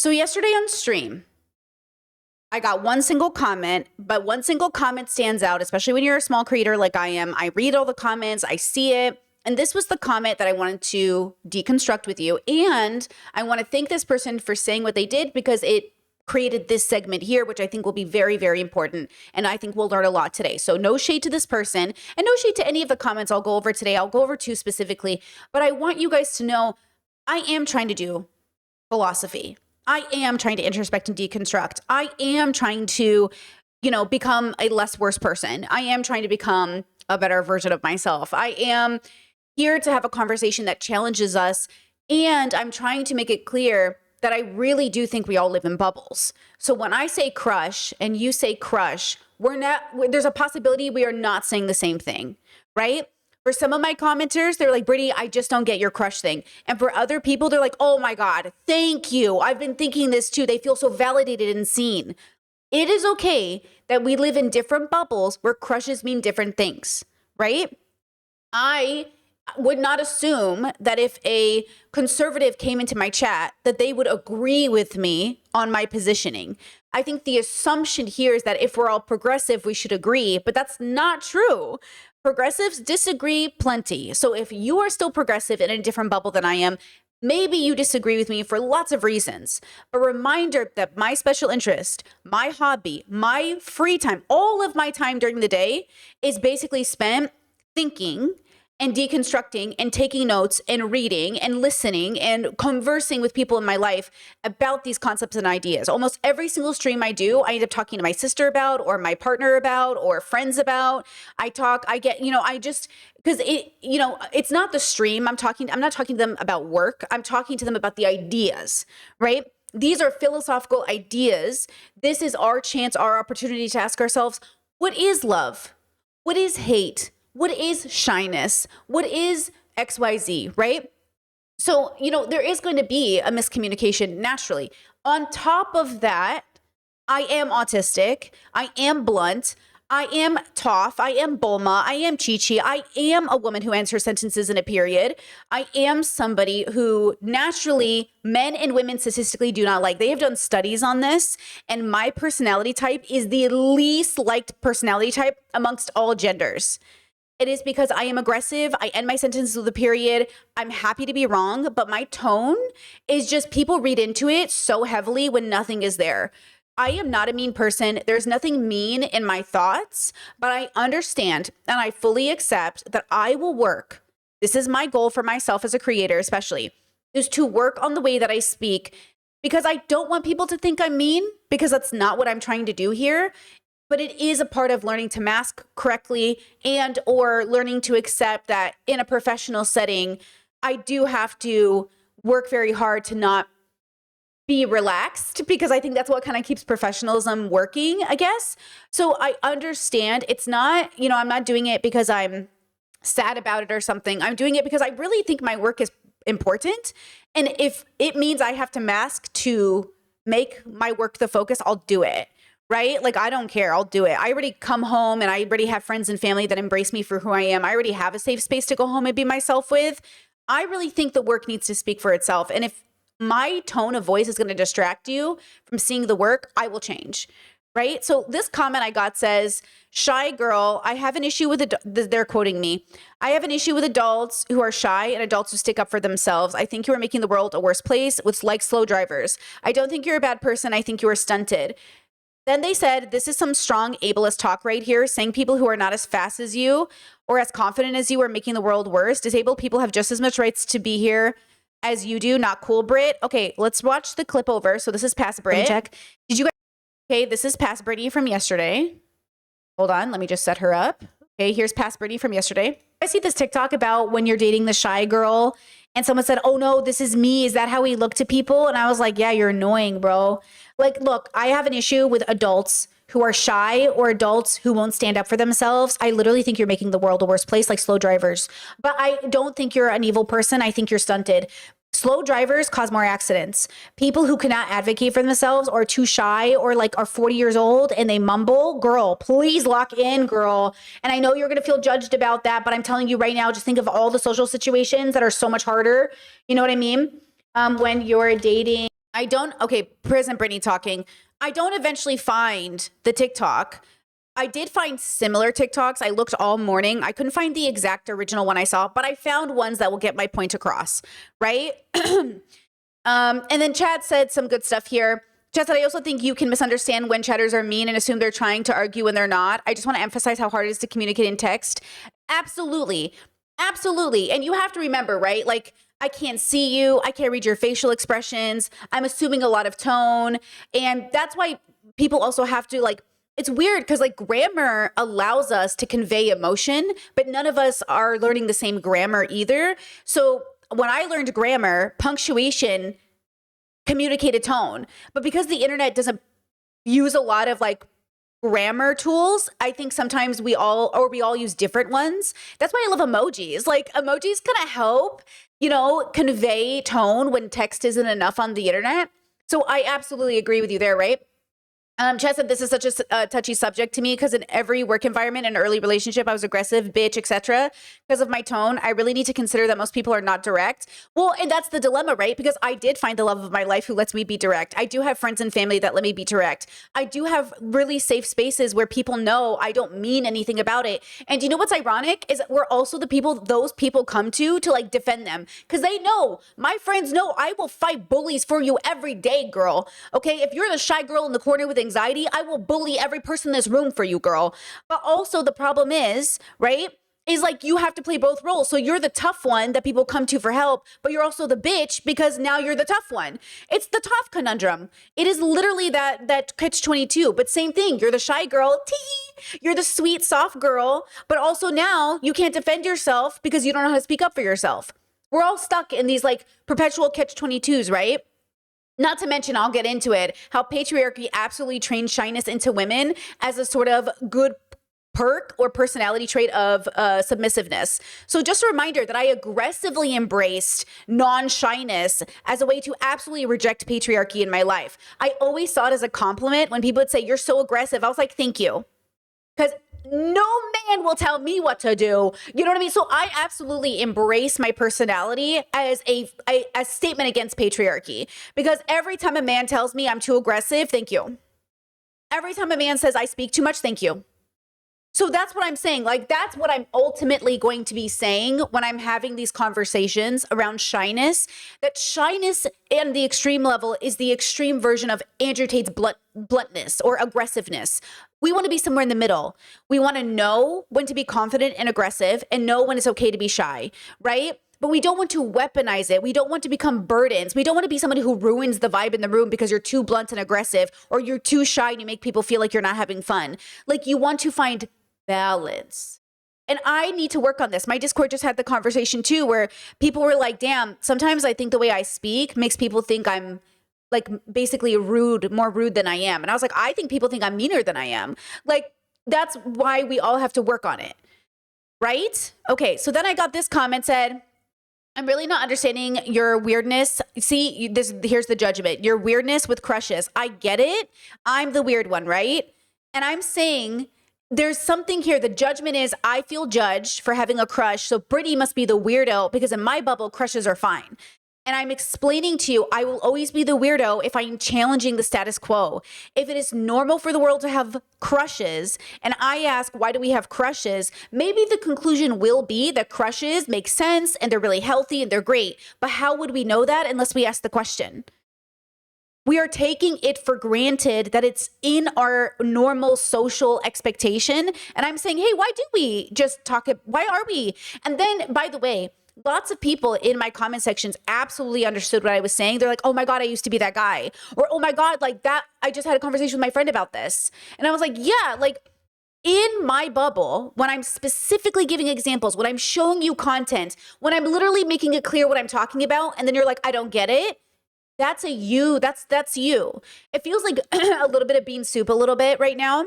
So yesterday on stream, I got one single comment, but one single comment stands out, especially when you're a small creator like I am. I read all the comments, I see it. And this was the comment that I wanted to deconstruct with you. And I want to thank this person for saying what they did because it created this segment here, which I think will be very, very important. And I think we'll learn a lot today. So no shade to this person and no shade to any of the comments I'll go over today. I'll go over two specifically, but I want you guys to know I am trying to do philosophy. I am trying to introspect and deconstruct. I am trying to, become a less worse person. I am trying to become a better version of myself. I am here to have a conversation that challenges us. And I'm trying to make it clear that I really do think we all live in bubbles. So when I say crush and you say crush, there's a possibility we are not saying the same thing, right? For some of my commenters, they're like, Brittany, I just don't get your crush thing. And for other people, they're like, oh my God, thank you. I've been thinking this too. They feel so validated and seen. It is okay that we live in different bubbles where crushes mean different things, right? I would not assume that if a conservative came into my chat that they would agree with me on my positioning. I think the assumption here is that if we're all progressive, we should agree, but that's not true. Progressives disagree plenty. So if you are still progressive in a different bubble than I am, maybe you disagree with me for lots of reasons. A reminder that my special interest, my hobby, my free time, all of my time during the day is basically spent thinking and deconstructing and taking notes and reading and listening and conversing with people in my life about these concepts and ideas. Almost every single stream I do, I end up talking to my sister about, or my partner about, or friends about. Because it's not the stream I'm not talking to them about work. I'm talking to them about the ideas, right? These are philosophical ideas. This is our chance, our opportunity to ask ourselves, what is love? What is hate? What is shyness? What is XYZ, right? So, there is going to be a miscommunication naturally. On top of that, I am autistic. I am blunt. I am Toph. I am Bulma. I am Chi-Chi. I am a woman who ends her sentences in a period. I am somebody who naturally men and women statistically do not like. They have done studies on this, and my personality type is the least liked personality type amongst all genders. It is because I am aggressive. I end my sentences with a period. I'm happy to be wrong, but my tone is just people read into it so heavily when nothing is there. I am not a mean person. There's nothing mean in my thoughts, but I understand and I fully accept that I will work. This is my goal for myself as a creator, especially, is to work on the way that I speak because I don't want people to think I'm mean because that's not what I'm trying to do here. But it is a part of learning to mask correctly and or learning to accept that in a professional setting, I do have to work very hard to not be relaxed because I think that's what kind of keeps professionalism working, I guess. So I understand it's not, I'm not doing it because I'm sad about it or something. I'm doing it because I really think my work is important. And if it means I have to mask to make my work the focus, I'll do it. Right? Like, I don't care. I'll do it. I already come home and I already have friends and family that embrace me for who I am. I already have a safe space to go home and be myself with. I really think the work needs to speak for itself. And if my tone of voice is going to distract you from seeing the work, I will change. Right? So this comment I got says, shy girl, I have an issue with, they're quoting me. I have an issue with adults who are shy and adults who stick up for themselves. I think you are making the world a worse place with like slow drivers. I don't think you're a bad person. I think you are stunted. Then they said, this is some strong ableist talk right here, saying people who are not as fast as you or as confident as you are making the world worse. Disabled people have just as much rights to be here as you do. Not cool, Brit. Okay, let's watch the clip over. So this is past Brit. Check. Did you guys? Okay, this is past Brittany from yesterday. Hold on, let me just set her up. Okay, here's past Brittany from yesterday. I see this TikTok about when you're dating the shy girl and someone said, oh no, this is me. Is that how we look to people? And I was like, yeah, you're annoying, bro. Like, look, I have an issue with adults who are shy or adults who won't stand up for themselves. I literally think you're making the world a worse place, like slow drivers. But I don't think you're an evil person. I think you're stunted. Slow drivers cause more accidents. People who cannot advocate for themselves or are too shy or like are 40 years old and they mumble, girl, please lock in, girl. And I know you're going to feel judged about that, but I'm telling you right now, just think of all the social situations that are so much harder. You know what I mean? When you're dating I don't, okay, Prison Brittany talking. I don't eventually find the TikTok. I did find similar TikToks. I looked all morning. I couldn't find the exact original one I saw, but I found ones that will get my point across, right? And then Chad said some good stuff here. Chad said, I also think you can misunderstand when chatters are mean and assume they're trying to argue when they're not. I just want to emphasize how hard it is to communicate in text. Absolutely. Absolutely. And you have to remember, right? Like, I can't see you. I can't read your facial expressions. I'm assuming a lot of tone. And that's why people also have to, like, it's weird because like grammar allows us to convey emotion, but none of us are learning the same grammar either. So when I learned grammar, punctuation communicated tone. But because the internet doesn't use a lot of like grammar tools, I think sometimes we all use different ones. That's why I love emojis. Like emojis kind of help, convey tone when text isn't enough on the internet. So I absolutely agree with you there, right? Chad said, this is such a touchy subject to me because in every work environment and early relationship, I was aggressive, bitch, etc. Because of my tone, I really need to consider that most people are not direct. Well, and that's the dilemma, right? Because I did find the love of my life who lets me be direct. I do have friends and family that let me be direct. I do have really safe spaces where people know I don't mean anything about it. And you know what's ironic is we're also the people those people come to like defend them because they know, my friends know I will fight bullies for you every day, girl. Okay, if you're the shy girl in the corner with anxiety, I will bully every person in this room for you, girl. But also the problem is, right, is like you have to play both roles. So you're the tough one that people come to for help, but you're also the bitch because now you're the tough one. It's the tough conundrum. It is literally that catch-22, but same thing. You're the shy girl, tee. You're the sweet, soft girl, but also now you can't defend yourself because you don't know how to speak up for yourself. We're all stuck in these like perpetual catch-22s, right? Not to mention, I'll get into it, how patriarchy absolutely trains shyness into women as a sort of good perk or personality trait of submissiveness. So just a reminder that I aggressively embraced non-shyness as a way to absolutely reject patriarchy in my life. I always saw it as a compliment when people would say, you're so aggressive. I was like, thank you. Because no man will tell me what to do. You know what I mean? So I absolutely embrace my personality as a statement against patriarchy. Because every time a man tells me I'm too aggressive, thank you. Every time a man says I speak too much, thank you. So that's what I'm saying. Like, that's what I'm ultimately going to be saying when I'm having these conversations around shyness, that shyness and the extreme level is the extreme version of Andrew Tate's bluntness or aggressiveness. We want to be somewhere in the middle. We want to know when to be confident and aggressive and know when it's okay to be shy, right? But we don't want to weaponize it. We don't want to become burdens. We don't want to be somebody who ruins the vibe in the room because you're too blunt and aggressive or you're too shy and you make people feel like you're not having fun. Like, you want to find balance. And I need to work on this. My Discord just had the conversation too, where people were like, damn, sometimes I think the way I speak makes people think I'm like basically more rude than I am. And I was like, I think people think I'm meaner than I am. Like, that's why we all have to work on it. Right? Okay. So then I got this comment said, I'm really not understanding your weirdness. See, here's the judgment. Your weirdness with crushes. I get it. I'm the weird one, right? And I'm saying there's something here. The judgment is I feel judged for having a crush. So Brittany must be the weirdo because in my bubble, crushes are fine. And I'm explaining to you, I will always be the weirdo if I'm challenging the status quo. If it is normal for the world to have crushes, and I ask, why do we have crushes? Maybe the conclusion will be that crushes make sense and they're really healthy and they're great. But how would we know that unless we ask the question? We are taking it for granted that it's in our normal social expectation. And I'm saying, hey, why do we just talk? Why are we? And then, by the way, lots of people in my comment sections absolutely understood what I was saying. They're like, oh my God, I used to be that guy. Or, oh my God, like that, I just had a conversation with my friend about this. And I was like, yeah, like in my bubble, when I'm specifically giving examples, when I'm showing you content, when I'm literally making it clear what I'm talking about, and then you're like, I don't get it. That's you. That's you. It feels like a little bit of bean soup a little bit right now.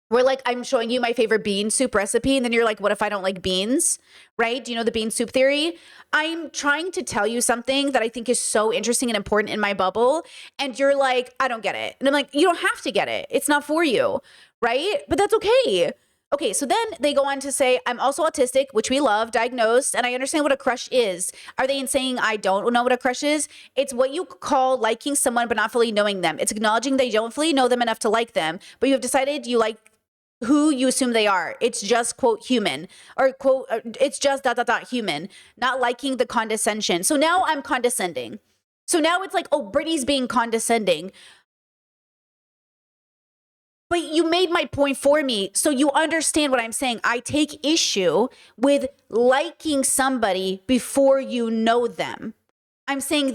Where like I'm showing you my favorite bean soup recipe and then you're like, what if I don't like beans, right? Do you know the bean soup theory? I'm trying to tell you something that I think is so interesting and important in my bubble. And you're like, I don't get it. And I'm like, you don't have to get it. It's not for you, right? But that's okay. Okay, so then they go on to say, I'm also autistic, which we love, diagnosed, and I understand what a crush is. Are they saying I don't know what a crush is? It's what you call liking someone but not fully knowing them. It's acknowledging that you don't fully know them enough to like them, but you have decided you like who you assume they are. It's just, quote, human, or quote, it's just ... human, not liking the condescension. So now I'm condescending. So now it's like, oh, Brittany's being condescending. But you made my point for me, so you understand what I'm saying. I take issue with liking somebody before you know them. I'm saying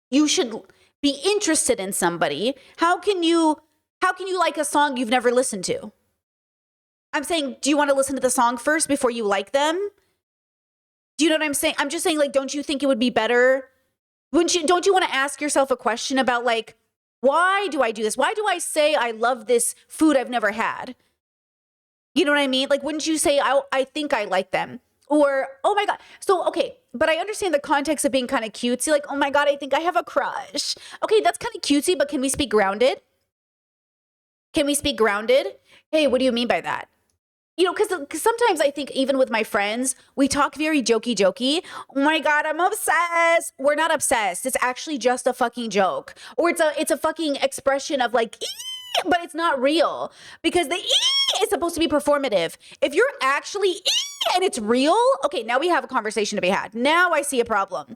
you should be interested in somebody. How can you like a song you've never listened to? I'm saying, do you want to listen to the song first before you like them? Do you know what I'm saying? I'm just saying, like, don't you think it would be better? Don't you want to ask yourself a question about, like, why do I do this? Why do I say I love this food I've never had? You know what I mean? Like, wouldn't you say, I think I like them? Or, oh my God. So, okay, but I understand the context of being kind of cutesy. Like, oh my God, I think I have a crush. Okay, that's kind of cutesy, but can we speak grounded? Can we speak grounded? Hey, what do you mean by that? You know, because sometimes I think even with my friends, we talk very jokey. Oh my God, I'm obsessed. We're not obsessed. It's actually just a fucking joke. Or it's a fucking expression of like, ee, but it's not real. Because the ee is supposed to be performative. If you're actually ee and it's real, okay, now we have a conversation to be had. Now I see a problem.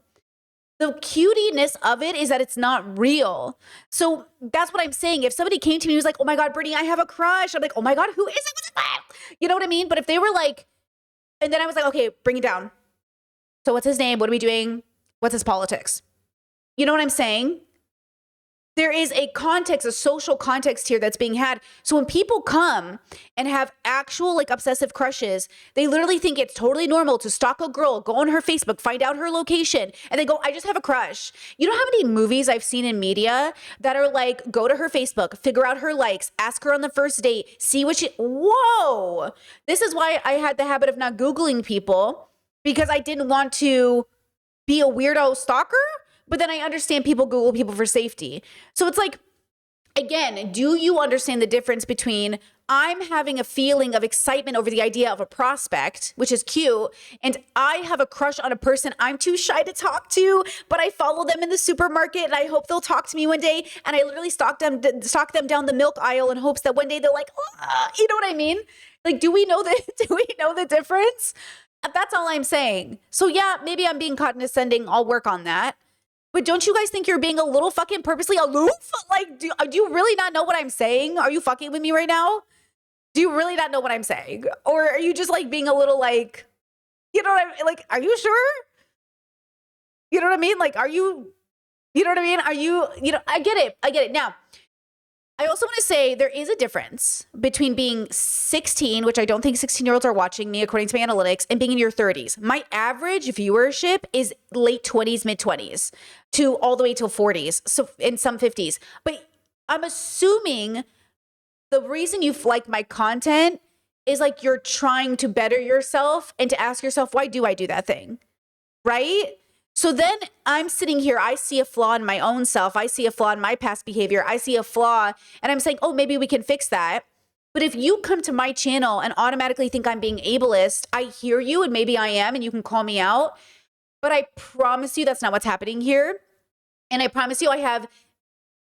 The cutiness of it is that it's not real. So that's what I'm saying. If somebody came to me and was like, oh my God, Brittany, I have a crush. I'm like, oh my God, who is it? What's it? You know what I mean? But if they were like, and then I was like, okay, bring it down. So what's his name? What are we doing? What's his politics? You know what I'm saying? There is a context, a social context here that's being had. So when people come and have actual like obsessive crushes, they literally think it's totally normal to stalk a girl, go on her Facebook, find out her location, and they go, I just have a crush. You know how many movies I've seen in media that are like, go to her Facebook, figure out her likes, ask her on the first date, see what she, whoa. This is why I had the habit of not Googling people, because I didn't want to be a weirdo stalker. But then I understand people Google people for safety. So it's like, again, do you understand the difference between I'm having a feeling of excitement over the idea of a prospect, which is cute, and I have a crush on a person I'm too shy to talk to, but I follow them in the supermarket and I hope they'll talk to me one day, and I literally stalk them down the milk aisle in hopes that one day they're like, you know what I mean? Like, do we know the difference? That's all I'm saying. So yeah, maybe I'm being condescending. I'll work on that. But don't you guys think you're being a little fucking purposely aloof? Like, do you really not know what I'm saying? Are you fucking with me right now? Do you really not know what I'm saying? Or are you just like being a little like, you know what I mean? Like, are you sure? You know what I mean? Like, you know what I mean? I get it. Now, I also want to say there is a difference between being 16, which I don't think 16-year-olds are watching me according to my analytics, and being in your 30s. My average viewership is late 20s, mid 20s to all the way till 40s. So in some 50s. But I'm assuming the reason you like my content is like you're trying to better yourself and to ask yourself, why do I do that thing? Right? So then I'm sitting here, I see a flaw in my own self. I see a flaw in my past behavior. I see a flaw and I'm saying, oh, maybe we can fix that. But if you come to my channel and automatically think I'm being ableist, I hear you and maybe I am and you can call me out. But I promise you that's not what's happening here. And I promise you I have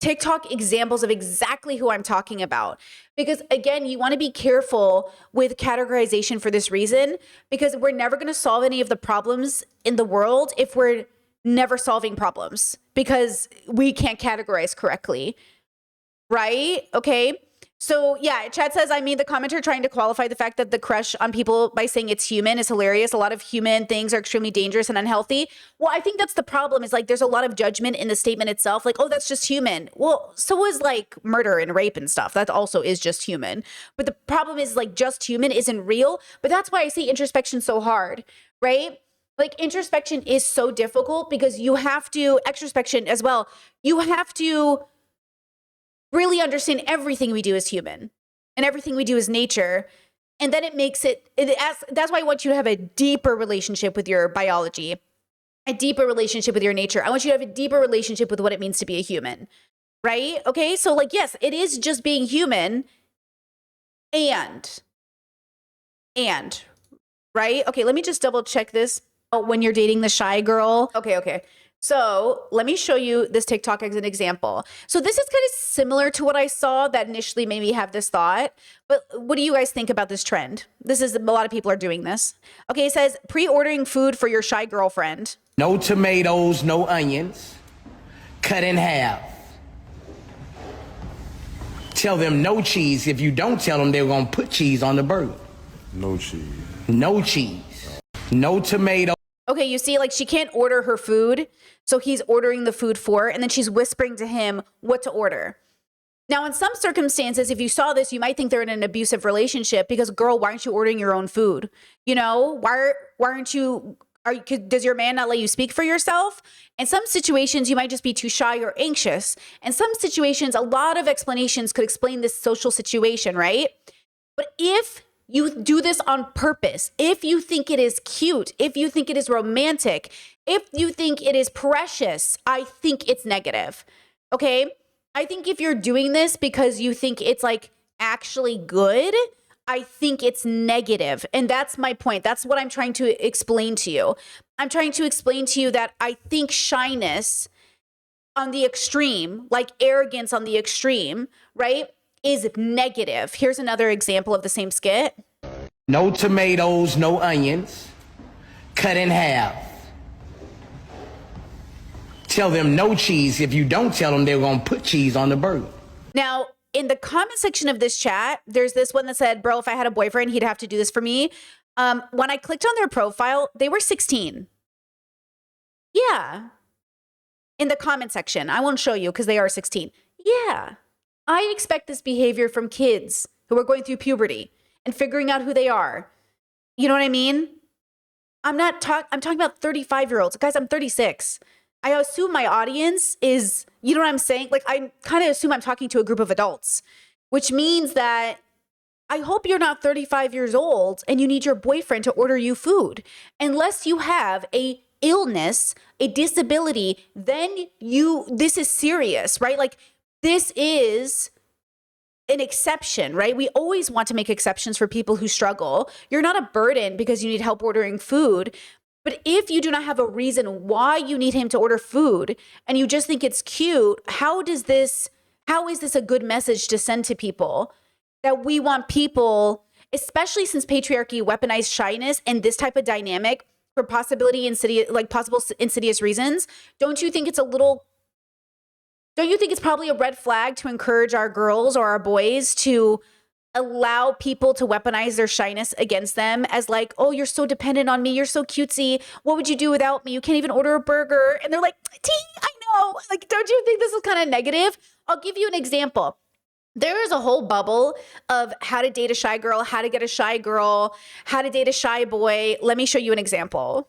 TikTok examples of exactly who I'm talking about. Because again, you want to be careful with categorization for this reason, because we're never going to solve any of the problems in the world if we're never solving problems, because we can't categorize correctly. Right? Okay. So yeah, Chad says, I mean, the commenter trying to qualify the fact that the crush on people by saying it's human is hilarious. A lot of human things are extremely dangerous and unhealthy. Well, I think that's the problem, is like there's a lot of judgment in the statement itself. Like, oh, that's just human. Well, so is like murder and rape and stuff. That also is just human. But the problem is like just human isn't real. But that's why I say introspection so hard, right? Like introspection is so difficult because you have to, extrospection as well, you have to really understand everything we do is human and everything we do is nature. And then it makes that's why I want you to have a deeper relationship with your biology, a deeper relationship with your nature. I want you to have a deeper relationship with what it means to be a human, right? Okay. So like, yes, it is just being human. And, right? Okay, let me just double check this. Oh, when you're dating the shy girl. Okay. So let me show you this TikTok as an example. So this is kind of similar to what I saw that initially made me have this thought. But what do you guys think about this trend? This is a lot of people are doing this. Okay, it says pre-ordering food for your shy girlfriend. No tomatoes, no onions, cut in half. Tell them no cheese. If you don't tell them, they're going to put cheese on the burger. No cheese. No cheese. No tomato. Okay, you see, like she can't order her food, so he's ordering the food for her, and then she's whispering to him what to order. Now, in some circumstances, if you saw this, you might think they're in an abusive relationship because, girl, why aren't you ordering your own food? You know, why aren't you? Does your man not let you speak for yourself? In some situations, you might just be too shy or anxious. In some situations, a lot of explanations could explain this social situation, right? But if you do this on purpose, if you think it is cute, if you think it is romantic, if you think it is precious, I think it's negative. Okay? I think if you're doing this because you think it's like actually good, I think it's negative. And that's my point. That's what I'm trying to explain to you. I'm trying to explain to you that I think shyness on the extreme, like arrogance on the extreme, right, is negative. Here's another example of the same skit. No tomatoes, no onions, cut in half. Tell them no cheese. If you don't tell them, they're going to put cheese on the burger. Now, in the comment section of this chat, there's this one that said, bro, if I had a boyfriend, he'd have to do this for me. When I clicked on their profile, they were 16. Yeah. In the comment section, I won't show you because they are 16. Yeah. I expect this behavior from kids who are going through puberty and figuring out who they are. You know what I mean? I'm talking about 35-year-olds. Guys, I'm 36. I assume my audience is, you know what I'm saying? Like, I kind of assume I'm talking to a group of adults, which means that I hope you're not 35 years old and you need your boyfriend to order you food. Unless you have a illness, a disability, then this is serious, right? Like, this is an exception, right? We always want to make exceptions for people who struggle. You're not a burden because you need help ordering food. But if you do not have a reason why you need him to order food and you just think it's cute, how is this a good message to send to people? That we want people, especially since patriarchy weaponized shyness and this type of dynamic for possible insidious reasons, don't you think it's probably a red flag to encourage our girls or our boys to allow people to weaponize their shyness against them as like, oh, you're so dependent on me. You're so cutesy. What would you do without me? You can't even order a burger. And they're like, I know. Like, don't you think this is kind of negative? I'll give you an example. There is a whole bubble of how to date a shy girl, how to get a shy girl, how to date a shy boy. Let me show you an example.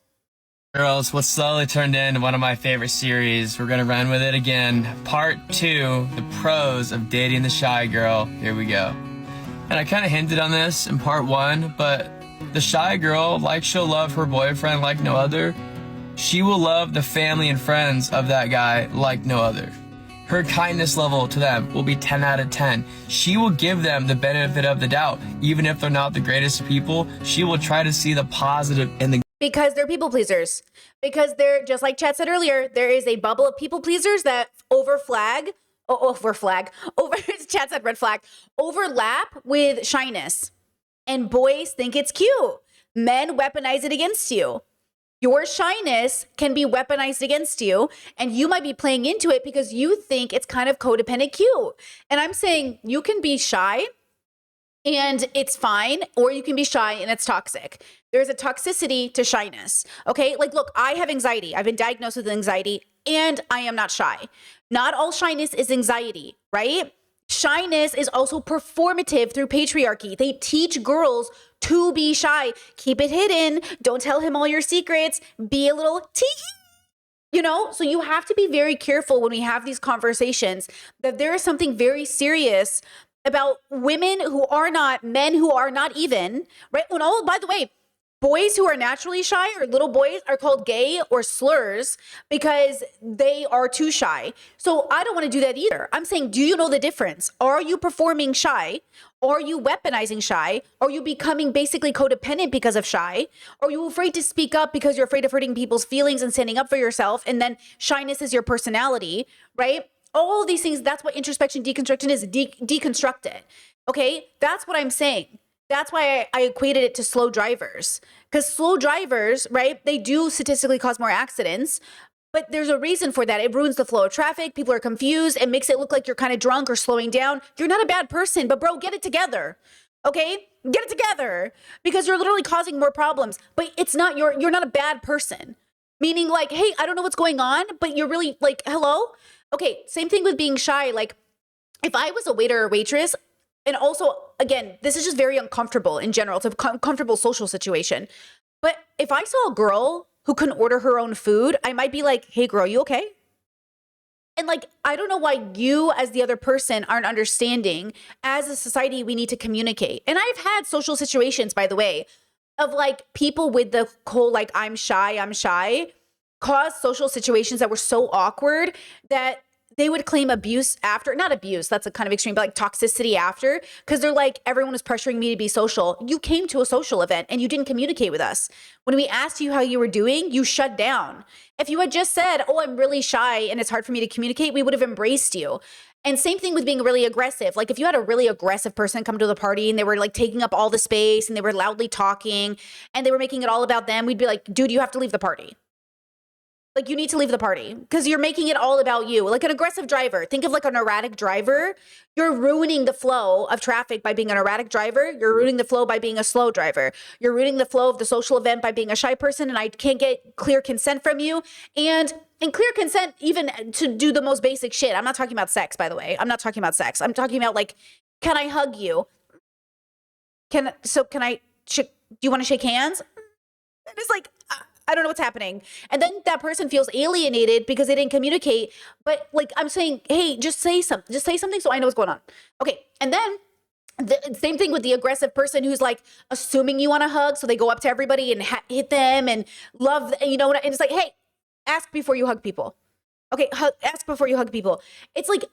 Girls, what slowly turned into one of my favorite series. We're gonna run with it again. Part 2, the pros of dating the shy girl. Here we go. And I kind of hinted on this in part 1, but the shy girl, like she'll love her boyfriend like no other, she will love the family and friends of that guy like no other. Her kindness level to them will be 10 out of 10. She will give them the benefit of the doubt. Even if they're not the greatest people, she will try to see the positive in the because they're people pleasers. Because they're, just like Chad said earlier, there is a bubble of people pleasers that Chad said red flag, overlap with shyness. And boys think it's cute. Men weaponize it against you. Your shyness can be weaponized against you, and you might be playing into it because you think it's kind of codependent cute. And I'm saying you can be shy and it's fine, or you can be shy and it's toxic. There's a toxicity to shyness, okay? Like, look, I have anxiety. I've been diagnosed with anxiety, and I am not shy. Not all shyness is anxiety, right? Shyness is also performative through patriarchy. They teach girls to be shy. Keep it hidden. Don't tell him all your secrets. Be a little you know? So you have to be very careful when we have these conversations that there is something very serious about women who are not, men who are not even, right? And oh, by the way, boys who are naturally shy or little boys are called gay or slurs because they are too shy. So I don't want to do that either. I'm saying, do you know the difference? Are you performing shy? Are you weaponizing shy? Are you becoming basically codependent because of shy? Are you afraid to speak up because you're afraid of hurting people's feelings and standing up for yourself? And then shyness is your personality, right? All these things, that's what introspection deconstruction is, deconstruct it. Okay, that's what I'm saying. That's why I equated it to slow drivers. Because slow drivers, right, they do statistically cause more accidents, but there's a reason for that. It ruins the flow of traffic. People are confused. It makes it look like you're kind of drunk or slowing down. You're not a bad person, but bro, get it together. Okay? Get it together, because you're literally causing more problems. But it's not you're not a bad person. Meaning like, hey, I don't know what's going on, but you're really like, hello? Okay, same thing with being shy. Like if I was a waiter or waitress, and also, again, this is just very uncomfortable in general. It's a comfortable social situation. But if I saw a girl who couldn't order her own food, I might be like, hey girl, you okay? And like, I don't know why you as the other person aren't understanding. As a society, we need to communicate. And I've had social situations, by the way, of like people with the whole like, I'm shy, cause social situations that were so awkward that they would claim abuse after, not abuse, that's a kind of extreme, but like toxicity after, because they're like, everyone was pressuring me to be social. You came to a social event and you didn't communicate with us. When we asked you how you were doing, you shut down. If you had just said, oh, I'm really shy and it's hard for me to communicate, we would have embraced you. And same thing with being really aggressive. Like if you had a really aggressive person come to the party and they were like taking up all the space and they were loudly talking and they were making it all about them, we'd be like, dude, you have to leave the party. Like you need to leave the party because you're making it all about you. Like an aggressive driver. Think of like an erratic driver. You're ruining the flow of traffic by being an erratic driver. You're ruining the flow by being a slow driver. You're ruining the flow of the social event by being a shy person, and I can't get clear consent from you. And clear consent even to do the most basic shit. I'm not talking about sex, by the way. I'm not talking about sex. I'm talking about like, can I hug you? Do you want to shake hands? And it's like, I don't know what's happening. And then that person feels alienated because they didn't communicate. But like, I'm saying, hey, just say something so I know what's going on. Okay. And then the same thing with the aggressive person who's like assuming you want a hug. So they go up to everybody and hit them and love, and you know what? And it's like, hey, ask before you hug people. Okay. Ask before you hug people. It's like,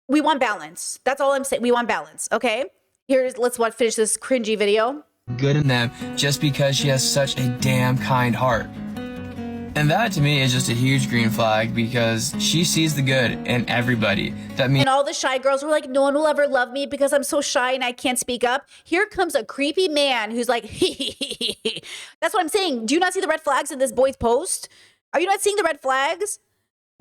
we want balance. That's all I'm saying. We want balance. Okay. Let's finish this cringy video. Good in them just because she has such a damn kind heart. And that to me is just a huge green flag because she sees the good in everybody. That means and all the shy girls were like, no one will ever love me because I'm so shy and I can't speak up. Here comes a creepy man who's like, that's what I'm saying. Do you not see the red flags in this boy's post? Are you not seeing the red flags?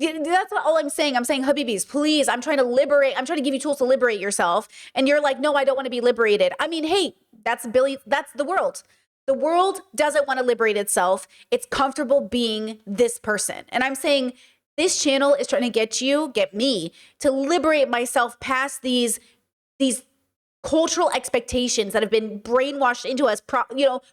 That's not all I'm saying. I'm saying, Habibis, please, I'm trying to give you tools to liberate yourself. And you're like, no, I don't want to be liberated. I mean, hey, that's the world. The world doesn't want to liberate itself. It's comfortable being this person. And I'm saying this channel is trying to get me to liberate myself past these cultural expectations that have been brainwashed into us,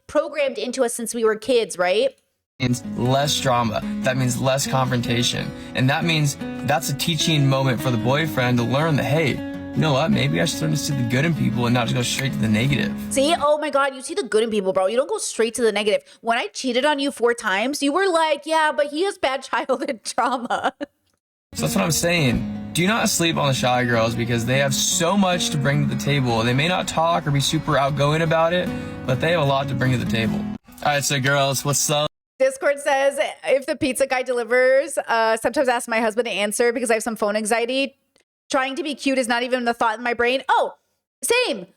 programmed into us since we were kids, right? Means less drama. That means less confrontation. And that means that's a teaching moment for the boyfriend to learn that, hey, you know what? Maybe I should learn to see the good in people and not just go straight to the negative. See? Oh my God, you see the good in people, bro. You don't go straight to the negative. When I cheated on you 4 times, you were like, yeah, but he has bad childhood trauma. So that's what I'm saying. Do not sleep on the shy girls because they have so much to bring to the table. They may not talk or be super outgoing about it, but they have a lot to bring to the table. All right, so girls, what's up? Discord says, if the pizza guy delivers, sometimes ask my husband to answer because I have some phone anxiety. Trying to be cute is not even the thought in my brain. Oh, same.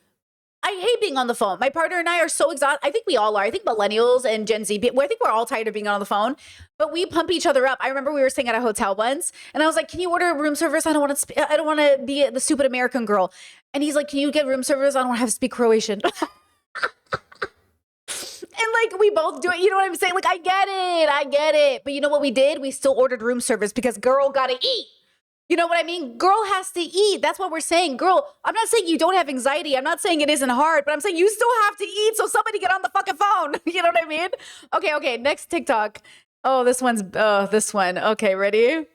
I hate being on the phone. My partner and I are so exhausted. I think we all are. I think millennials and Gen Z, I think we're all tired of being on the phone, but we pump each other up. I remember we were staying at a hotel once and I was like, can you order room service? I don't want to be the stupid American girl. And he's like, can you get room service? I don't want to have to speak Croatian. And like, we both do it. You know what I'm saying? Like, I get it. But you know what we did? We still ordered room service because girl gotta eat. You know what I mean? Girl has to eat. That's what we're saying. Girl, I'm not saying you don't have anxiety. I'm not saying it isn't hard, but I'm saying you still have to eat. So somebody get on the fucking phone. You know what I mean? Okay. Next TikTok. Oh, this one. Okay, ready?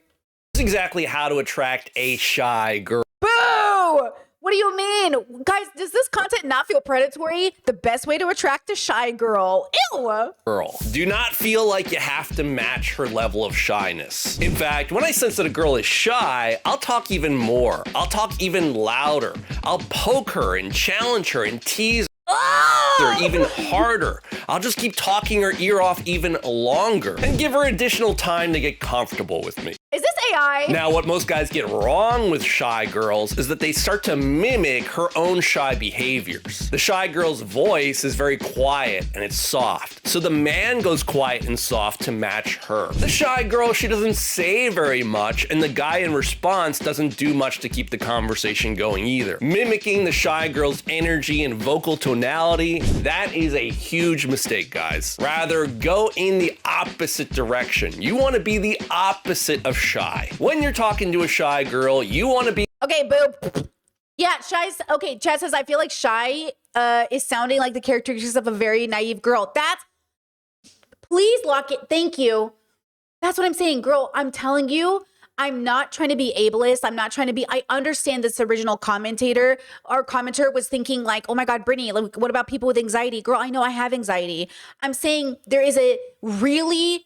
Exactly how to attract a shy girl. Boo! What do you mean? Guys, does this content not feel predatory? The best way to attract a shy girl. Ew. Girl. Do not feel like you have to match her level of shyness. In fact, when I sense that a girl is shy, I'll talk even more. I'll talk even louder. I'll poke her and challenge her and tease her even harder. I'll just keep talking her ear off even longer and give her additional time to get comfortable with me. Is this AI? Now, what most guys get wrong with shy girls is that they start to mimic her own shy behaviors. The shy girl's voice is very quiet and it's soft, so the man goes quiet and soft to match her. The shy girl, she doesn't say very much, and the guy in response doesn't do much to keep the conversation going either. Mimicking the shy girl's energy and vocal tonality, that is a huge mistake, guys. Rather, go in the opposite direction. You want to be the opposite of shy. When you're talking to a shy girl, you want to be Okay, boo. Yeah, shy's okay. Chad says I feel like shy is sounding like the characteristics of a very naive girl. That's please lock it. Thank you. That's what I'm saying, girl. I'm telling you, I'm not trying to be ableist. I'm not trying to be. I understand this original commentator or commenter was thinking like, oh my God, Brittany, like, what about people with anxiety? Girl, I know I have anxiety. I'm saying there is a really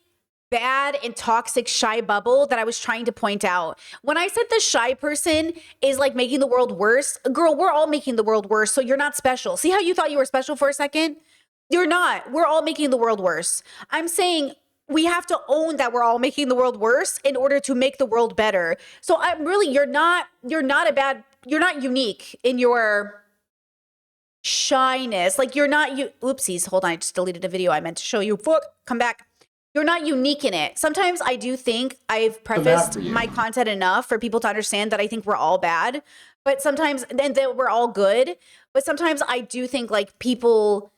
bad and toxic shy bubble that I was trying to point out. When I said the shy person is like making the world worse, girl, we're all making the world worse. So you're not special. See how you thought you were special for a second? You're not. We're all making the world worse. I'm saying we have to own that we're all making the world worse in order to make the world better. So I'm really, you're not unique in your shyness. Like you're not, oopsies, hold on. I just deleted a video I meant to show you. Fuck, come back. You're not unique in it. Sometimes I do think I've prefaced my content enough for people to understand that I think we're all bad, but sometimes, and that we're all good. But sometimes I do think like people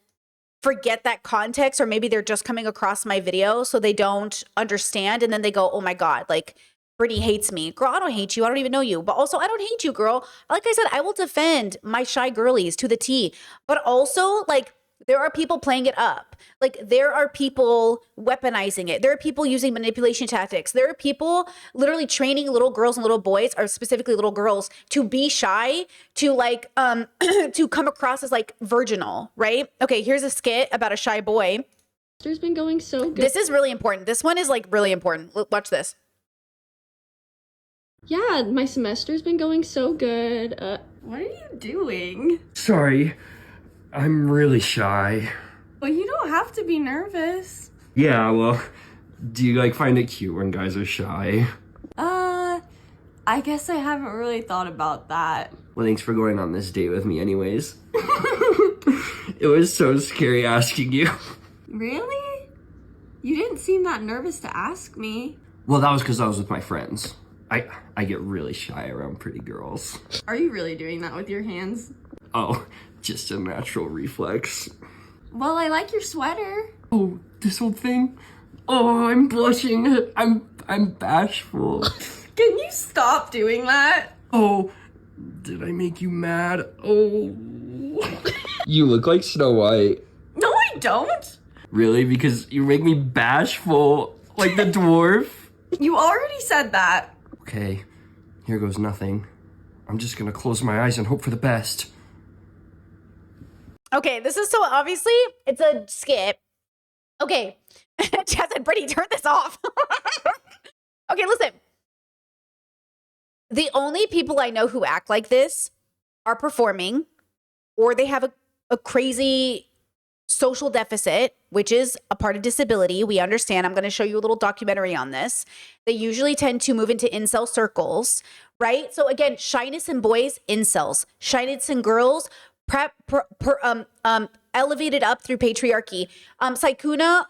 forget that context, or maybe they're just coming across my video so they don't understand. And then they go, oh my God, like Brittany hates me. Girl, I don't hate you. I don't even know you. But also I don't hate you, girl. Like I said, I will defend my shy girlies to the T, but also like, there are people playing it up. Like there are people weaponizing it. There are people using manipulation tactics. There are people literally training little girls and little boys, or specifically little girls, to be shy, to like, to come across as like virginal, right? Okay, here's a skit about a shy boy. It's been going so good. This is really important. This one is like really important. Watch this. Yeah, my semester's been going so good. What are you doing? Sorry, I'm really shy. Well, you don't have to be nervous. Yeah, well, do you like find it cute when guys are shy? I guess I haven't really thought about that. Well, thanks for going on this date with me anyways. It was so scary asking you. Really? You didn't seem that nervous to ask me. Well, that was because I was with my friends. I get really shy around pretty girls. Are you really doing that with your hands? Oh, just a natural reflex. Well, I like your sweater. Oh, this whole thing? Oh, I'm blushing. I'm bashful. Can you stop doing that? Oh, did I make you mad? Oh. You look like Snow White. No, I don't. Really? Because you make me bashful, like the dwarf? You already said that. Okay, here goes nothing. I'm just gonna close my eyes and hope for the best. Okay, this is so obviously it's a skit. Okay, Chad said, Brittany, turn this off. Okay, listen. The only people I know who act like this are performing, or they have a crazy social deficit, which is a part of disability. We understand. I'm going to show you a little documentary on this. They usually tend to move into incel circles, right? So again, shyness in boys, incels. Shyness in girls, elevated up through patriarchy. Saikuno,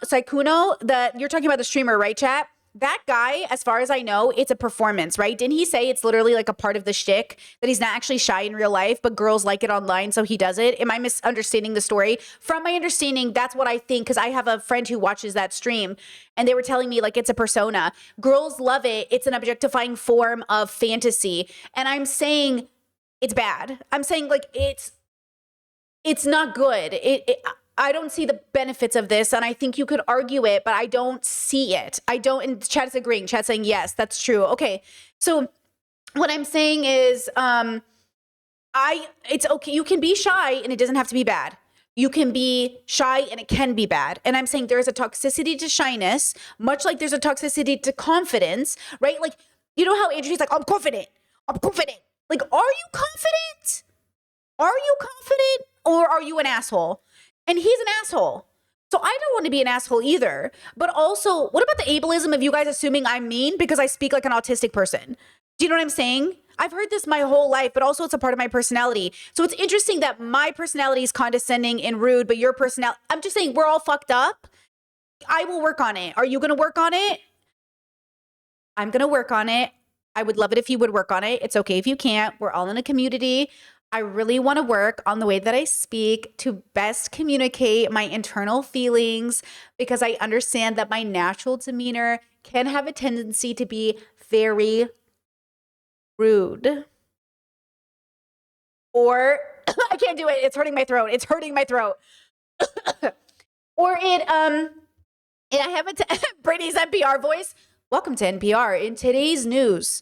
you're talking about the streamer, right, chat? That guy, as far as I know, it's a performance, right? Didn't he say it's literally like a part of the shtick, that he's not actually shy in real life, but girls like it online, so he does it? Am I misunderstanding the story? From my understanding, that's what I think, because I have a friend who watches that stream, and they were telling me like it's a persona. Girls love it. It's an objectifying form of fantasy. And I'm saying it's bad. I'm saying like it's not good. I don't see the benefits of this, and I think you could argue it, but I don't see it. I don't, and Chad's agreeing. Chad's saying, yes, that's true. Okay, so what I'm saying is, it's okay. You can be shy and it doesn't have to be bad. You can be shy and it can be bad. And I'm saying there's a toxicity to shyness, much like there's a toxicity to confidence, right? Like, you know how Adrian's like, I'm confident. Like, are you confident? Are you confident or are you an asshole? And he's an asshole. So I don't want to be an asshole either. But also, what about the ableism of you guys assuming I'm mean because I speak like an autistic person? Do you know what I'm saying? I've heard this my whole life, but also it's a part of my personality. So it's interesting that my personality is condescending and rude, but your personality, I'm just saying we're all fucked up. I will work on it. Are you going to work on it? I'm going to work on it. I would love it if you would work on it. It's okay if you can't. We're all in a community. I really want to work on the way that I speak to best communicate my internal feelings because I understand that my natural demeanor can have a tendency to be very rude. Or I can't do it. It's hurting my throat. Or I have Brady's NPR voice. Welcome to NPR. In today's news,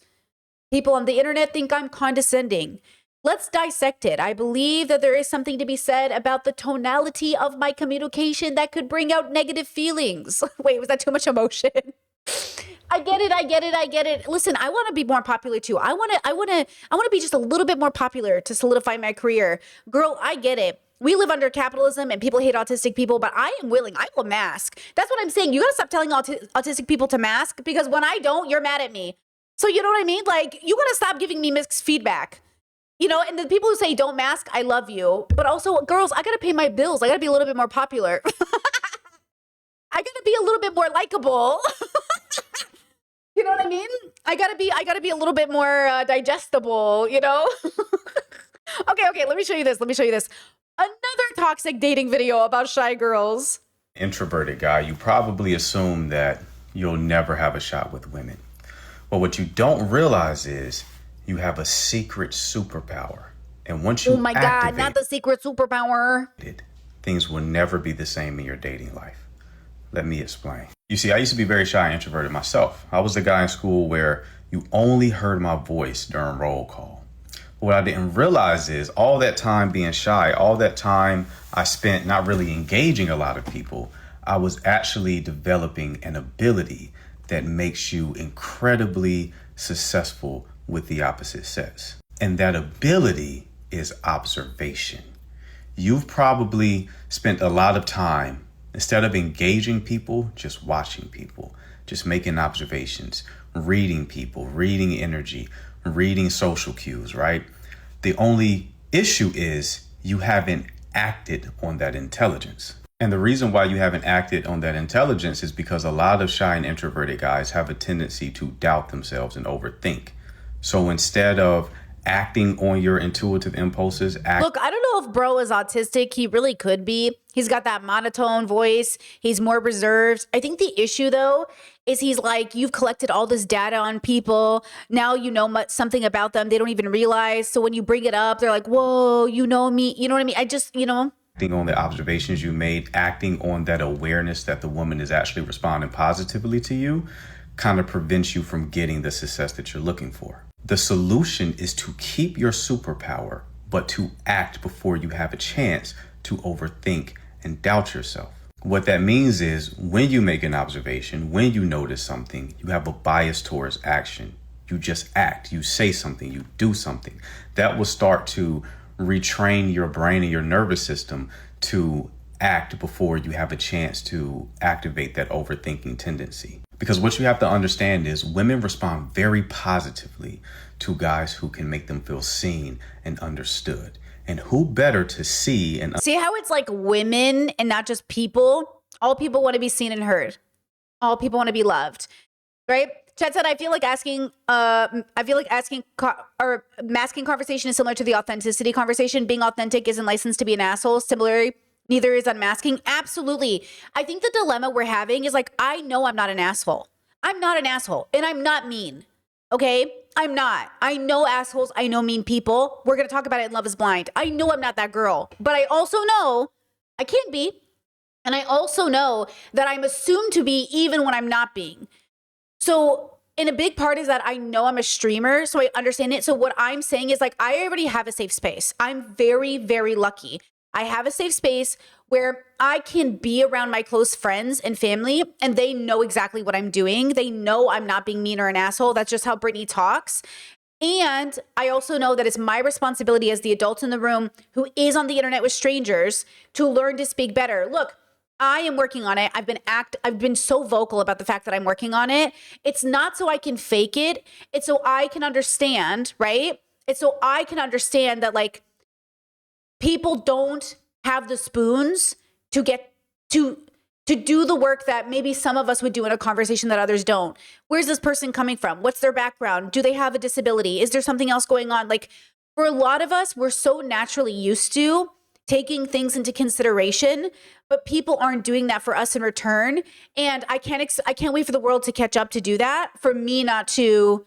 people on the internet think I'm condescending. Let's dissect it. I believe that there is something to be said about the tonality of my communication that could bring out negative feelings. Wait, was that too much emotion? I get it. Listen, I want to be more popular too. I want to be just a little bit more popular to solidify my career. Girl, I get it. We live under capitalism and people hate autistic people, but I am willing. I will mask. That's what I'm saying. You got to stop telling autistic people to mask because when I don't, you're mad at me. So you know what I mean? Like, you got to stop giving me mixed feedback. You know, and the people who say don't mask, I love you. But also, girls, I got to pay my bills. I got to be a little bit more popular. I got to be a little bit more likable. You know what I mean? I got to be a little bit more digestible, you know? Okay, let me show you this. Another toxic dating video about shy girls. Introverted guy, you probably assume that you'll never have a shot with women. But what you don't realize is you have a secret superpower. And once you Oh my God, not the secret superpower. Things will never be the same in your dating life. Let me explain. You see, I used to be very shy and introverted myself. I was the guy in school where you only heard my voice during roll call. But what I didn't realize is all that time being shy, all that time I spent not really engaging a lot of people, I was actually developing an ability that makes you incredibly successful with the opposite sex. And that ability is observation. You've probably spent a lot of time, instead of engaging people, just watching people, just making observations, reading people, reading energy, reading social cues, right? The only issue is you haven't acted on that intelligence. And the reason why you haven't acted on that intelligence is because a lot of shy and introverted guys have a tendency to doubt themselves and overthink. So instead of acting on your intuitive impulses, Look, I don't know if bro is autistic. He really could be. He's got that monotone voice. He's more reserved. I think the issue, though, is he's like, you've collected all this data on people. Now you know something about them. They don't even realize. So when you bring it up, they're like, whoa, you know me. You know what I mean? Acting on the observations you made, acting on that awareness that the woman is actually responding positively to you, kind of prevents you from getting the success that you're looking for. The solution is to keep your superpower, but to act before you have a chance to overthink and doubt yourself. What that means is when you make an observation, when you notice something, you have a bias towards action. You just act, you say something, you do something. That will start to retrain your brain and your nervous system to act before you have a chance to activate that overthinking tendency. Because what you have to understand is women respond very positively to guys who can make them feel seen and understood. And who better to see and see how it's like women and not just people? All people want to be seen and heard. All people want to be loved, right? Chad said, I feel like masking conversation is similar to the authenticity conversation. Being authentic isn't licensed to be an asshole. Similarly, neither is unmasking. Absolutely. I think the dilemma we're having is like, I know I'm not an asshole. I'm not an asshole and I'm not mean. Okay? I'm not. I know assholes. I know mean people. We're going to talk about it in Love is Blind. I know I'm not that girl, but I also know I can't be. And I also know that I'm assumed to be even when I'm not being. So And a big part is that I know I'm a streamer, so I understand it. So what I'm saying is like, I already have a safe space. I'm very, very lucky. I have a safe space where I can be around my close friends and family, and they know exactly what I'm doing. They know I'm not being mean or an asshole. That's just how Brittany talks. And I also know that it's my responsibility as the adult in the room who is on the internet with strangers to learn to speak better. Look, I am working on it. I've been so vocal about the fact that I'm working on it. It's not so I can fake it. It's so I can understand, right? It's so I can understand that like people don't have the spoons to get to do the work that maybe some of us would do in a conversation that others don't. Where's this person coming from? What's their background? Do they have a disability? Is there something else going on? Like for a lot of us, we're so naturally used to taking things into consideration, but people aren't doing that for us in return. And I can't wait for the world to catch up to do that, for me not to,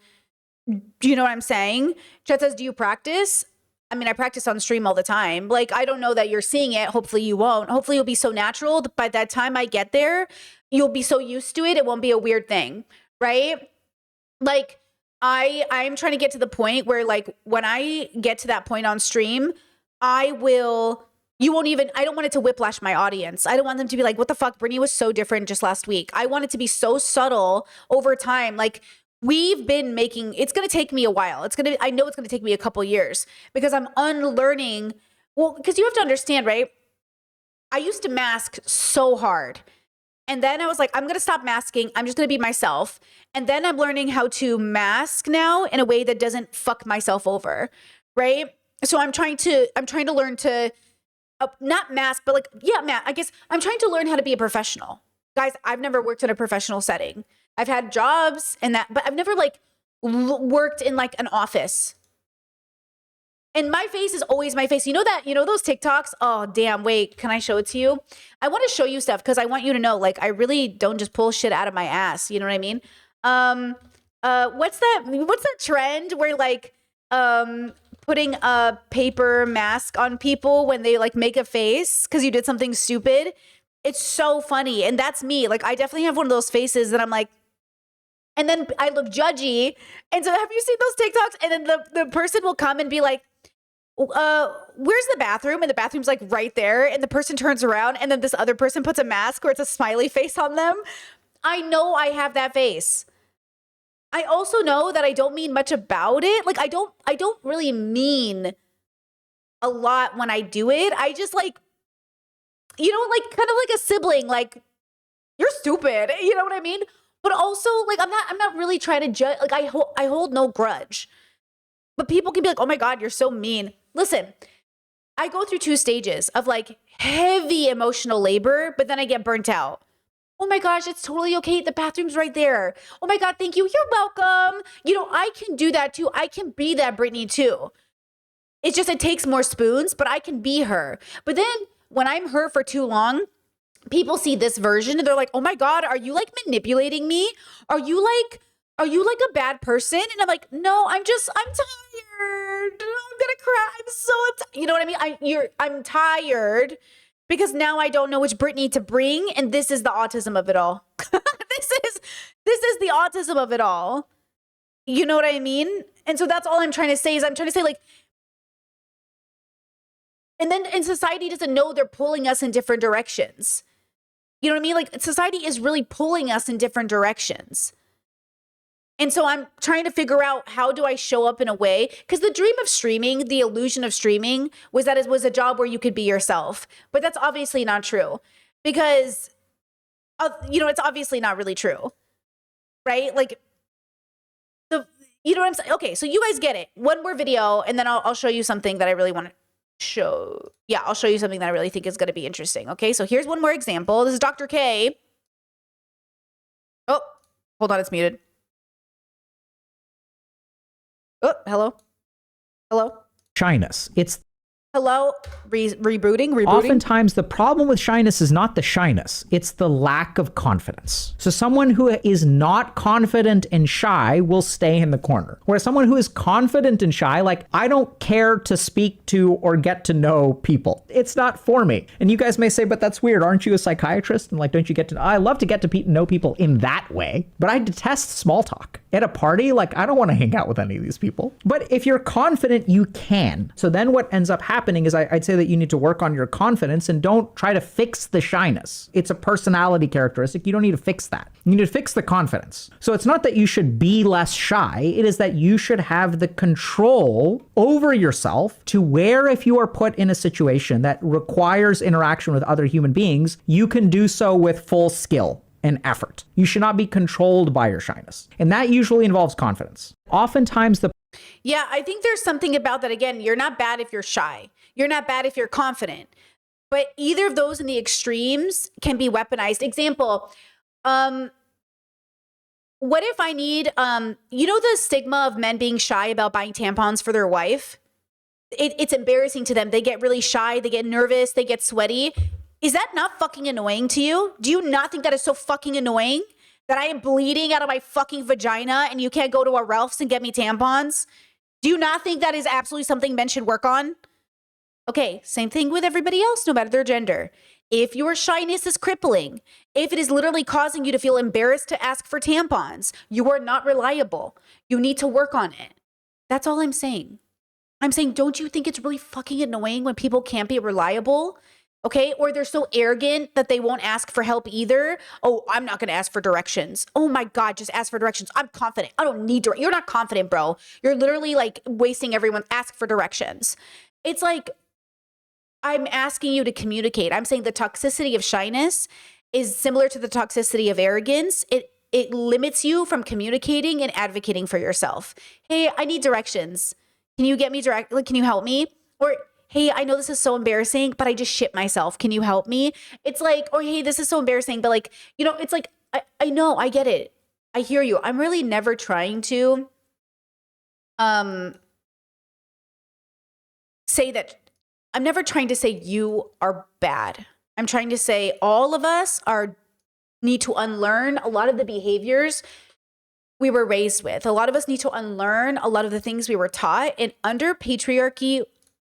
do you know what I'm saying? Chet says, do you practice? I mean, I practice on stream all the time. Like, I don't know that you're seeing it. Hopefully you won't. Hopefully you'll be so natural that by that time I get there, you'll be so used to it. It won't be a weird thing, right? Like, I'm trying to get to the point where like, when I get to that point on stream, I don't want it to whiplash my audience. I don't want them to be like, what the fuck? Brittany was so different just last week. I want it to be so subtle over time. Like, we've been making, it's going to take me a while. I know it's going to take me a couple years because I'm unlearning. Well, because you have to understand, right? I used to mask so hard. And then I was like, I'm going to stop masking. I'm just going to be myself. And then I'm learning how to mask now in a way that doesn't fuck myself over. Right. So I'm trying to learn to not mask, but like, yeah, I guess I'm trying to learn how to be a professional. Guys, I've never worked in a professional setting. I've had jobs and that, but I've never like worked in like an office. And my face is always my face. You know those TikToks? Oh, damn. Wait, can I show it to you? I want to show you stuff because I want you to know, like, I really don't just pull shit out of my ass. You know what I mean? What's that trend where like, putting a paper mask on people when they like make a face because you did something stupid? It's so funny. And that's me. Like, I definitely have one of those faces that I'm like, and then I look judgy. And so have you seen those TikToks? And then the person will come and be like, where's the bathroom? And the bathroom's like right there. And the person turns around and then this other person puts a mask or it's a smiley face on them. I know I have that face. I also know that I don't mean much about it. Like, I don't really mean a lot when I do it. I just like, you know, like kind of like a sibling, like, you're stupid. You know what I mean? But also, like, I'm not really trying to judge. Like, I hold no grudge. But people can be like, oh my God, you're so mean. Listen, I go through 2 stages of like heavy emotional labor, but then I get burnt out. Oh my gosh, it's totally okay. The bathroom's right there. Oh my God, thank you. You're welcome. You know, I can do that too. I can be that Brittany too. It's just, it takes more spoons, but I can be her. But then when I'm her for too long, people see this version and they're like, oh my God, are you like manipulating me? Are you like a bad person? And I'm like, no, I'm tired. I'm gonna cry. I'm so you know what I mean? I'm tired because now I don't know which Brittany to bring. And this is the autism of it all. This is the autism of it all. You know what I mean? And so that's all I'm trying to say is I'm trying to say like, and society doesn't know they're pulling us in different directions. You know what I mean? Like, society is really pulling us in different directions. And so I'm trying to figure out, how do I show up in a way? Because the dream of streaming, the illusion of streaming was that it was a job where you could be yourself. But that's obviously not true because, it's obviously not really true, right? Like, you know what I'm saying? Okay, so you guys get it. One more video and then I'll show you something that I really want to show. Yeah, I'll show you something that I really think is going to be interesting. Okay, so here's one more example. This is Dr. K. Oh, hold on, it's muted. Oh, hello. Shyness. It's hello. Rebooting. Oftentimes the problem with shyness is not the shyness, it's the lack of confidence. So someone who is not confident and shy will stay in the corner. Whereas someone who is confident and shy, like, I don't care to speak to or get to know people. It's not for me. And you guys may say, but that's weird. Aren't you a psychiatrist? And like, don't you get to know? I love to get to know people in that way, but I detest small talk. At a party, like, I don't want to hang out with any of these people. But if you're confident, you can. So then what ends up happening is I'd say that you need to work on your confidence and don't try to fix the shyness. It's a personality characteristic. You don't need to fix that. You need to fix the confidence. So it's not that you should be less shy. It is that you should have the control over yourself to where if you are put in a situation that requires interaction with other human beings, you can do so with full skill and effort. You should not be controlled by your shyness. And that usually involves confidence. Oftentimes Yeah, I think there's something about that. Again, you're not bad if you're shy. You're not bad if you're confident. But either of those in the extremes can be weaponized. Example, what if I need, the stigma of men being shy about buying tampons for their wife? It's embarrassing to them. They get really shy. They get nervous. They get sweaty. Is that not fucking annoying to you? Do you not think that is so fucking annoying that I am bleeding out of my fucking vagina and you can't go to a Ralph's and get me tampons? Do you not think that is absolutely something men should work on? Okay, same thing with everybody else, no matter their gender. If your shyness is crippling, if it is literally causing you to feel embarrassed to ask for tampons, you are not reliable. You need to work on it. That's all I'm saying. I'm saying, don't you think it's really fucking annoying when people can't be reliable? Okay, or they're so arrogant that they won't ask for help either. Oh, I'm not going to ask for directions. Oh my God, just ask for directions. I'm confident. I don't need You're not confident, bro. You're literally like wasting everyone. Ask for directions. It's like, I'm asking you to communicate. I'm saying the toxicity of shyness is similar to the toxicity of arrogance. It limits you from communicating and advocating for yourself. Hey, I need directions. Can you get me can you help me? Or, hey, I know this is so embarrassing, but I just shit myself. Can you help me? It's like, or hey, this is so embarrassing, but like, it's like, I know, I get it. I hear you. I'm really never trying to say that. I'm never trying to say you are bad. I'm trying to say all of us need to unlearn a lot of the behaviors we were raised with. A lot of us need to unlearn a lot of the things we were taught. And under patriarchy,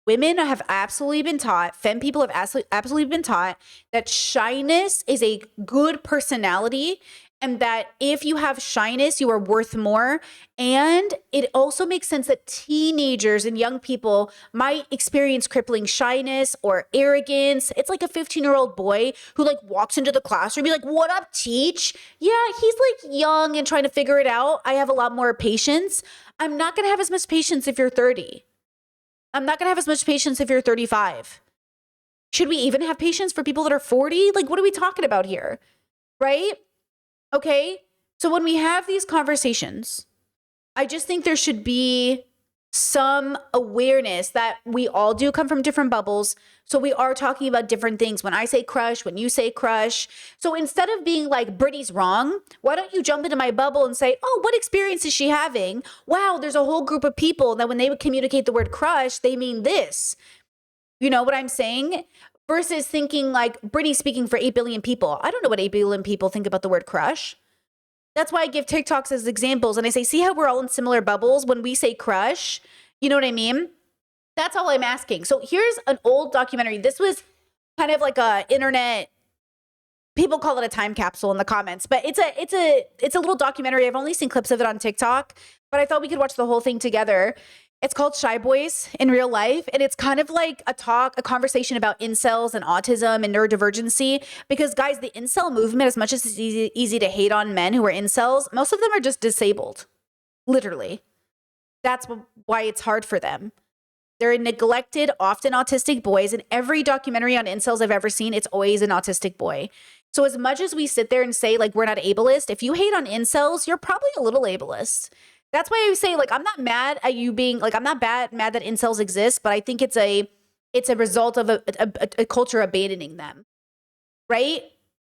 women have absolutely been taught, femme people have absolutely been taught that shyness is a good personality and that if you have shyness, you are worth more. And it also makes sense that teenagers and young people might experience crippling shyness or arrogance. It's like a 15-year-old boy who like walks into the classroom, be like, what up, teach? Yeah, he's like young and trying to figure it out. I have a lot more patience. I'm not going to have as much patience if you're 30. I'm not going to have as much patience if you're 35. Should we even have patience for people that are 40? Like, what are we talking about here? Right? Okay. So when we have these conversations, I just think there should be some awareness that we all do come from different bubbles. So we are talking about different things. When I say crush, when you say crush. So instead of being like, Brittany's wrong, why don't you jump into my bubble and say, oh, what experience is she having? Wow, there's a whole group of people that when they would communicate the word crush, they mean this. You know what I'm saying? Versus thinking like Brittany's speaking for 8 billion people. I don't know what 8 billion people think about the word crush. That's why I give TikToks as examples. And I say, see how we're all in similar bubbles when we say crush? You know what I mean? That's all I'm asking. So here's an old documentary. This was kind of like a internet, people call it a time capsule in the comments, but it's a little documentary. I've only seen clips of it on TikTok, but I thought we could watch the whole thing together. It's called Shy Boys in Real Life. And it's kind of like a conversation about incels and autism and neurodivergency. Because guys, the incel movement, as much as it's easy to hate on men who are incels, most of them are just disabled. Literally. That's why it's hard for them. They're neglected, often autistic boys. And every documentary on incels I've ever seen, it's always an autistic boy. So as much as we sit there and say like, we're not ableist, if you hate on incels, you're probably a little ableist. That's why I say, like, I'm not mad at you being, like, I'm not mad that incels exist, but I think it's a result of a culture abandoning them, right?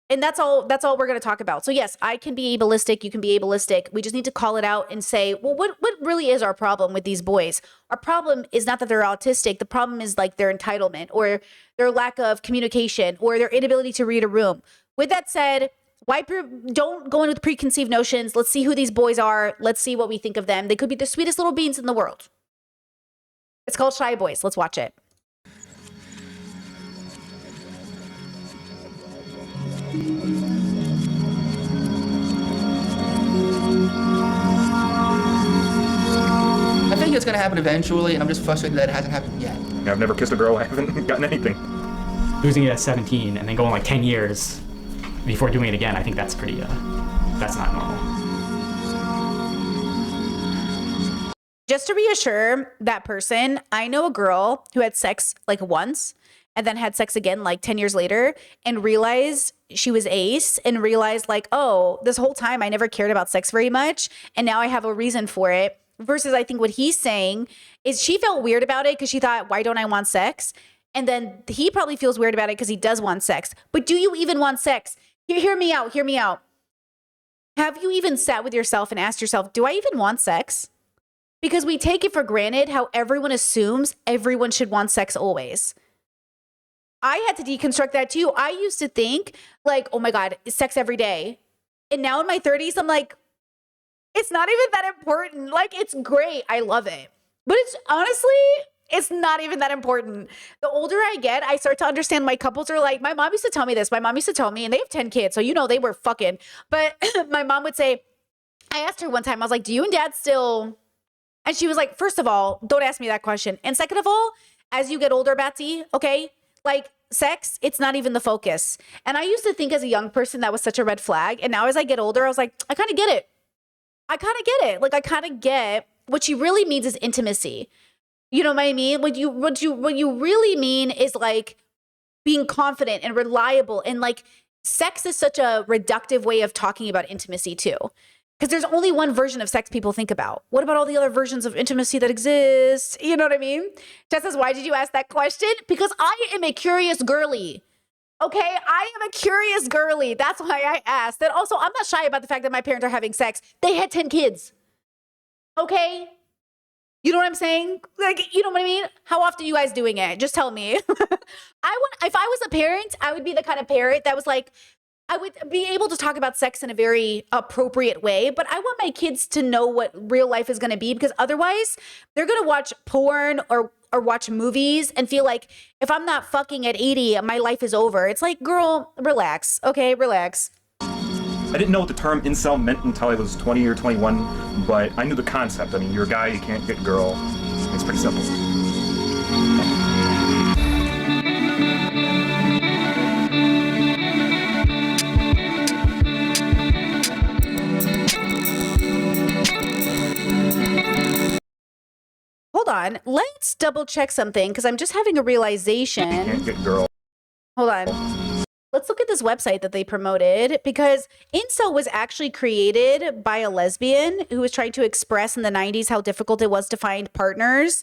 And that's all we're going to talk about. So yes, I can be ableistic, you can be ableistic. We just need to call it out and say, well, what really is our problem with these boys? Our problem is not that they're autistic. The problem is like their entitlement or their lack of communication or their inability to read a room. With that said, don't go in with preconceived notions. Let's see who these boys are. Let's see what we think of them. They could be the sweetest little beans in the world. It's called Shy Boys. Let's watch it. happen eventually, and I'm just frustrated that it hasn't happened yet. I've never kissed a girl. I haven't gotten anything. Losing it at 17 and then going like 10 years before doing it again, I think that's pretty, that's not normal. Just to reassure that person, I know a girl who had sex like once and then had sex again like 10 years later and realized she was ace and realized like, oh, this whole time I never cared about sex very much. And now I have a reason for it. Versus I think what he's saying is she felt weird about it because she thought, why don't I want sex? And then he probably feels weird about it because he does want sex. But do you even want sex? Hear me out. Hear me out. Have you even sat with yourself and asked yourself, do I even want sex? Because we take it for granted how everyone assumes everyone should want sex always. I had to deconstruct that too. I used to think like, oh my God, sex every day. And now in my 30s, I'm like, it's not even that important. Like, it's great. I love it. But it's honestly, it's not even that important. The older I get, I start to understand my couples are like, my mom used to tell me this. My mom used to tell me, and they have 10 kids. So, you know, they were fucking. But my mom would say, I asked her one time, I was like, do you and dad still? And she was like, first of all, don't ask me that question. And second of all, as you get older, Batsy, okay, like sex, it's not even the focus. And I used to think as a young person that was such a red flag. And now as I get older, I was like, I kind of get it. I kind of get it. Like, I kind of get what she really means is intimacy. You know what I mean? What you really mean is like being confident and reliable. And like sex is such a reductive way of talking about intimacy too. Because there's only one version of sex people think about. What about all the other versions of intimacy that exist? You know what I mean? Tess says, why did you ask that question? Because I am a curious girly. Okay, I am a curious girly. That's why I asked. And also, I'm not shy about the fact that my parents are having sex. They had 10 kids. Okay? You know what I'm saying? Like, you know what I mean? How often are you guys doing it? Just tell me. If I was a parent, I would be the kind of parent that was like, I would be able to talk about sex in a very appropriate way, but I want my kids to know what real life is going to be, because otherwise they're going to watch porn or watch movies and feel like if I'm not fucking at 80, my life is over. It's like, girl, relax. Okay, relax. I didn't know what the term incel meant until I was 20 or 21, but I knew the concept. I mean, you're a guy, you can't get a girl. It's pretty simple. Hold on. Let's double check something because I'm just having a realization. Can't get girl. Hold on. Let's look at this website that they promoted, because incel was actually created by a lesbian who was trying to express in the 90s how difficult it was to find partners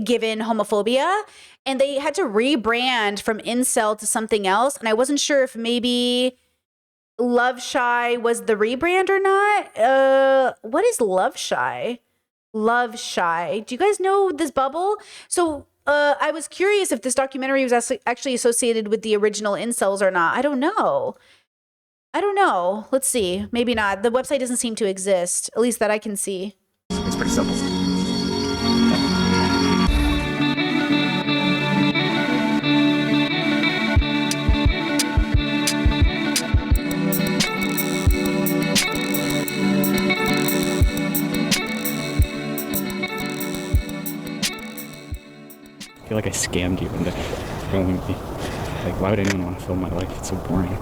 given homophobia. And they had to rebrand from incel to something else. And I wasn't sure if maybe Love Shy was the rebrand or not. What is Love Shy? Love Shy. Do you guys know this bubble? So I was curious if this documentary was actually associated with the original incels or not. I don't know. Let's see. Maybe not. The website doesn't seem to exist, at least that I can see. It's pretty simple. I feel like I scammed you into filming me. Like, why would anyone want to film my life? It's so boring.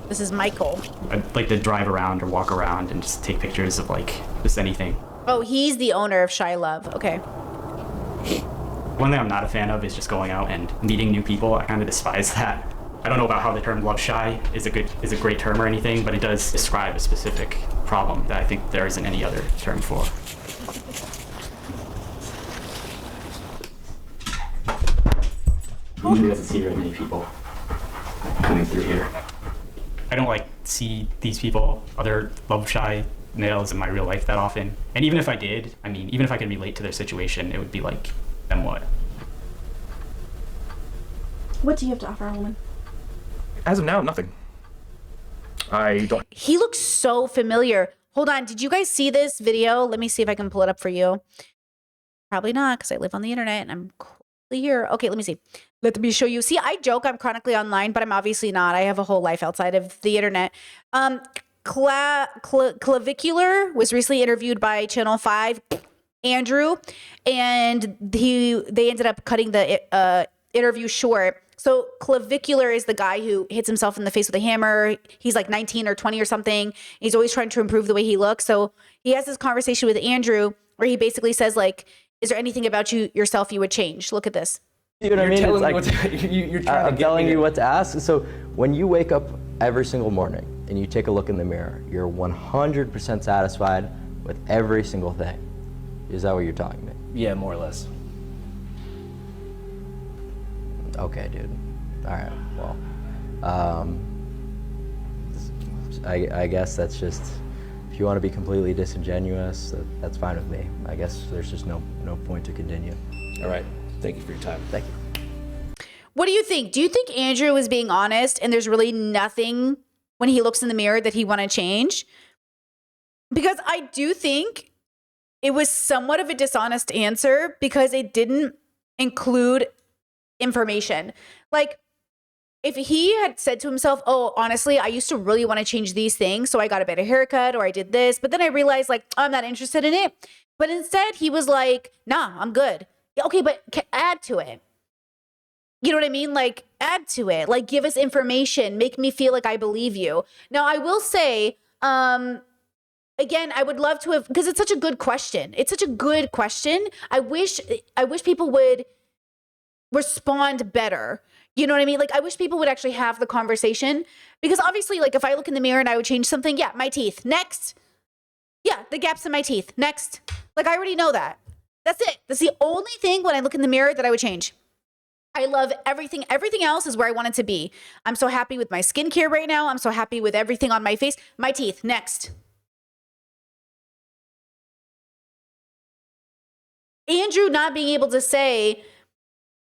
This is Michael. I'd like to drive around or walk around and just take pictures of like just anything. Oh, he's the owner of Shy Love. Okay. One thing I'm not a fan of is just going out and meeting new people. I kind of despise that. I don't know about how the term love shy is a great term or anything, but it does describe a specific problem that I think there isn't any other term for. Usually doesn't see very many people coming through here. I don't like see these people, other love shy males in my real life that often. And even if I did, I mean, even if I could relate to their situation, it would be like, then what? What do you have to offer a woman? As of now, nothing. I don't. He looks so familiar. Hold on. Did you guys see this video? Let me see if I can pull it up for you. Probably not, because I live on the internet and I'm here. Okay, let me see. Let me show you. See, I joke I'm chronically online, but I'm obviously not. I have a whole life outside of the internet. Clavicular was recently interviewed by Channel 5, Andrew, and they ended up cutting the interview short. So Clavicular is the guy who hits himself in the face with a hammer. He's like 19 or 20 or something. He's always trying to improve the way he looks. So he has this conversation with Andrew where he basically says, like, is there anything about yourself you would change? Look at this. You know what I mean? Telling It's me like, what to, you're trying I'm to get telling me you to- what to ask. So when you wake up every single morning and you take a look in the mirror, you're 100% satisfied with every single thing. Is that what you're telling me? Yeah, more or less. Okay, dude. All right. Well, I guess that's just, if you want to be completely disingenuous, that's fine with me. I guess there's just no point to continue. All right. Thank you for your time. Thank you. What do you think? Do you think Andrew is being honest and there's really nothing when he looks in the mirror that he want to change? Because I do think it was somewhat of a dishonest answer because it didn't include information. Like, if he had said to himself, oh, honestly, I used to really want to change these things, so I got a better haircut or I did this, but then I realized, like, I'm not interested in it. But instead, he was like, nah, I'm good. Yeah, okay, but add to it. You know what I mean? Like, add to it. Like, give us information. Make me feel like I believe you. Now, I will say, again, I would love to have, because it's such a good question. It's such a good question. I wish people would respond better. You know what I mean? Like, I wish people would actually have the conversation, because obviously, like, if I look in the mirror and I would change something, yeah, my teeth. Next. Yeah, the gaps in my teeth. Next. Like, I already know that. That's it. That's the only thing when I look in the mirror that I would change. I love everything. Everything else is where I want it to be. I'm so happy with my skincare right now. I'm so happy with everything on my face. My teeth. Next. Andrew not being able to say,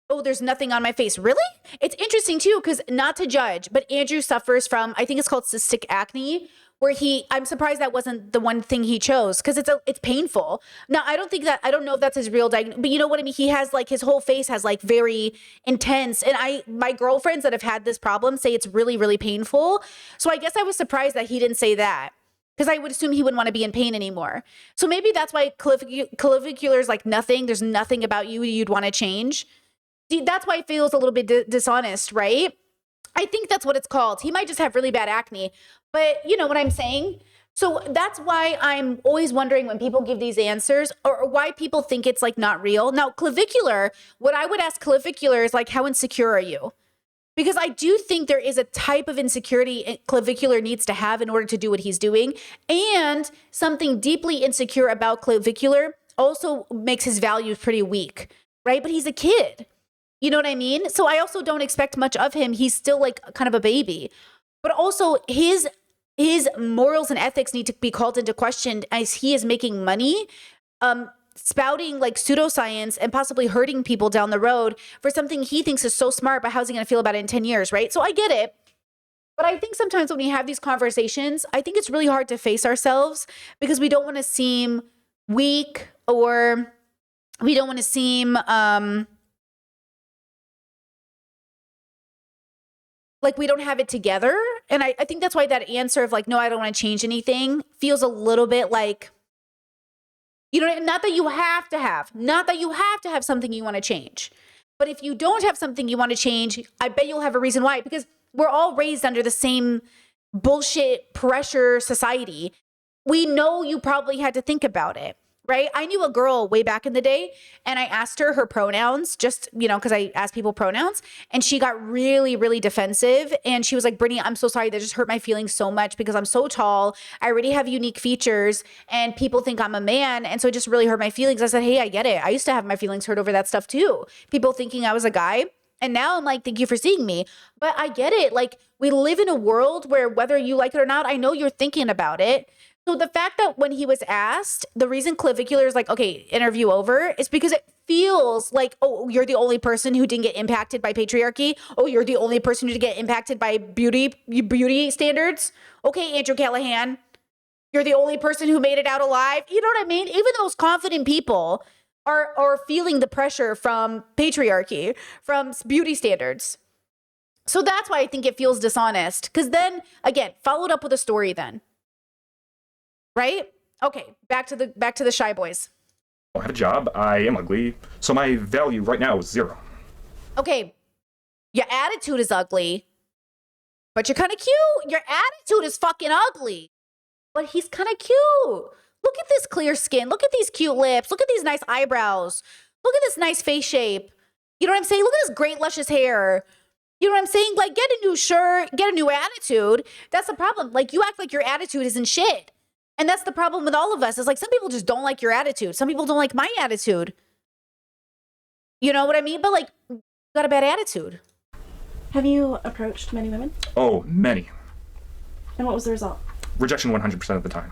oh, there's nothing on my face. Really? It's interesting too, because not to judge, but Andrew suffers from, I think it's called cystic acne, where I'm surprised that wasn't the one thing he chose, because it's painful. Now, I don't know if that's his real diagnosis, but you know what I mean? He has, like, his whole face has, like, very intense. And my girlfriends that have had this problem say it's really, really painful. So I guess I was surprised that he didn't say that, because I would assume he wouldn't want to be in pain anymore. So maybe that's why clavicular is like nothing. There's nothing about you you'd want to change. That's why it feels a little bit dishonest, right? I think that's what it's called. He might just have really bad acne, but you know what I'm saying? So that's why I'm always wondering when people give these answers, or why people think it's, like, not real. Now, clavicular, what I would ask clavicular is, like, how insecure are you? Because I do think there is a type of insecurity clavicular needs to have in order to do what he's doing. And something deeply insecure about clavicular also makes his values pretty weak, right? But he's a kid. You know what I mean? So I also don't expect much of him. He's still, like, kind of a baby. But also his morals and ethics need to be called into question as he is making money, spouting, like, pseudoscience and possibly hurting people down the road for something he thinks is so smart, but how's he going to feel about it in 10 years, right? So I get it. But I think sometimes when we have these conversations, I think it's really hard to face ourselves because we don't want to seem weak, or we don't want to seem like we don't have it together. And I think that's why that answer of, like, no, I don't want to change anything feels a little bit like, you know, not that you have to have something you want to change. But if you don't have something you want to change, I bet you'll have a reason why, because we're all raised under the same bullshit pressure society. We know you probably had to think about it. Right? I knew a girl way back in the day, and I asked her pronouns, just, you know, because I asked people pronouns, and she got really, really defensive. And she was like, Brittany, I'm so sorry. That just hurt my feelings so much because I'm so tall. I already have unique features, and people think I'm a man. And so it just really hurt my feelings. I said, hey, I get it. I used to have my feelings hurt over that stuff too. People thinking I was a guy. And now I'm like, thank you for seeing me. But I get it. Like, we live in a world where whether you like it or not, I know you're thinking about it. So the fact that when he was asked, the reason clavicular is like, okay, interview over, is because it feels like, oh, you're the only person who didn't get impacted by patriarchy. Oh, you're the only person who didn't get impacted by beauty standards. Okay, Andrew Callahan, you're the only person who made it out alive. You know what I mean? Even the most confident people are feeling the pressure from patriarchy, from beauty standards. So that's why I think it feels dishonest. Because then, again, followed up with a story then. right? Okay, back to the shy boys. I don't have a job. I am ugly. So my value right now is 0. Okay, your attitude is ugly, but you're kind of cute. Your attitude is fucking ugly, but he's kind of cute. Look at this clear skin. Look at these cute lips. Look at these nice eyebrows. Look at this nice face shape. You know what I'm saying? Look at this great luscious hair. You know what I'm saying? Like, get a new shirt, get a new attitude. That's the problem. Like, you act like your attitude isn't shit. And that's the problem with all of us. It's like some people just don't like your attitude. Some people don't like my attitude. You know what I mean? But like, you got a bad attitude. Have you approached many women? Oh, many. And what was the result? Rejection 100% of the time.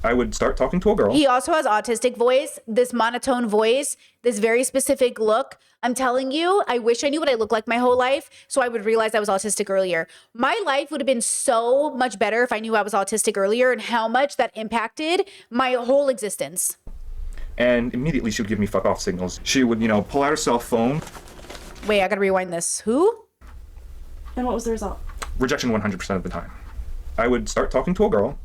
I would start talking to a girl. He also has autistic voice, this monotone voice, this very specific look. I'm telling you, I wish I knew what I looked like my whole life so I would realize I was autistic earlier. My life would have been so much better if I knew I was autistic earlier and how much that impacted my whole existence. And immediately she would give me fuck off signals. She would, pull out her cell phone. Wait, I gotta rewind this. Who? And what was the result? Rejection 100% of the time. I would start talking to a girl.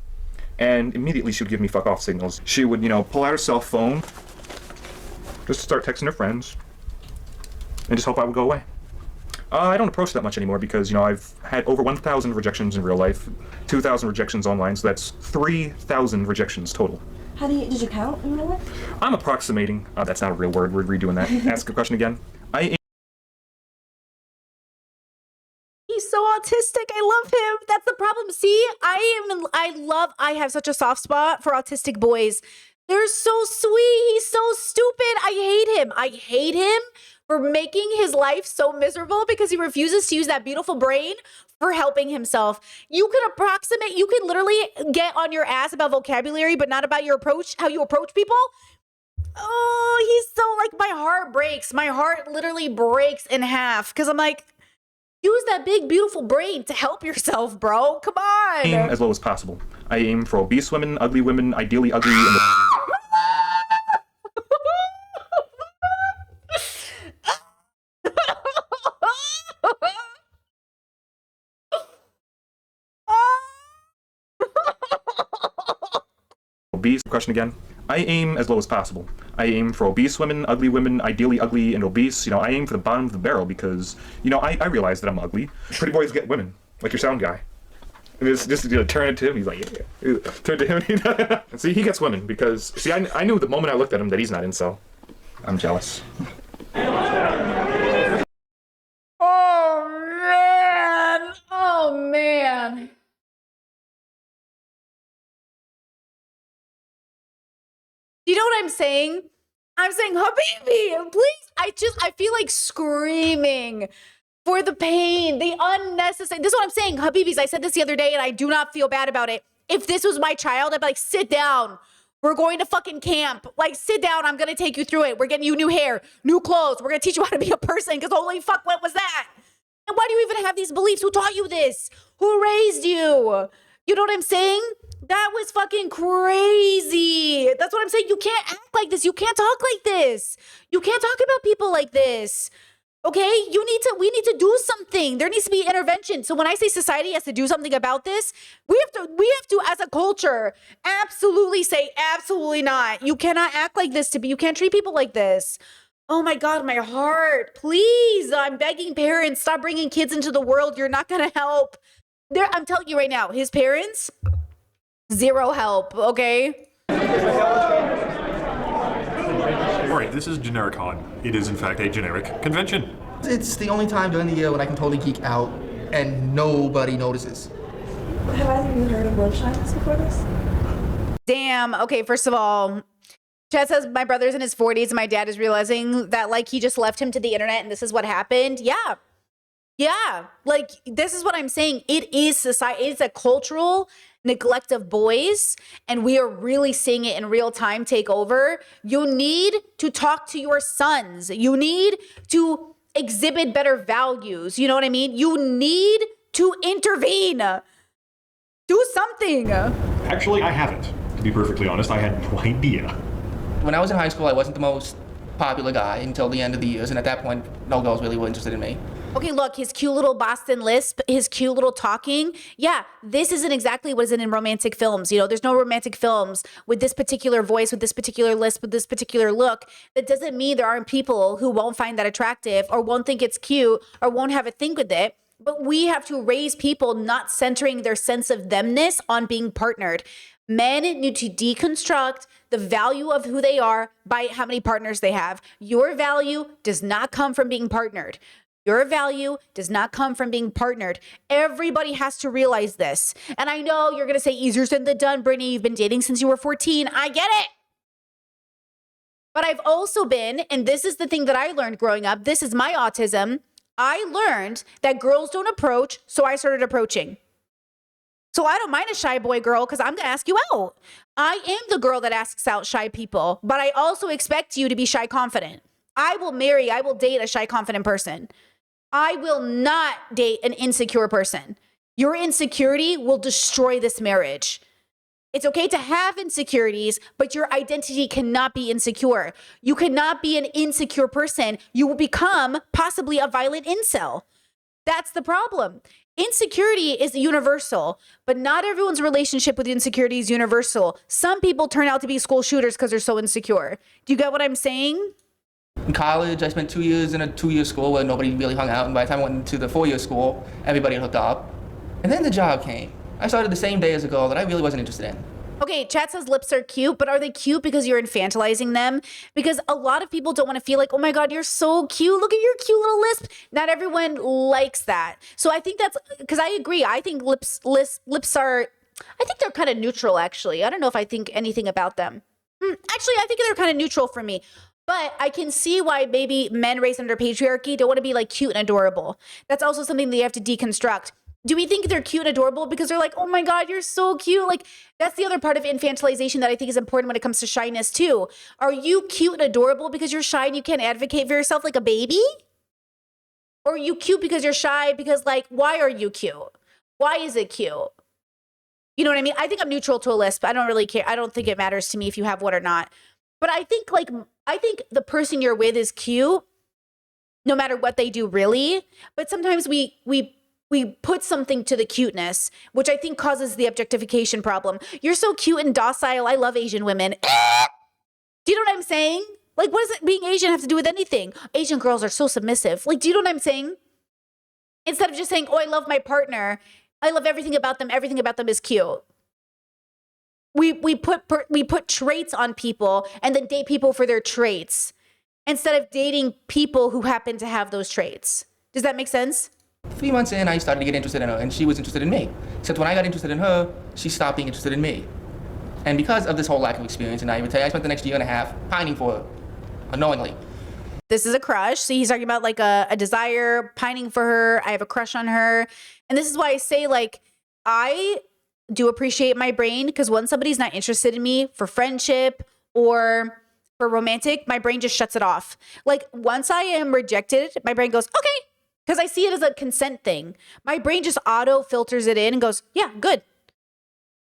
And immediately she would give me fuck off signals. She would, pull out her cell phone, just start texting her friends, and just hope I would go away. I don't approach that much anymore because, I've had over 1,000 rejections in real life, 2,000 rejections online, so that's 3,000 rejections total. Did you count in real life? I'm approximating. That's not a real word. We're redoing that. Ask a question again. He's so autistic. I love him. That's the problem. See, I have such a soft spot for autistic boys. They're so sweet. He's so stupid. I hate him for making his life so miserable because he refuses to use that beautiful brain for helping himself. You can literally get on your ass about vocabulary, but not about your approach, how you approach people. Oh, he's so like, my heart breaks. My heart literally breaks in half because I'm like, use that big, beautiful brain to help yourself, bro. Come on. Aim as low as possible. I aim for obese women, ideally ugly. Obese. Question again. I aim as low as possible. I aim for obese women, ideally ugly and obese. I aim for the bottom of the barrel because, I realize that I'm ugly. Pretty boys get women, like your sound guy. And just turn it to him, he's like, yeah. Turn to him, and see, he gets women because, see, I knew the moment I looked at him that he's not incel. I'm jealous. Oh, man. You know what I'm saying? I'm saying, Habibi, please. I feel like screaming for the pain, the unnecessary. This is what I'm saying, Habibis. I said this the other day and I do not feel bad about it. If this was my child, I'd be like, sit down. We're going to fucking camp. Like, sit down. I'm going to take you through it. We're getting you new hair, new clothes. We're going to teach you how to be a person because holy fuck, what was that? And why do you even have these beliefs? Who taught you this? Who raised you? You know what I'm saying? That was fucking crazy. That's what I'm saying. You can't act like this. You can't talk like this. You can't talk about people like this. Okay? We need to do something. There needs to be intervention. So when I say society has to do something about this, we have to as a culture absolutely say absolutely not. You cannot act like this you can't treat people like this. Oh my God, my heart. Please, I'm begging parents, stop bringing kids into the world. You're not going to help. I'm telling you right now, his parents, zero help, okay? All right, this is GenericCon. It is, in fact, a generic convention. It's the only time during the year when I can totally geek out and nobody notices. Have either of you heard of love shyness before this? Damn. Okay, first of all, Chad says my brother's in his 40s and my dad is realizing that like he just left him to the internet and this is what happened. Yeah. Yeah. Like this is what I'm saying. It is society. It's a cultural neglect of boys and we are really seeing it in real time take over. You need to talk to your sons. You need to exhibit better values. You know what I mean? You need to intervene. Do something. Actually, I haven't. To be perfectly honest, I had no idea. When I was in high school, I wasn't the most popular guy until the end of the years, and at that point, no girls really were interested in me. Okay, look, his cute little Boston lisp, his cute little talking. Yeah, this isn't exactly what is in romantic films. You know, there's no romantic films with this particular voice, with this particular lisp, with this particular look. That doesn't mean there aren't people who won't find that attractive or won't think it's cute or won't have a thing with it. But we have to raise people not centering their sense of themness on being partnered. Men need to deconstruct the value of who they are by how many partners they have. Your value does not come from being partnered. Your value does not come from being partnered. Everybody has to realize this. And I know you're going to say easier said than done, Brittany. You've been dating since you were 14. I get it. But I've also been, and this is the thing that I learned growing up. This is my autism. I learned that girls don't approach, so I started approaching. So I don't mind a shy boy girl because I'm going to ask you out. I am the girl that asks out shy people, but I also expect you to be shy confident. I will date a shy confident person. I will not date an insecure person. Your insecurity will destroy this marriage. It's okay to have insecurities, but your identity cannot be insecure. You cannot be an insecure person. You will become possibly a violent incel. That's the problem. Insecurity is universal, but not everyone's relationship with insecurity is universal. Some people turn out to be school shooters because they're so insecure. Do you get what I'm saying? In college, I spent 2 years in a 2-year school where nobody really hung out, and by the time I went into the 4-year school, everybody hooked up. And then the job came. I started the same day as a girl that I really wasn't interested in. Okay, chat says lips are cute, but are they cute because you're infantilizing them? Because a lot of people don't want to feel like, oh my God, you're so cute. Look at your cute little lisp. Not everyone likes that. So I think that's, because I agree. I think lips are, I think they're kind of neutral, actually. I don't know if I think anything about them. Actually, I think they're kind of neutral for me. But I can see why maybe men raised under patriarchy don't want to be like cute and adorable. That's also something that you have to deconstruct. Do we think they're cute and adorable because they're like, oh my God, you're so cute? Like, that's the other part of infantilization that I think is important when it comes to shyness too. Are you cute and adorable because you're shy and you can't advocate for yourself like a baby? Or are you cute because you're shy because, like, why are you cute? Why is it cute? You know what I mean? I think I'm neutral to a lisp. I don't really care. I don't think it matters to me if you have one or not. But I think the person you're with is cute no matter what they do, really. But sometimes we put something to the cuteness, which I think causes the objectification problem. You're so cute and docile. I love Asian women. Do you know what I'm saying? Like, what does being Asian have to do with anything? Asian girls are so submissive. Like, do you know what I'm saying? Instead of just saying, oh, I love my partner. I love everything about them. Everything about them is cute. We put traits on people and then date people for their traits instead of dating people who happen to have those traits. Does that make sense? 3 months in, I started to get interested in her, and she was interested in me. Except when I got interested in her, she stopped being interested in me. And because of this whole lack of experience and naivete, I spent the next year and a half pining for her, unknowingly. This is a crush. See, he's talking about like a desire, pining for her. I have a crush on her. And this is why I say, like, I do appreciate my brain, because when somebody's not interested in me for friendship or for romantic, my brain just shuts it off. Like, once I am rejected, my brain goes, okay, because I see it as a consent thing. My brain just auto filters it in and goes, yeah, good.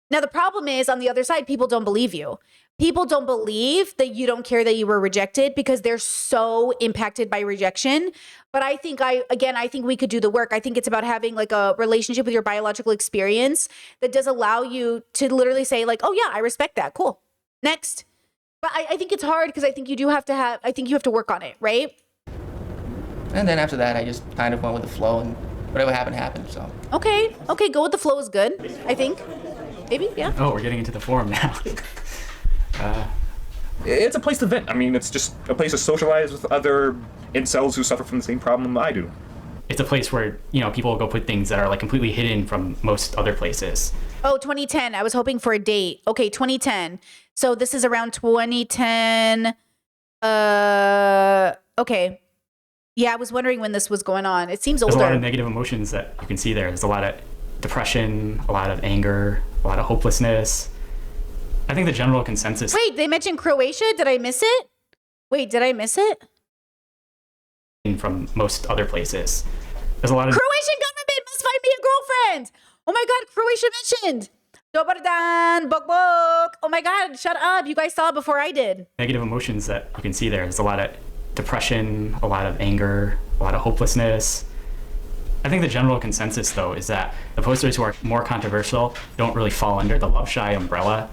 Now, the problem is on the other side, people don't believe you. People don't believe that you don't care that you were rejected because they're so impacted by rejection. But I think I think we could do the work. I think it's about having like a relationship with your biological experience that does allow you to literally say like, oh yeah, I respect that. Cool. Next. But I think it's hard because I think you have to work on it, right? And then after that, I just kind of went with the flow, and whatever happened, happened, so. Okay, go with the flow is good, I think. Maybe, yeah. Oh, we're getting into the forum now. It's a place to vent. I mean, it's just a place to socialize with other incels who suffer from the same problem I do. It's a place where, people will go put things that are like completely hidden from most other places. Oh, 2010. I was hoping for a date. Okay, 2010. So this is around 2010. Okay. Yeah, I was wondering when this was going on. It seems older. There's a lot of negative emotions that you can see there. There's a lot of depression, a lot of anger, a lot of hopelessness. I think the general consensus... Wait, they mentioned Croatia? Did I miss it? Wait, did I miss it? From most other places. There's a lot of... Croatian government must find me a girlfriend! Oh my God, Croatia mentioned! Dobar dan, bok bok. Oh my God, shut up. You guys saw it before I did. Negative emotions that you can see there. There's a lot of depression, a lot of anger, a lot of hopelessness. I think the general consensus, though, is that the posters who are more controversial don't really fall under the love shy umbrella.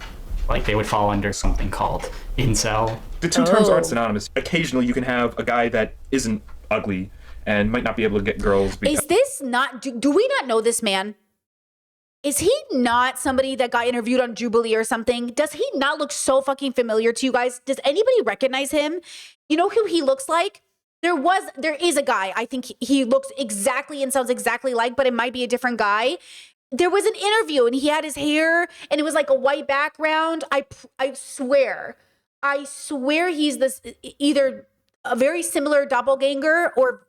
Like, they would fall under something called incel. The two terms aren't synonymous. Occasionally, you can have a guy that isn't ugly and might not be able to get girls. Because Is this not, do we not know this man? Is he not somebody that got interviewed on Jubilee or something? Does he not look so fucking familiar to you guys? Does anybody recognize him? You know who he looks like? There is a guy, I think he looks exactly and sounds exactly like, but it might be a different guy. There was an interview and he had his hair and it was like a white background. I swear he's this either a very similar doppelganger or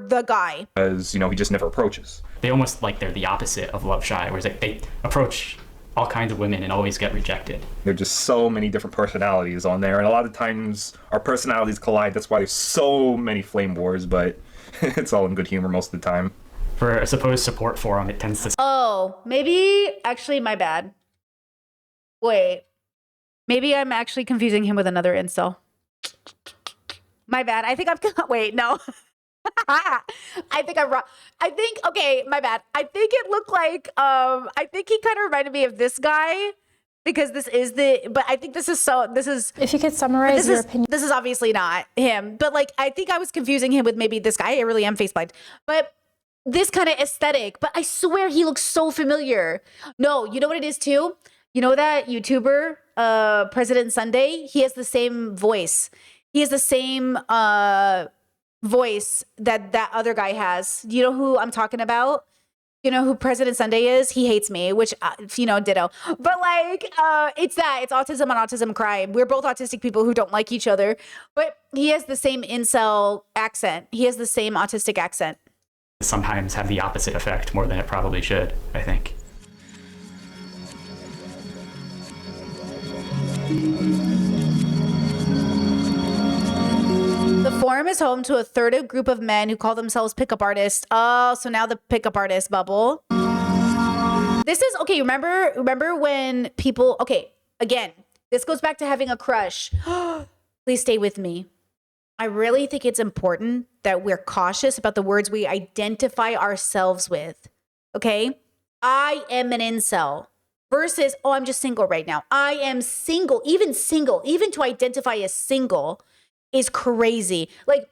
the guy. As you know, he just never approaches. They almost like they're the opposite of love shy, whereas like they approach all kinds of women and always get rejected. There are just so many different personalities on there, and a lot of times our personalities collide. That's why there's so many flame wars, but it's all in good humor most of the time. For a supposed support forum, it tends to... Oh, maybe, actually, my bad. Wait. Maybe I'm actually confusing him with another incel. My bad. I think I'm... Wait, no. I think I'm wrong. Okay, my bad. I think it looked like, I think he kind of reminded me of this guy because but I think this is, if you could summarize your opinion. This is obviously not him, but like, I think I was confusing him with maybe this guy. I really am face blind, but this kind of aesthetic, but I swear he looks so familiar. No, you know what it is too? You know that YouTuber, President Sunday? He has the same voice. He has the same, voice that other guy has. You know who I'm talking about? You know who President Sunday is? He hates me, which, ditto. But like, it's autism on autism crime. We're both autistic people who don't like each other, but he has the same incel accent. He has the same autistic accent. Sometimes have the opposite effect more than it probably should, I think. The forum is home to a third of group of men who call themselves pickup artists. Oh, so now the pickup artist bubble. This is, okay, remember when people, okay, again, this goes back to having a crush. Please stay with me. I really think it's important that we're cautious about the words we identify ourselves with, okay? I am an incel versus, oh, I'm just single right now. I am single, even to identify as single is crazy. Like,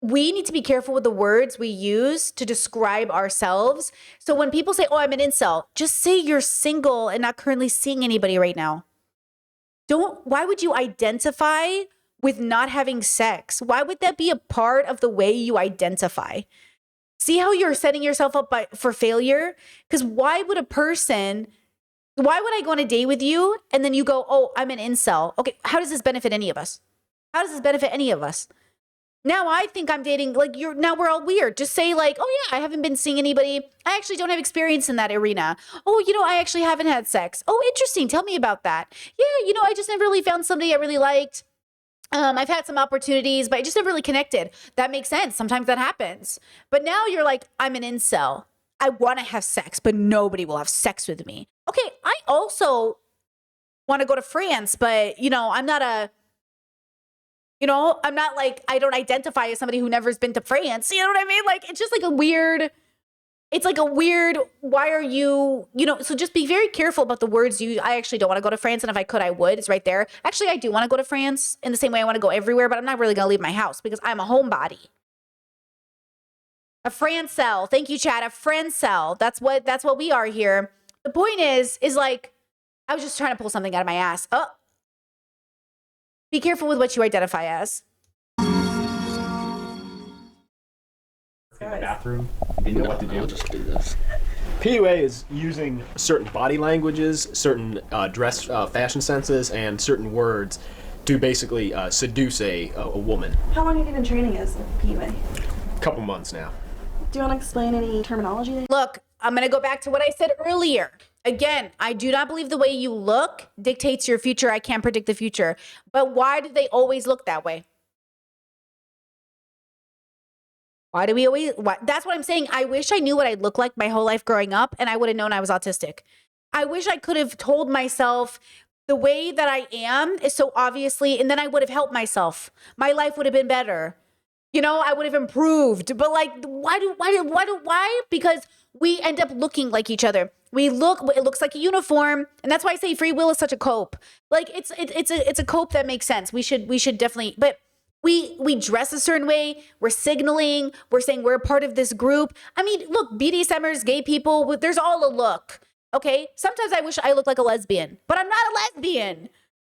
we need to be careful with the words we use to describe ourselves. So when people say, oh, I'm an incel, just say you're single and not currently seeing anybody right now. Why would you identify with not having sex? Why would that be a part of the way you identify? See how you're setting yourself up for failure? Because why would I go on a date with you and then you go, oh, I'm an incel? Okay, how does this benefit any of us? How does this benefit any of us? Now I think I'm dating, like, now we're all weird. Just say like, oh yeah, I haven't been seeing anybody. I actually don't have experience in that arena. Oh, I actually haven't had sex. Oh, interesting. Tell me about that. Yeah, I just never really found somebody I really liked. I've had some opportunities, but I just never really connected. That makes sense. Sometimes that happens. But now you're like, I'm an incel. I want to have sex, but nobody will have sex with me. Okay, I also want to go to France, but, I'm not like, I don't identify as somebody who never has been to France. You know what I mean? Like, it's just like why are you, so just be very careful about the words I actually don't want to go to France. And if I could, I would. It's right there. Actually, I do want to go to France in the same way I want to go everywhere, but I'm not really going to leave my house because I'm a homebody. A Francel. Thank you, Chad. A Francel. That's what we are here. The point is like, I was just trying to pull something out of my ass. Oh. Be careful with what you identify as. In the bathroom, didn't know what to do. I'll just do this. PUA is using certain body languages, certain dress fashion senses, and certain words to basically seduce a woman. How long have you been training as PUA? A couple months now. Do you want to explain any terminology? Look, I'm going to go back to what I said earlier. Again, I do not believe the way you look dictates your future. I can't predict the future. But why do they always look that way? Why do we always... That's what I'm saying. I wish I knew what I'd look like my whole life growing up, and I would have known I was autistic. I wish I could have told myself the way that I am is so obviously, and then I would have helped myself. My life would have been better. You know, I would have improved. But like, why? Because we end up looking like each other. It looks like a uniform. And that's why I say free will is such a cope. Like it's a cope that makes sense. We should definitely, but we dress a certain way. We're signaling, we're saying we're a part of this group. I mean, look, BDSMers, gay people, there's all a look. Okay. Sometimes I wish I looked like a lesbian, but I'm not a lesbian.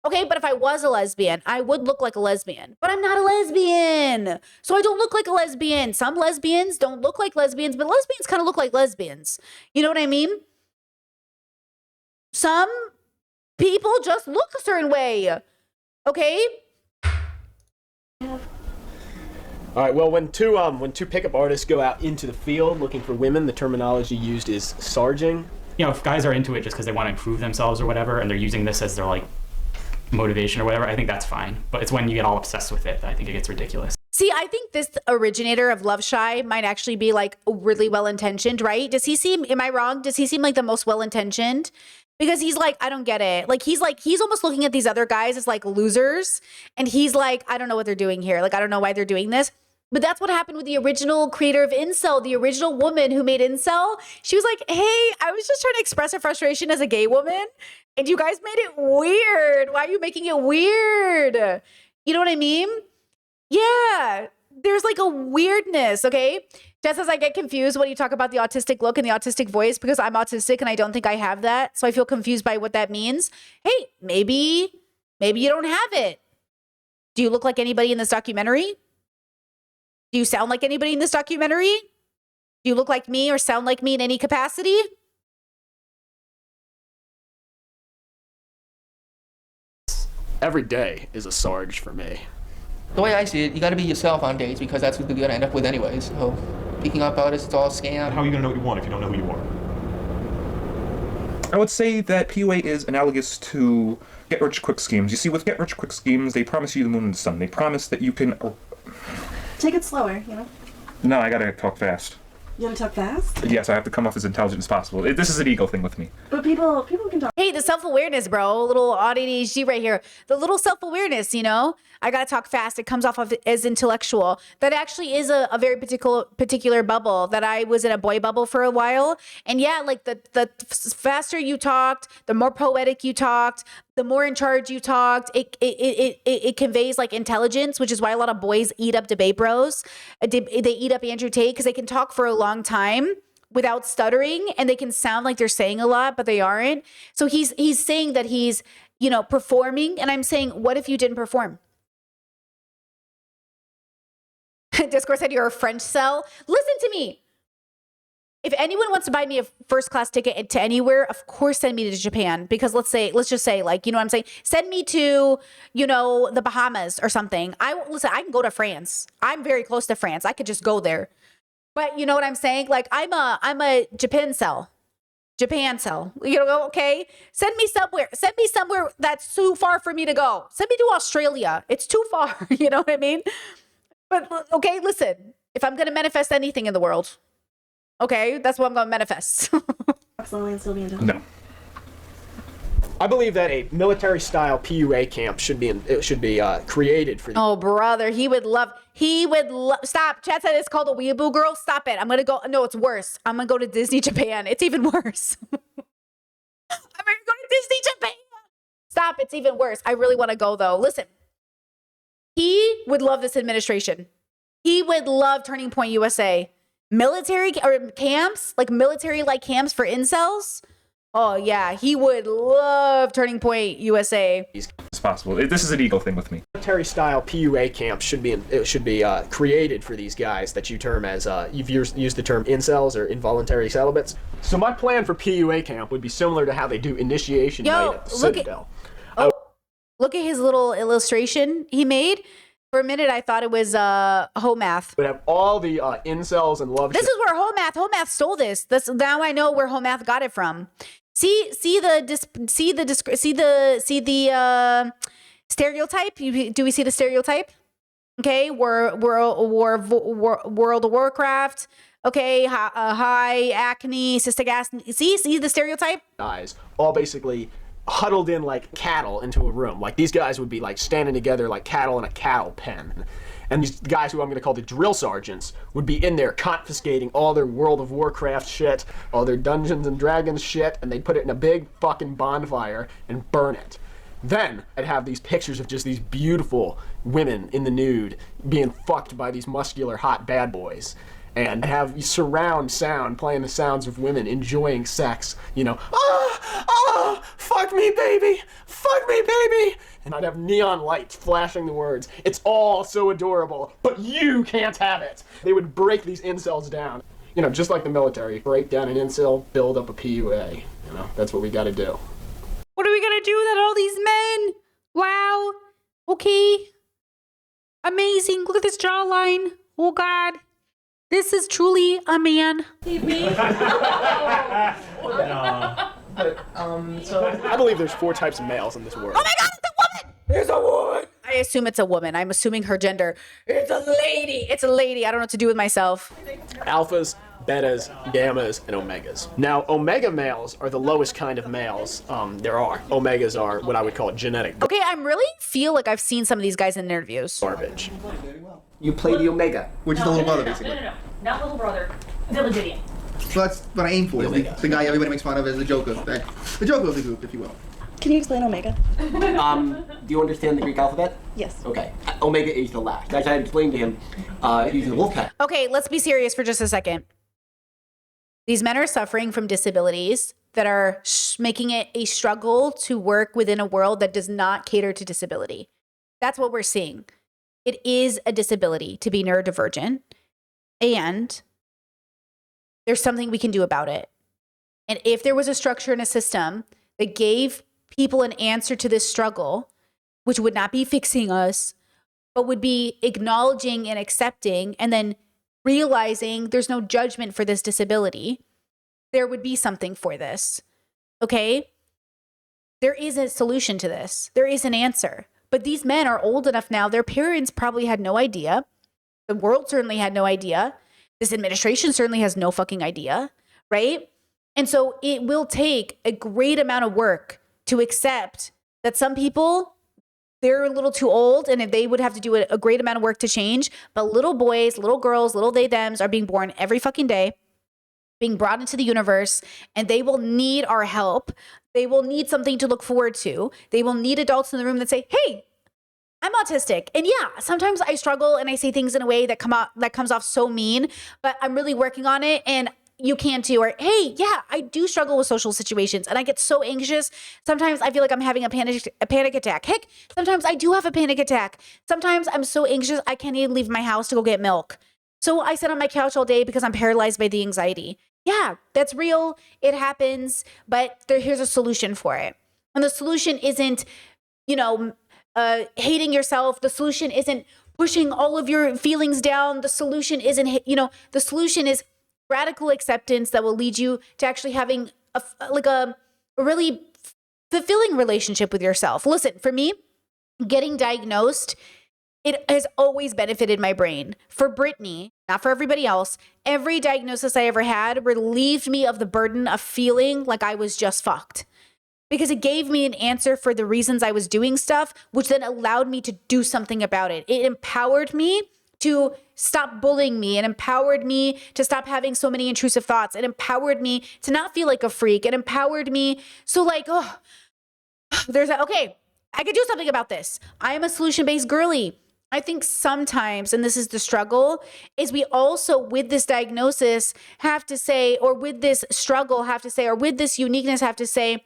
Okay, but if I was a lesbian, I would look like a lesbian. But I'm not a lesbian. So I don't look like a lesbian. Some lesbians don't look like lesbians, but lesbians kind of look like lesbians. You know what I mean? Some people just look a certain way. Okay? All right, well, when two pickup artists go out into the field looking for women, the terminology used is sarging. You know, if guys are into it just because they want to improve themselves or whatever, and they're using this as their, like, motivation or whatever, I think that's fine. But it's when you get all obsessed with it that I think it gets ridiculous. See, I think this originator of Love Shy might actually be like really well-intentioned, right? Does he seem, am I wrong? Does he seem like the most well-intentioned? Because he's like, I don't get it. Like, he's almost looking at these other guys as like losers. And he's like, I don't know what they're doing here. Like, I don't know why they're doing this. But that's what happened with the original creator of Incel, the original woman who made Incel. She was like, hey, I was just trying to express her frustration as a gay woman. And you guys made it weird. Why are you making it weird? You know what I mean? Yeah, there's like a weirdness, okay? Just as I get confused when you talk about the autistic look and the autistic voice because I'm autistic and I don't think I have that. So I feel confused by what that means. Hey, maybe you don't have it. Do you look like anybody in this documentary? Do you sound like anybody in this documentary? Do you look like me or sound like me in any capacity? Every day is a sarge for me. The way I see it, you gotta be yourself on dates because that's who you're gonna end up with anyways. So picking up artists, it's all scam. How are you gonna know what you want if you don't know who you are? I would say that PUA is analogous to get-rich-quick schemes. You see, with get-rich-quick schemes, they promise you the moon and the sun. They promise that you can... Take it slower, you know? No, I gotta talk fast. You gotta talk fast? Yes, I have to come off as intelligent as possible. This is an ego thing with me. But people can talk. Hey, the self-awareness, bro. Little ADHD right here. The little self-awareness, you know? I gotta talk fast. It comes off of as intellectual. That actually is a very particular bubble that I was in a boy bubble for a while. And yeah, like the faster you talked, the more poetic you talked, the more in charge you talked, it conveys like intelligence, which is why a lot of boys eat up debate bros. They eat up Andrew Tate because they can talk for a long time without stuttering and they can sound like they're saying a lot, but they aren't. So he's saying that he's, you know, performing. And I'm saying, what if you didn't perform? Discourse said you're a French cell. Listen to me. If anyone wants to buy me a first class ticket to anywhere, of course, send me to Japan. Because let's just say, like, you know what I'm saying? Send me to, you know, the Bahamas or something. Listen, I can go to France. I'm very close to France. I could just go there. But you know what I'm saying? Like, I'm a Japan cell. Japan cell. You know, okay? Send me somewhere. Send me somewhere that's too far for me to go. Send me to Australia. It's too far. You know what I mean? But okay, listen. If I'm gonna manifest anything in the world, okay, that's what I'm gonna manifest. No. I believe that a military-style PUA camp should be created for. Oh, brother, he would love. Stop. Chat said it's called a weeaboo girl. Stop it. I'm gonna go. No, it's worse. I'm gonna go to Disney Japan. It's even worse. I'm gonna go to Disney Japan. Stop. It's even worse. I really want to go though. Listen. He would love this administration. He would love Turning Point USA. Military or camps, like military-like camps for incels. Oh yeah, he would love Turning Point USA. As possible. This is an ego thing with me. Military-style PUA camps should be created for these guys that you term as you've used the term incels or involuntary celibates. So my plan for PUA camp would be similar to how they do initiation night at the Citadel. Look at his little illustration he made. For a minute, I thought it was Homath. But have all the incels and love. This is where Homath stole this. Now I know where Homath got it from. See the stereotype. Do we see the stereotype? Okay, World of Warcraft. Okay, high acne, cystic acne. See the stereotype? Guys, all basically huddled in like cattle into a room. Like these guys would be like standing together like cattle in a cattle pen. And these guys who I'm going to call the drill sergeants would be in there confiscating all their World of Warcraft shit, all their Dungeons and Dragons shit, and they'd put it in a big fucking bonfire and burn it. Then I'd have these pictures of just these beautiful women in the nude being fucked by these muscular hot bad boys. And have surround sound playing the sounds of women enjoying sex, you know, fuck me baby, and I'd have neon lights flashing the words, it's all so adorable, but you can't have it. They would break these incels down, you know, just like the military, break down an incel, build up a PUA, you know, that's what we gotta do. What are we gonna do without all these men? Wow. Okay. Amazing. Look at this jawline. Oh God. This is truly a man. I believe there's 4 types of males in this world. Oh my God, it's a woman! There's a woman! I assume it's a woman. I'm assuming her gender. It's a lady. It's a lady. I don't know what to do with myself. Alphas, betas, gammas, and omegas. Now, omega males are the lowest kind of males there are. Omegas are what I would call genetic Okay, I really feel like I've seen some of these guys in interviews. garbage. You play the Omega, which is the little brother, basically. No. Not little brother. Village idiot. So that's what I aim for. Is the guy everybody makes fun of as the Joker. The Joker of the group, if you will. Can you explain Omega? Do you understand the Greek alphabet? Yes. Okay. Omega is the last. As I explained to him, he's the wolf cat. Okay, let's be serious for just a second. These men are suffering from disabilities that are making it a struggle to work within a world that does not cater to disability. That's what we're seeing. It is a disability to be neurodivergent, and there's something we can do about it. And if there was a structure and a system that gave people an answer to this struggle, which would not be fixing us, but would be acknowledging and accepting and then realizing there's no judgment for this disability, there would be something for this. Okay? There is a solution to this. There is an answer. But these men are old enough now, their parents probably had no idea. The world certainly had no idea. This administration certainly has no fucking idea, right? And so it will take a great amount of work to accept that some people, they're a little too old and they would have to do a great amount of work to change. But little boys, little girls, little they, thems are being born every fucking day, being brought into the universe, and they will need our help. They will need something to look forward to. They will need adults in the room that say, hey, I'm autistic. And yeah, sometimes I struggle and I say things in a way that comes off so mean, but I'm really working on it and you can too. Or, hey, yeah, I do struggle with social situations and I get so anxious. Sometimes I feel like I'm having a panic attack. Heck, sometimes I do have a panic attack. Sometimes I'm so anxious I can't even leave my house to go get milk. So I sit on my couch all day because I'm paralyzed by the anxiety. Yeah, that's real. It happens, but here's a solution for it. And the solution isn't, hating yourself. The solution isn't pushing all of your feelings down. The solution isn't, the solution is radical acceptance that will lead you to actually having a really fulfilling relationship with yourself. Listen, for me, getting diagnosed, it has always benefited my brain. For Brittany, not for everybody else, every diagnosis I ever had relieved me of the burden of feeling like I was just fucked. Because it gave me an answer for the reasons I was doing stuff, which then allowed me to do something about it. It empowered me to stop bullying me. It empowered me to stop having so many intrusive thoughts. It empowered me to not feel like a freak. It empowered me. So okay, I could do something about this. I am a solution-based girly. I think sometimes, and this is the struggle, is we also, with this diagnosis, have to say, or with this struggle have to say, or with this uniqueness have to say,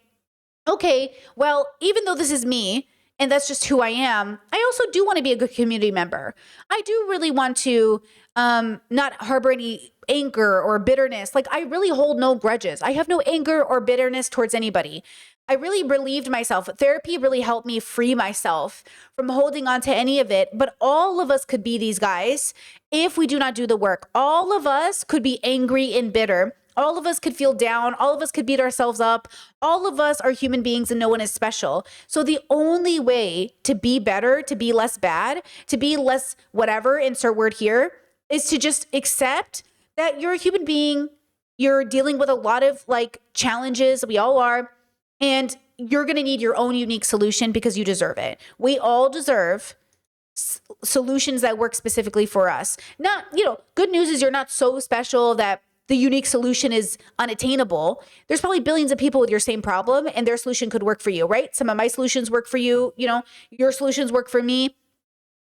okay, well, even though this is me, and that's just who I am, I also do want to be a good community member. I do really want to not harbor any anger or bitterness. Like, I really hold no grudges. I have no anger or bitterness towards anybody. I really relieved myself. Therapy really helped me free myself from holding on to any of it. But all of us could be these guys if we do not do the work. All of us could be angry and bitter. All of us could feel down. All of us could beat ourselves up. All of us are human beings and no one is special. So the only way to be better, to be less bad, to be less whatever, insert word here, is to just accept that you're a human being. You're dealing with a lot of challenges. We all are. And you're going to need your own unique solution because you deserve it. We all deserve solutions that work specifically for us. Not, good news is you're not so special that the unique solution is unattainable. There's probably billions of people with your same problem and their solution could work for you, right? Some of my solutions work for you, your solutions work for me.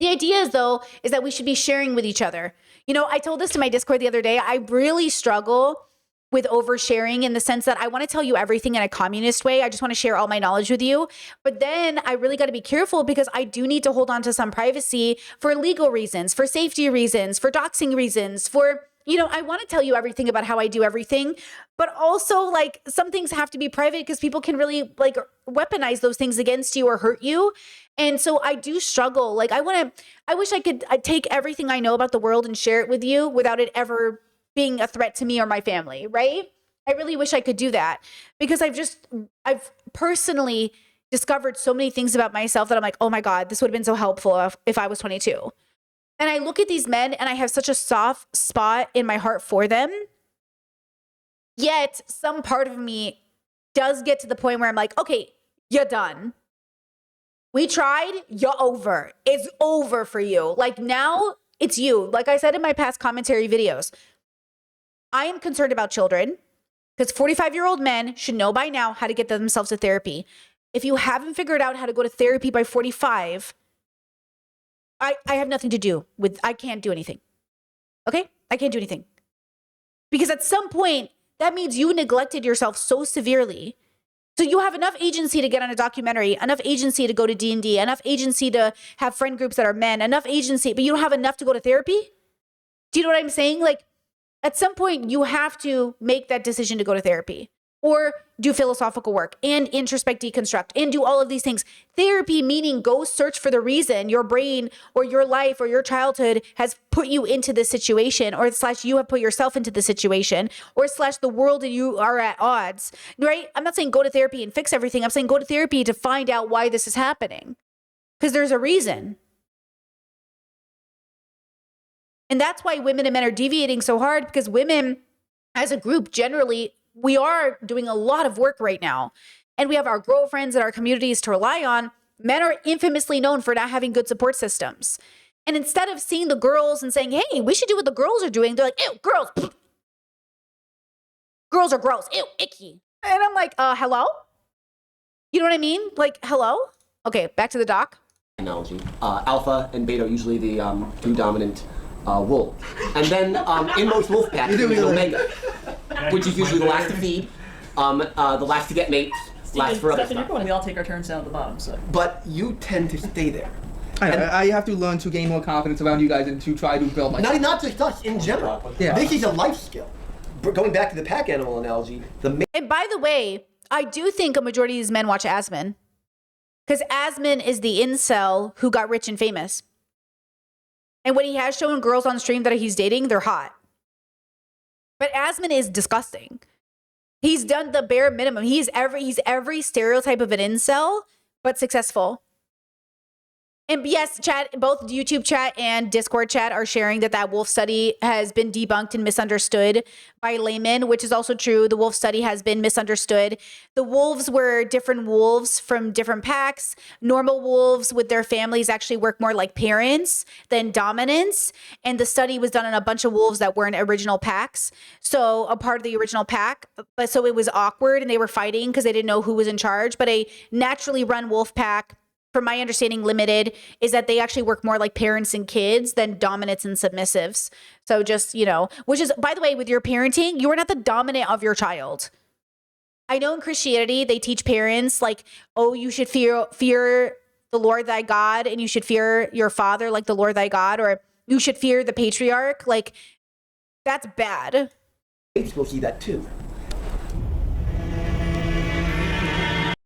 The idea is, though, is that we should be sharing with each other. I told this to my Discord the other day. I really struggle with oversharing in the sense that I want to tell you everything in a communist way. I just want to share all my knowledge with you. But then I really got to be careful because I do need to hold on to some privacy for legal reasons, for safety reasons, for doxing reasons, for, I want to tell you everything about how I do everything, but also like some things have to be private because people can really like weaponize those things against you or hurt you. And so I do struggle. Like I wish I could take everything I know about the world and share it with you without it ever being a threat to me or my family, right? I really wish I could do that because I've personally discovered so many things about myself that I'm like, oh my God, this would have been so helpful if I was 22. And I look at these men and I have such a soft spot in my heart for them. Yet some part of me does get to the point where I'm like, okay, you're done. We tried, you're over. It's over for you. Like now it's you. Like I said in my past commentary videos, I am concerned about children because 45-year-old men should know by now how to get themselves to therapy. If you haven't figured out how to go to therapy by 45, I have nothing to do with, I can't do anything. Okay? I can't do anything. Because at some point, that means you neglected yourself so severely. So you have enough agency to get on a documentary, enough agency to go to D&D, enough agency to have friend groups that are men, enough agency, but you don't have enough to go to therapy? Do you know what I'm saying? Like, at some point, you have to make that decision to go to therapy or do philosophical work and introspect, deconstruct, and do all of these things. Therapy meaning go search for the reason your brain or your life or your childhood has put you into this situation or / you have put yourself into the situation or / the world and you are at odds, right? I'm not saying go to therapy and fix everything. I'm saying go to therapy to find out why this is happening because there's a reason. And that's why women and men are deviating so hard because women as a group, generally, we are doing a lot of work right now. And we have our girlfriends and our communities to rely on. Men are infamously known for not having good support systems. And instead of seeing the girls and saying, hey, we should do what the girls are doing, they're like, ew, girls. Girls are gross. Ew, icky. And I'm like, hello? You know what I mean? Like, hello? Okay, back to the doc. Analogy. Alpha and beta are usually the two dominant wolves. And then in most wolf packs, there's an omega, which is usually the last to feed, the last to get mates, last for other stuff. We all take our turns down at the bottom, so. But you tend to stay there. I have to learn to gain more confidence around you guys and to try to build my. Not just us, in general. Yeah. This is a life skill. But going back to the pack animal analogy, and by the way, I do think a majority of these men watch Asmin. Because Asmin is the incel who got rich and famous. And when he has shown girls on stream that he's dating, they're hot. But Asmin is disgusting. He's done the bare minimum. He's every stereotype of an incel, but successful. And yes, chat, both YouTube chat and Discord chat are sharing that wolf study has been debunked and misunderstood by laymen, which is also true. The wolf study has been misunderstood. The wolves were different wolves from different packs. Normal wolves with their families actually work more like parents than dominants. And the study was done on a bunch of wolves that weren't original packs. So a part of the original pack, but so it was awkward and they were fighting because they didn't know who was in charge. But a naturally run wolf pack, from my understanding, limited, is that they actually work more like parents and kids than dominants and submissives. So just, which is, by the way, with your parenting, you are not the dominant of your child. I know in Christianity, they teach parents like, oh, you should fear the Lord thy God, and you should fear your father like the Lord thy God, or you should fear the patriarch. Like, that's bad. will see that too.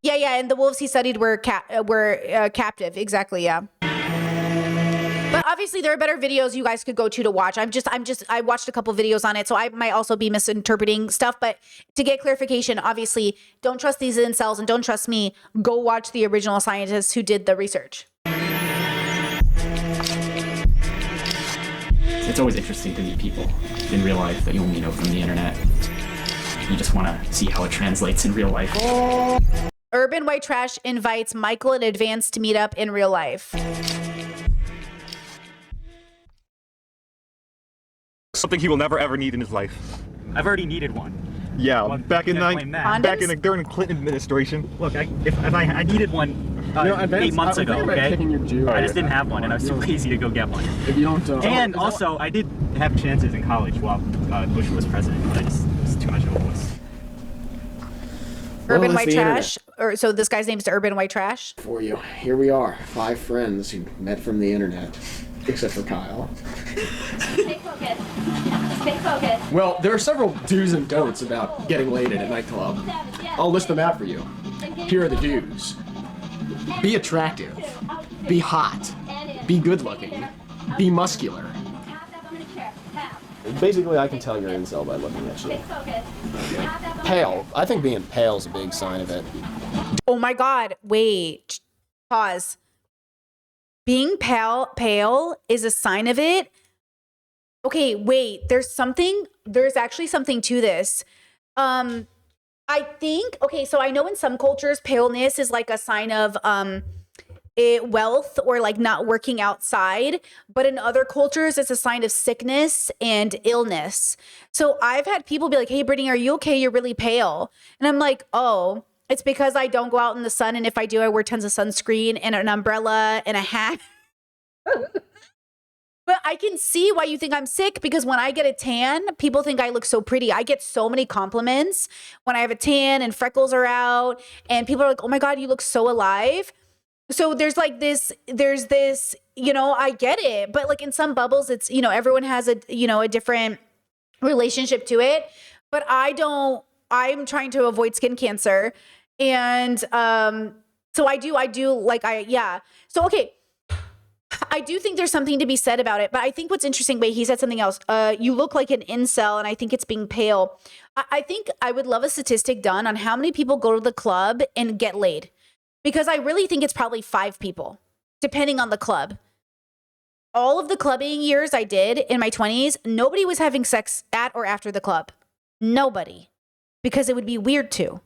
Yeah, and the wolves he studied were captive. Exactly, yeah. But obviously there are better videos you guys could go to watch. I watched a couple videos on it, so I might also be misinterpreting stuff. But to get clarification, obviously, don't trust these incels and don't trust me. Go watch the original scientists who did the research. It's always interesting to meet people in real life that you only know from the internet. You just want to see how it translates in real life. Urban White Trash invites Michael in advance to meet up in real life. Something he will never ever need in his life. I've already needed one. Yeah, Well, back in you can't blame that. during the Clinton administration. Look, I needed one 8 months ago, okay? I just didn't have one, and I was too lazy to go get one. If you don't, and also, I did have chances in college while Bush was president, but it was too much of a wuss. Urban it's White the Trash. Or so this guy's name's Urban White Trash. For you, here we are, 5 friends who met from the internet, except for Kyle. Stay focused. Stay focused. Well, there are several do's and don'ts about getting laid at a nightclub. I'll list them out for you. Here are the do's. Be attractive. Be hot. Be good looking. Be muscular. Basically, I can tell you're an incel by looking at you. Pale. I think being pale is a big sign of it. Oh my God. Wait. Pause. Being pale is a sign of it. Okay, wait. There's actually something to this. I think, okay, so I know in some cultures, paleness is like a sign of wealth or like not working outside. But in other cultures, it's a sign of sickness and illness. So I've had people be like, hey, Brittany, are you okay? You're really pale. And I'm like, oh, it's because I don't go out in the sun. And if I do, I wear tons of sunscreen and an umbrella and a hat. But I can see why you think I'm sick, because when I get a tan, people think I look so pretty. I get so many compliments when I have a tan and freckles are out, and people are like, oh my God, you look so alive. So there's this, I get it. But like in some bubbles, it's, everyone has a different relationship to it. But I'm trying to avoid skin cancer. And so I do So, okay. I do think there's something to be said about it, but I think what's interesting, wait, he said something else. You look like an incel, and I think it's being pale. I think I would love a statistic done on how many people go to the club and get laid, because I really think it's probably 5 people, depending on the club. All of the clubbing years I did in my 20s, nobody was having sex at or after the club. Nobody. Because it would be weird to.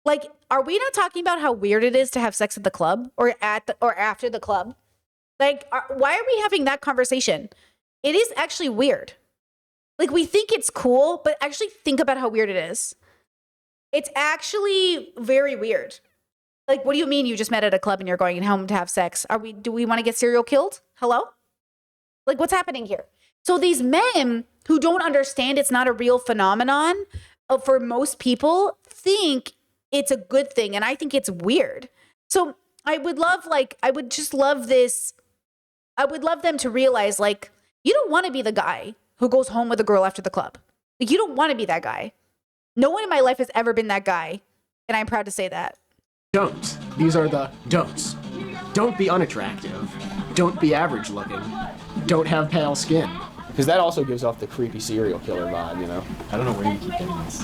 Like, are we not talking about how weird it is to have sex at the club or or after the club? Like, why are we having that conversation? It is actually weird. Like, we think it's cool, but actually think about how weird it is. It's actually very weird. Like, what do you mean you just met at a club and you're going home to have sex? Do we want to get serial killed? Hello? Like, what's happening here? So these men who don't understand it's not a real phenomenon, for most people, think it's a good thing. And I think it's weird. So I would love them to realize, like, you don't want to be the guy who goes home with a girl after the club. Like, you don't want to be that guy. No one in my life has ever been that guy. And I'm proud to say that. Don't. These are the don'ts. Don't be unattractive. Don't be average looking. Don't have pale skin. Because that also gives off the creepy serial killer vibe, I don't know where you keep getting this.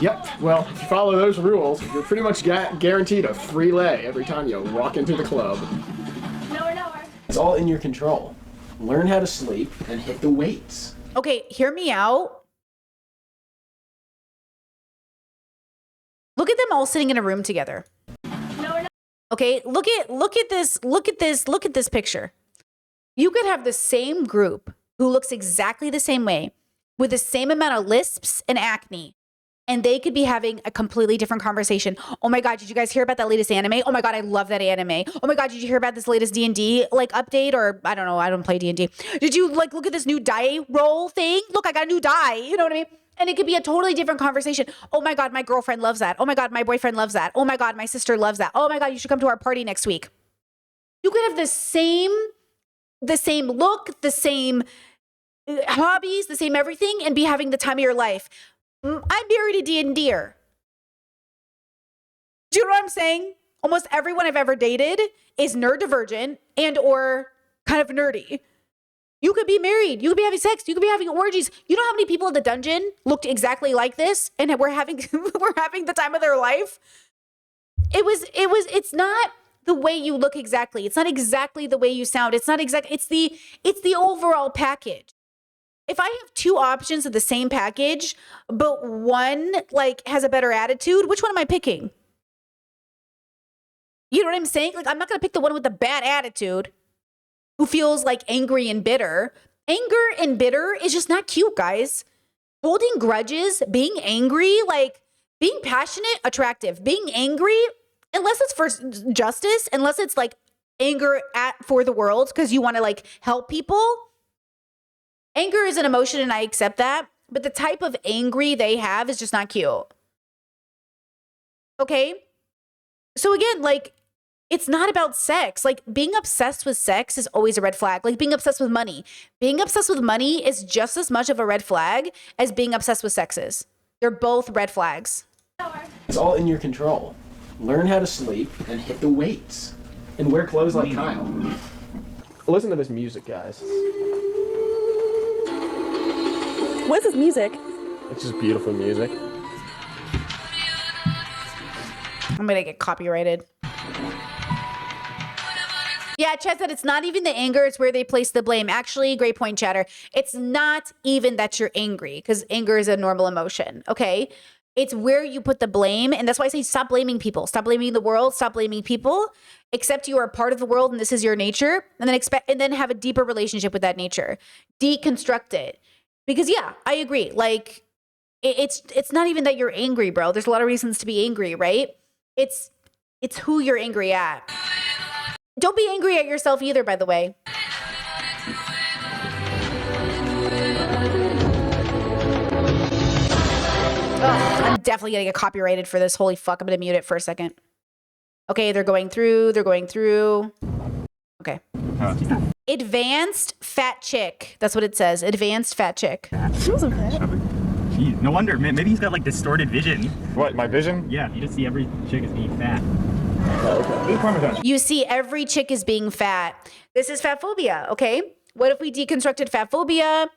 Yep. Well, if you follow those rules, you're pretty much guaranteed a free lay every time you walk into the club. Lower. It's all in your control. Learn how to sleep and hit the weights. Okay, hear me out. Look at them all sitting in a room together. Okay, look at this picture. You could have the same group who looks exactly the same way with the same amount of lisps and acne, and they could be having a completely different conversation. Oh my God, did you guys hear about that latest anime? Oh my God, I love that anime. Oh my God, did you hear about this latest D&D update? Or I don't know, I don't play D&D. Did you look at this new die roll thing? Look, I got a new die. You know what I mean? And it could be a totally different conversation. Oh my God, my girlfriend loves that. Oh my God, my boyfriend loves that. Oh my God, my sister loves that. Oh my God, you should come to our party next week. You could have the same look, the same hobbies, the same everything, and be having the time of your life. I married a D&Der. Do you know what I'm saying? Almost everyone I've ever dated is neurodivergent and or kind of nerdy. You could be married. You could be having sex. You could be having orgies. You know how many people in the dungeon looked exactly like this and we're having the time of their life? It's not the way you look exactly. It's not exactly the way you sound. It's not exactly, it's the overall package. If I have 2 options of the same package, but one has a better attitude, which one am I picking? You know what I'm saying? I'm not going to pick the one with the bad attitude who feels angry and bitter. Anger and bitter is just not cute, guys. Holding grudges, being angry, like being passionate, attractive. Being angry, unless it's for justice, unless it's like anger for the world because you want to like help people. Anger is an emotion and I accept that. But the type of angry they have is just not cute. Okay? So again, like, it's not about sex. Like, being obsessed with sex is always a red flag. Like, being obsessed with money. Being obsessed with money is just as much of a red flag as being obsessed with sex is. They're both red flags. It's all in your control. Learn how to sleep and hit the weights. And wear clothes like Kyle. Listen to this music, guys. What's this music? It's just beautiful music. I'm gonna get copyrighted. Yeah, Chad said it's not even the anger, it's where they place the blame. Actually, great point, Chatter. It's not even that you're angry, because anger is a normal emotion, okay? It's where you put the blame, and that's why I say stop blaming people. Stop blaming the world, stop blaming people. Accept you are a part of the world and this is your nature, and then have a deeper relationship with that nature. Deconstruct it. Because yeah, I agree. Like, it's not even that you're angry, bro. There's a lot of reasons to be angry, right? It's who you're angry at. Don't be angry at yourself either, by the way. Ugh, I'm definitely gonna get copyrighted for this. Holy fuck, I'm gonna mute it for a second. Okay, they're going through. Okay. Advanced fat chick. That's what it says. Advanced fat chick. Jeez, no wonder. Maybe he's got like distorted vision. What, my vision? Yeah, you just see every chick as being fat. You see every chick is being fat. This is fat phobia, okay? What if we deconstructed fat phobia?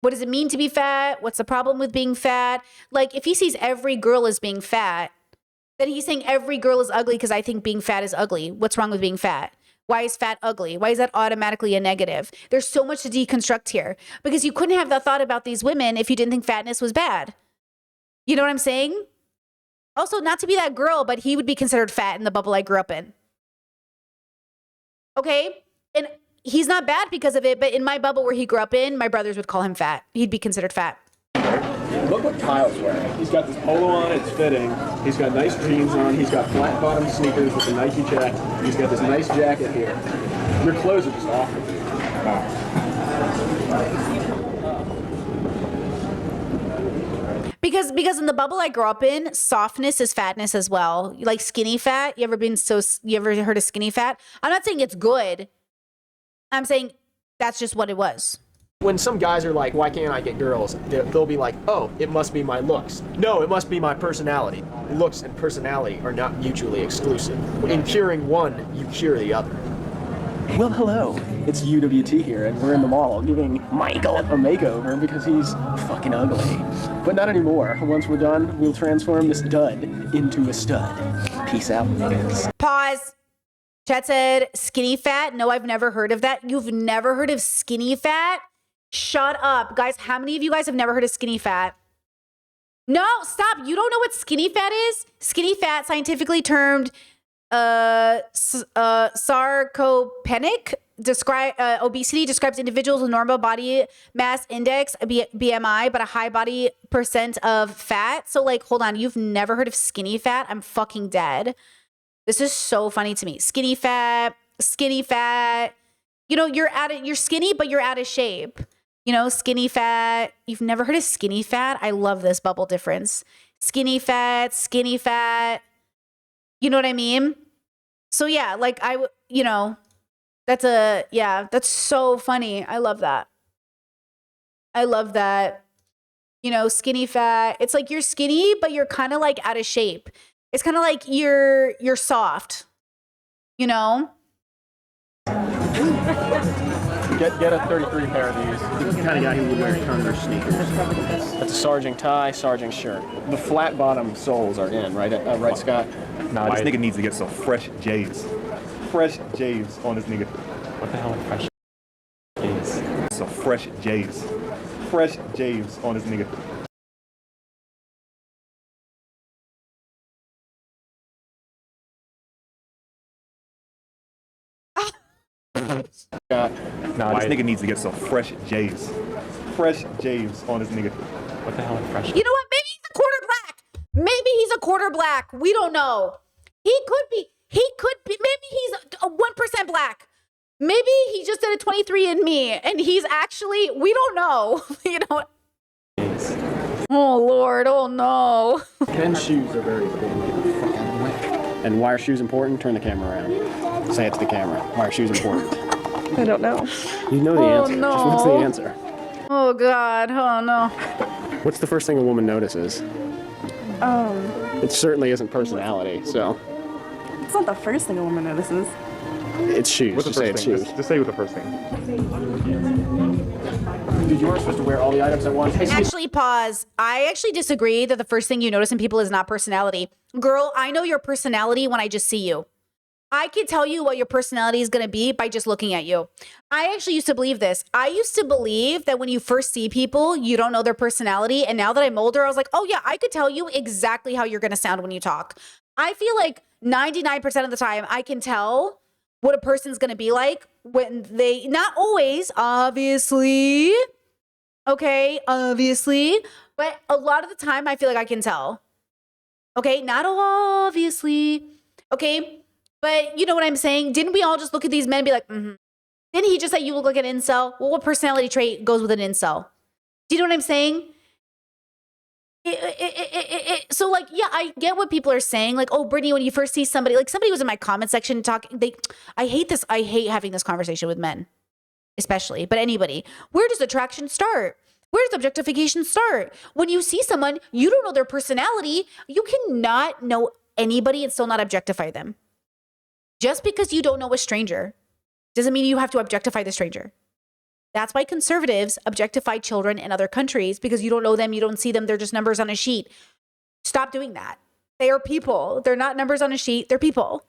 What does it mean to be fat? What's the problem with being fat? Like, if he sees every girl as being fat, then he's saying every girl is ugly because I think being fat is ugly. What's wrong with being fat? Why is fat ugly? Why is that automatically a negative? There's so much to deconstruct here because you couldn't have the thought about these women if you didn't think fatness was bad. You know what I'm saying? Also, not to be that girl, but he would be considered fat in the bubble I grew up in. Okay? And he's not bad because of it, but in my bubble where he grew up in, my brothers would call him fat. He'd be considered fat. Look what Kyle's wearing. He's got this polo on, it's fitting. He's got nice jeans on. He's got flat bottom sneakers with a Nike check. He's got this nice jacket here. Your clothes are just awful. Because in the bubble I grew up in, softness is fatness as well. Like skinny fat. You ever heard of skinny fat? I'm not saying it's good. I'm saying that's just what it was. When some guys are like, why can't I get girls? They'll be like, oh, it must be my looks. No, it must be my personality. Looks and personality are not mutually exclusive. In curing one, you cure the other. Well, hello. It's UWT here, and we're in the mall giving Michael a makeover because he's fucking ugly. But not anymore. Once we're done, we'll transform this dud into a stud. Peace out, niggas. Pause. Chat said skinny fat. No, I've never heard of that. You've never heard of skinny fat? Shut up. Guys, how many of you guys have never heard of skinny fat? No, stop. You don't know what skinny fat is? Skinny fat, scientifically termed sarcopenic, obesity, describes individuals with normal body mass index, BMI, but a high body percent of fat. So like, hold on, you've never heard of skinny fat? I'm fucking dead. This is so funny to me. Skinny fat. You know, you're skinny, but you're out of shape. You know, skinny fat. You've never heard of skinny fat? I love this bubble difference. Skinny fat. You know what I mean? So yeah, like that's so funny. I love that. You know, skinny fat. It's like you're skinny, but you're kind of like out of shape. It's kind of like you're soft, you know? Get a 33 pair of these. This is the kind of guy who would wear Turner sneakers. That's a Sargent tie, Sargent shirt. The flat bottom soles are in, right, right, Scott? Nah, this nigga needs to get some fresh J's. Fresh J's on this nigga. What the hell are fresh J's? Some fresh J's. Fresh J's on this nigga. Nah, this nigga needs to get some fresh J's. Fresh J's on this nigga. What the hell is fresh? You know what? Maybe he's a quarter black. Maybe he's a quarter black. We don't know. He could be. Maybe he's a 1% black. Maybe he just did a 23andMe and he's actually, we don't know. You know what? Oh, Lord. Oh, no. Men's shoes are very important. And why are shoes important? Turn the camera around. Say it to the camera. Why are shoes important? I don't know. You know the answer. no. Just what's the answer? Oh, God. Oh, no. What's the first thing a woman notices? It certainly isn't personality, so. It's not the first thing a woman notices. It's shoes. What's the Just say first it's thing? shoes. Just say what the first thing. Dude, you weren't supposed to wear all the items at once. Actually, pause. I actually disagree that the first thing you notice in people is not personality. Girl, I know your personality when I just see you. I can tell you what your personality is going to be by just looking at you. I actually used to believe this. I used to believe that when you first see people, you don't know their personality. And now that I'm older, I was like, oh yeah, I could tell you exactly how you're going to sound when you talk. I feel like 99% of the time I can tell what a person's going to be like when they, not always, obviously, okay, obviously, but a lot of the time I feel like I can tell. Okay, not obviously, okay, but you know what I'm saying? Didn't we all just look at these men and be like, Didn't he just say you look like an incel? Well, what personality trait goes with an incel? Do you know what I'm saying? So like, yeah, I get what people are saying. Like, oh, Brittany, when you first see somebody, like somebody was in my comment section talking, I hate this. I hate having this conversation with men, especially, but anybody. Where does attraction start? Where does objectification start? When you see someone, you don't know their personality. You cannot know anybody and still not objectify them. Just because you don't know a stranger doesn't mean you have to objectify the stranger. That's why conservatives objectify children in other countries, because you don't know them, you don't see them, they're just numbers on a sheet. Stop doing that. They are people. They're not numbers on a sheet, they're people.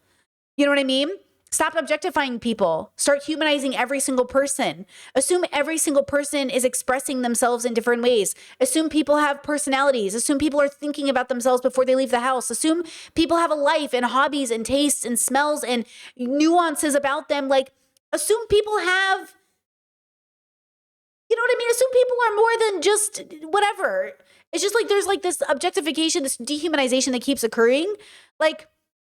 You know what I mean? Stop objectifying people. Start humanizing every single person. Assume every single person is expressing themselves in different ways. Assume people have personalities. Assume people are thinking about themselves before they leave the house. Assume people have a life and hobbies and tastes and smells and nuances about them. Like, assume people have, you know what I mean? Assume people are more than just whatever. It's just like there's like this objectification, this dehumanization that keeps occurring. Like,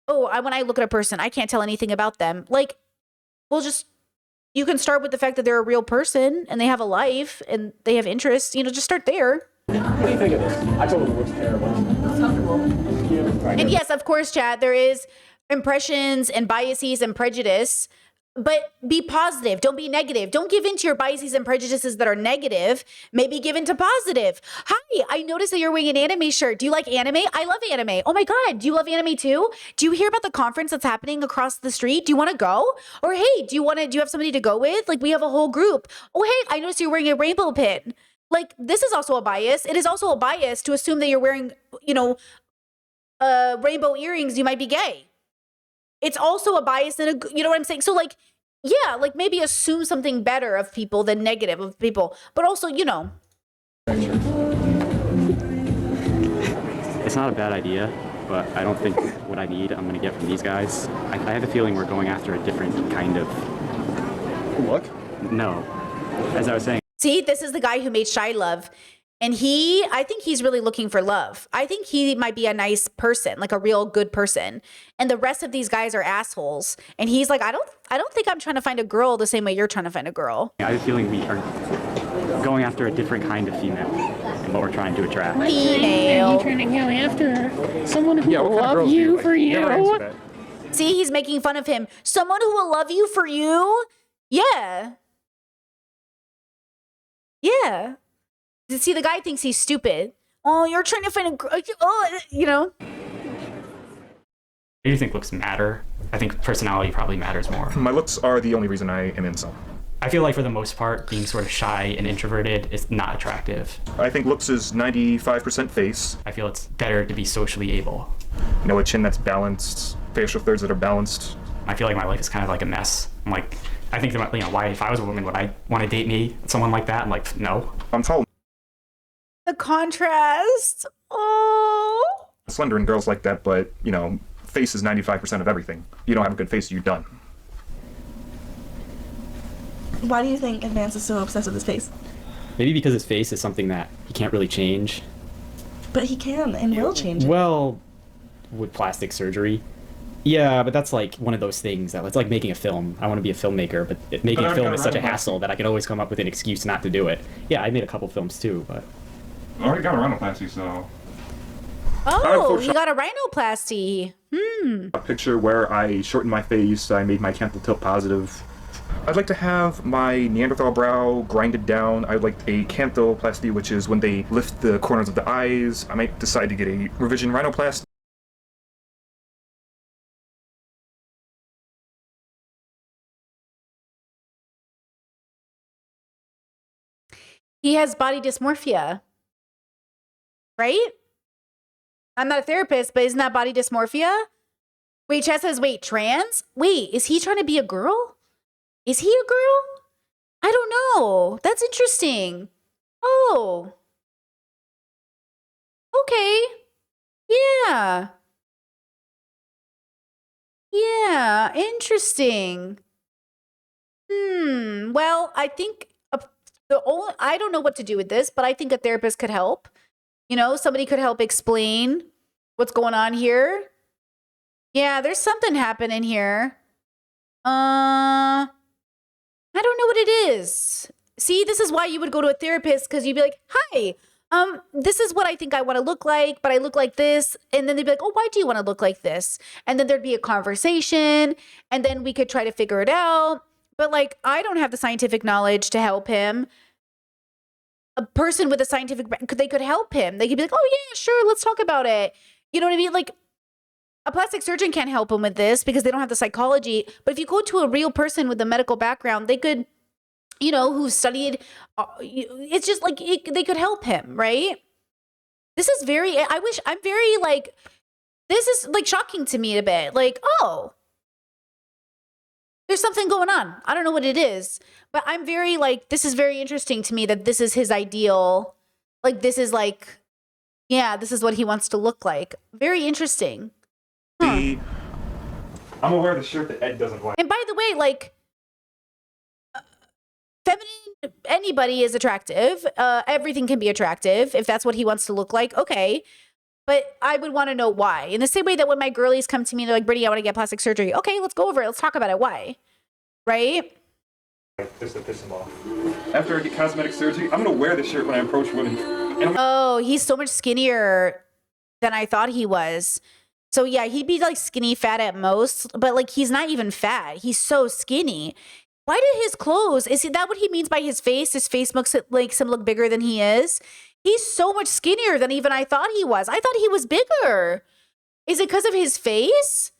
oh, when I look at a person, I can't tell anything about them. Like, well, just, you can start with the fact that they're a real person and they have a life and they have interests. You know, just start there. What do you think of this? I told him it looks terrible. It's comfortable. And yes, of course, Chad, there is impressions and biases and prejudice. But be positive. Don't be negative. Don't give in to your biases and prejudices that are negative. Maybe give in to positive. Hi, I noticed that you're wearing an anime shirt. Do you like anime? I love anime. Oh my God, do you love anime too? Do you hear about the conference that's happening across the street? Do you want to go? Or hey, do you have somebody to go with? Like, we have a whole group. Oh, hey, I noticed you're wearing a rainbow pin. Like, this is also a bias. It is also a bias to assume that you're wearing, rainbow earrings. You might be gay. It's also a bias and you know what I'm saying? So like, yeah, like maybe assume something better of people than negative of people, but also, It's not a bad idea, but I don't think what I need I'm going to get from these guys. I have a feeling we're going after a different kind of look. No, as I was saying. See, this is the guy who made Shy Love. And I think he's really looking for love. I think he might be a nice person, like a real good person. And the rest of these guys are assholes. And he's like, I don't think I'm trying to find a girl the same way you're trying to find a girl. I have a feeling we are going after a different kind of female and what we're trying to attract. Female. You're trying to go after someone who will love you for you. See, he's making fun of him. Someone who will love you for you? Yeah. Yeah. See, the guy thinks he's stupid. Oh, you're trying to find a girl. Oh, I do think looks matter. I think personality probably matters more. My looks are the only reason I am incel. I feel like for the most part, being sort of shy and introverted is not attractive. I think looks is 95% face. I feel it's better to be socially able. A chin that's balanced, facial thirds that are balanced. I feel like my life is kind of like a mess. I'm like, I think that, why, if I was a woman, would I want to date me, someone like that? I'm like, no. I'm tall. The contrast. Oh. Slender and girls like that, but, face is 95% of everything. You don't have a good face, you're done. Why do you think Advance is so obsessed with his face? Maybe because his face is something that he can't really change. But he can and will change it. Well, with plastic surgery. Yeah, but that's like one of those things that it's like making a film. I want to be a filmmaker, but making a film is such a hassle that I can always come up with an excuse not to do it. Yeah, I made a couple films too, but I already got a rhinoplasty, so. Oh, you got a rhinoplasty. A picture where I shortened my face, I made my canthal tilt positive. I'd like to have my Neanderthal brow grinded down. I'd like a canthoplasty, which is when they lift the corners of the eyes. I might decide to get a revision rhinoplasty. He has body dysmorphia, right? I'm not a therapist, but isn't that body dysmorphia? Wait, Chad says, wait, trans? Wait, is he trying to be a girl? Is he a girl? I don't know. That's interesting. Oh. Okay. Yeah. Yeah, interesting. Well, I think I don't know what to do with this, but I think a therapist could help. You know, somebody could help explain what's going on here. Yeah, there's something happening here. I don't know what it is. See, this is why you would go to a therapist, because you'd be like, hi, this is what I think I want to look like, but I look like this. And then they'd be like, oh, why do you want to look like this? And then there'd be a conversation, and then we could try to figure it out. But like, I don't have the scientific knowledge to help him. A person with a scientific, they could help him. They could be like, oh yeah, sure, let's talk about it. You know what I mean? Like, a plastic surgeon can't help him with this because they don't have the psychology. But if you go to a real person with a medical background, they could, you know, who studied, it's just like, they could help him, right? This is I'm very like, this is like shocking to me a bit. Like, oh, there's something going on. I don't know what it is, but I'm very like, this is very interesting to me that this is his ideal. Like, this is like, yeah, this is what he wants to look like. Very interesting. I'm gonna wear the shirt that Ed doesn't like. And by the way, like, feminine, anybody is attractive. Everything can be attractive if that's what he wants to look like. Okay. But I would want to know why. In the same way that when my girlies come to me, they're like, Brittany, I want to get plastic surgery. Okay, let's go over it. Let's talk about it. Why? Right? Just to piss him off. After I get cosmetic surgery, I'm gonna wear this shirt when I approach women. Oh, he's so much skinnier than I thought he was. So yeah, he'd be like skinny fat at most, but like he's not even fat. He's so skinny. Why did his clothes, is that what he means by his face? His face makes him look bigger than he is. He's so much skinnier than even I thought he was. I thought he was bigger. Is it because of his face?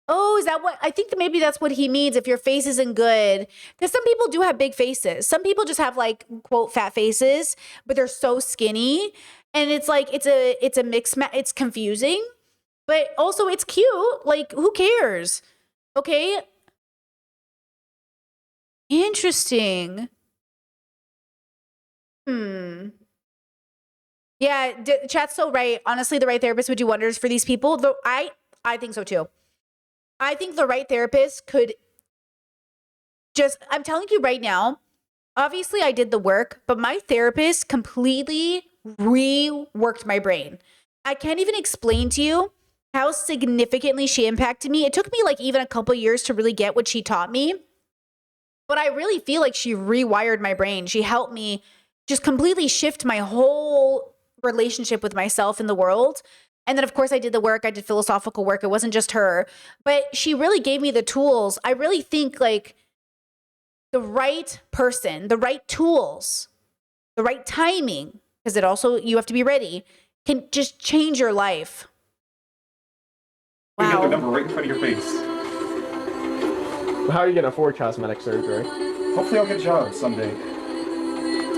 Oh, is that what? I think that maybe that's what he means if your face isn't good. Because some people do have big faces. Some people just have like, quote, fat faces, but they're so skinny. And it's like, it's a mix, it's confusing, but also it's cute. Like, who cares? Okay. Interesting. Yeah, chat's so right. Honestly, the right therapist would do wonders for these people. Though I think so too. I think the right therapist could just, I'm telling you right now, obviously I did the work, but my therapist completely reworked my brain. I can't even explain to you how significantly she impacted me. It took me like even a couple years to really get what she taught me. But I really feel like she rewired my brain. She helped me just completely shift my whole relationship with myself in the world. And then, of course, I did the work. I did philosophical work. It wasn't just her. But she really gave me the tools. I really think like the right person, the right tools, the right timing, because it also, you have to be ready, can just change your life. You get the number right in front of your face. How are you going to afford cosmetic surgery? Hopefully I'll get a job someday.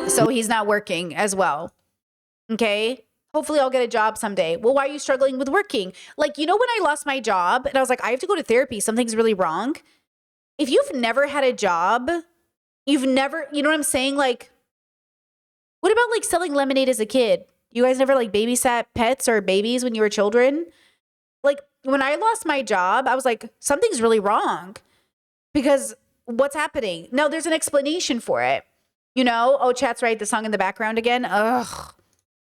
So he's not working as well. Okay? Hopefully I'll get a job someday. Well, why are you struggling with working? Like, you know, when I lost my job and I was like, I have to go to therapy, something's really wrong. If you've never had a job, you've never, you know what I'm saying? Like, what about like selling lemonade as a kid? You guys never like babysat pets or babies when you were children? Like, when I lost my job, I was like, something's really wrong. Because what's happening? No, there's an explanation for it. You know, oh, chat's right. The song in the background again. Ugh.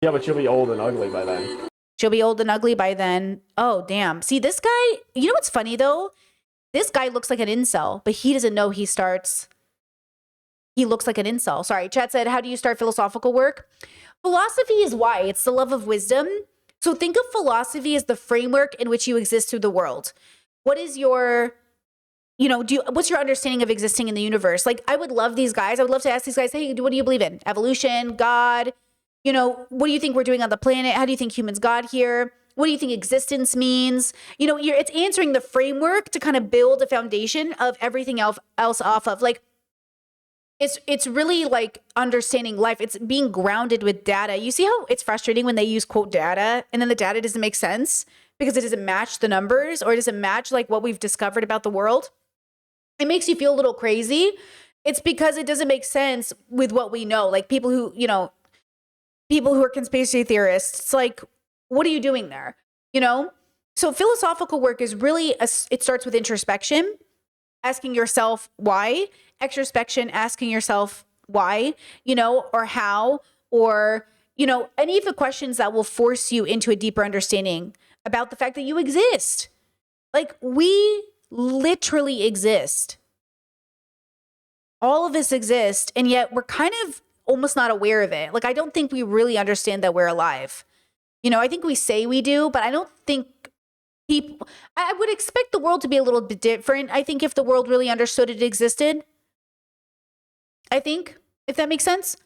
Yeah, but she'll be old and ugly by then. She'll be old and ugly by then. Oh, damn. See, this guy, you know what's funny though? This guy looks like an incel, but he doesn't know he looks like an incel. Sorry, chat said, how do you start philosophical work? Philosophy is why. It's the love of wisdom. So think of philosophy as the framework in which you exist through the world. What is your, what's your understanding of existing in the universe? Like, I would love these guys. I would love to ask these guys, hey, what do you believe in? Evolution, God? What do you think we're doing on the planet? How do you think humans got here? What do you think existence means? It's answering the framework to kind of build a foundation of everything else off of. Like, it's really like understanding life. It's being grounded with data. You see how it's frustrating when they use quote data and then the data doesn't make sense because it doesn't match the numbers or it doesn't match like what we've discovered about the world. It makes you feel a little crazy. It's because it doesn't make sense with what we know. Like people who are conspiracy theorists, it's like, what are you doing there? So philosophical work is really, it starts with introspection, asking yourself why, extrospection, asking yourself why, or how, or, any of the questions that will force you into a deeper understanding about the fact that you exist. Like, we literally exist. All of us exist, and yet we're kind of almost not aware of it. Like, I don't think we really understand that we're alive. I think we say we do, but I don't think I would expect the world to be a little bit different. I think if the world really understood it existed, I think, if that makes sense.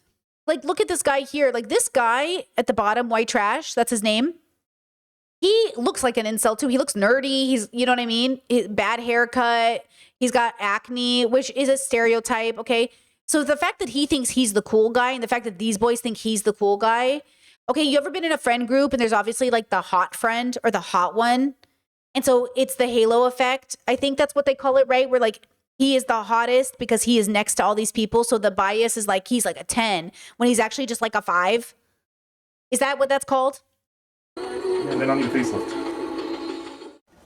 Like, look at this guy here. Like, this guy at the bottom, white trash, that's his name. He looks like an incel too. He looks nerdy. He's, you know what I mean? Bad haircut. He's got acne, which is a stereotype. Okay. So the fact that he thinks he's the cool guy and the fact that these boys think he's the cool guy. Okay. You ever been in a friend group and there's obviously like the hot friend or the hot one? And so it's the halo effect. I think that's what they call it, right? Where like he is the hottest because he is next to all these people. So the bias is like he's like a 10 when he's actually just like a 5. Is that what that's called? And then I'll need a facelift.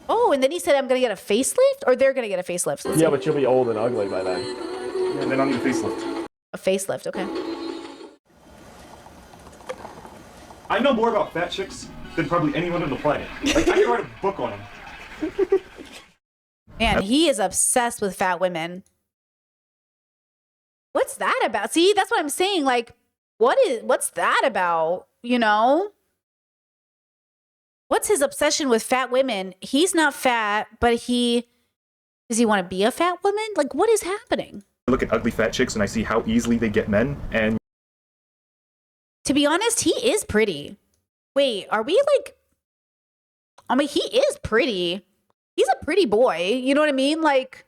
Oh, and then he said, I'm going to get a facelift? Or they're going to get a facelift? Yeah, but you'll be old and ugly by then. And then I'll need a facelift. A facelift, okay. I know more about fat chicks than probably anyone on the planet. Like, I could write a book on them. Man, he is obsessed with fat women. What's that about? See, that's what I'm saying. Like, what's that about? What's his obsession with fat women? He's not fat, but does he want to be a fat woman? Like, what is happening? I look at ugly fat chicks and I see how easily they get men, and to be honest, he is pretty. Wait, are we like, I mean, he is pretty. He's a pretty boy. You know what I mean? Like,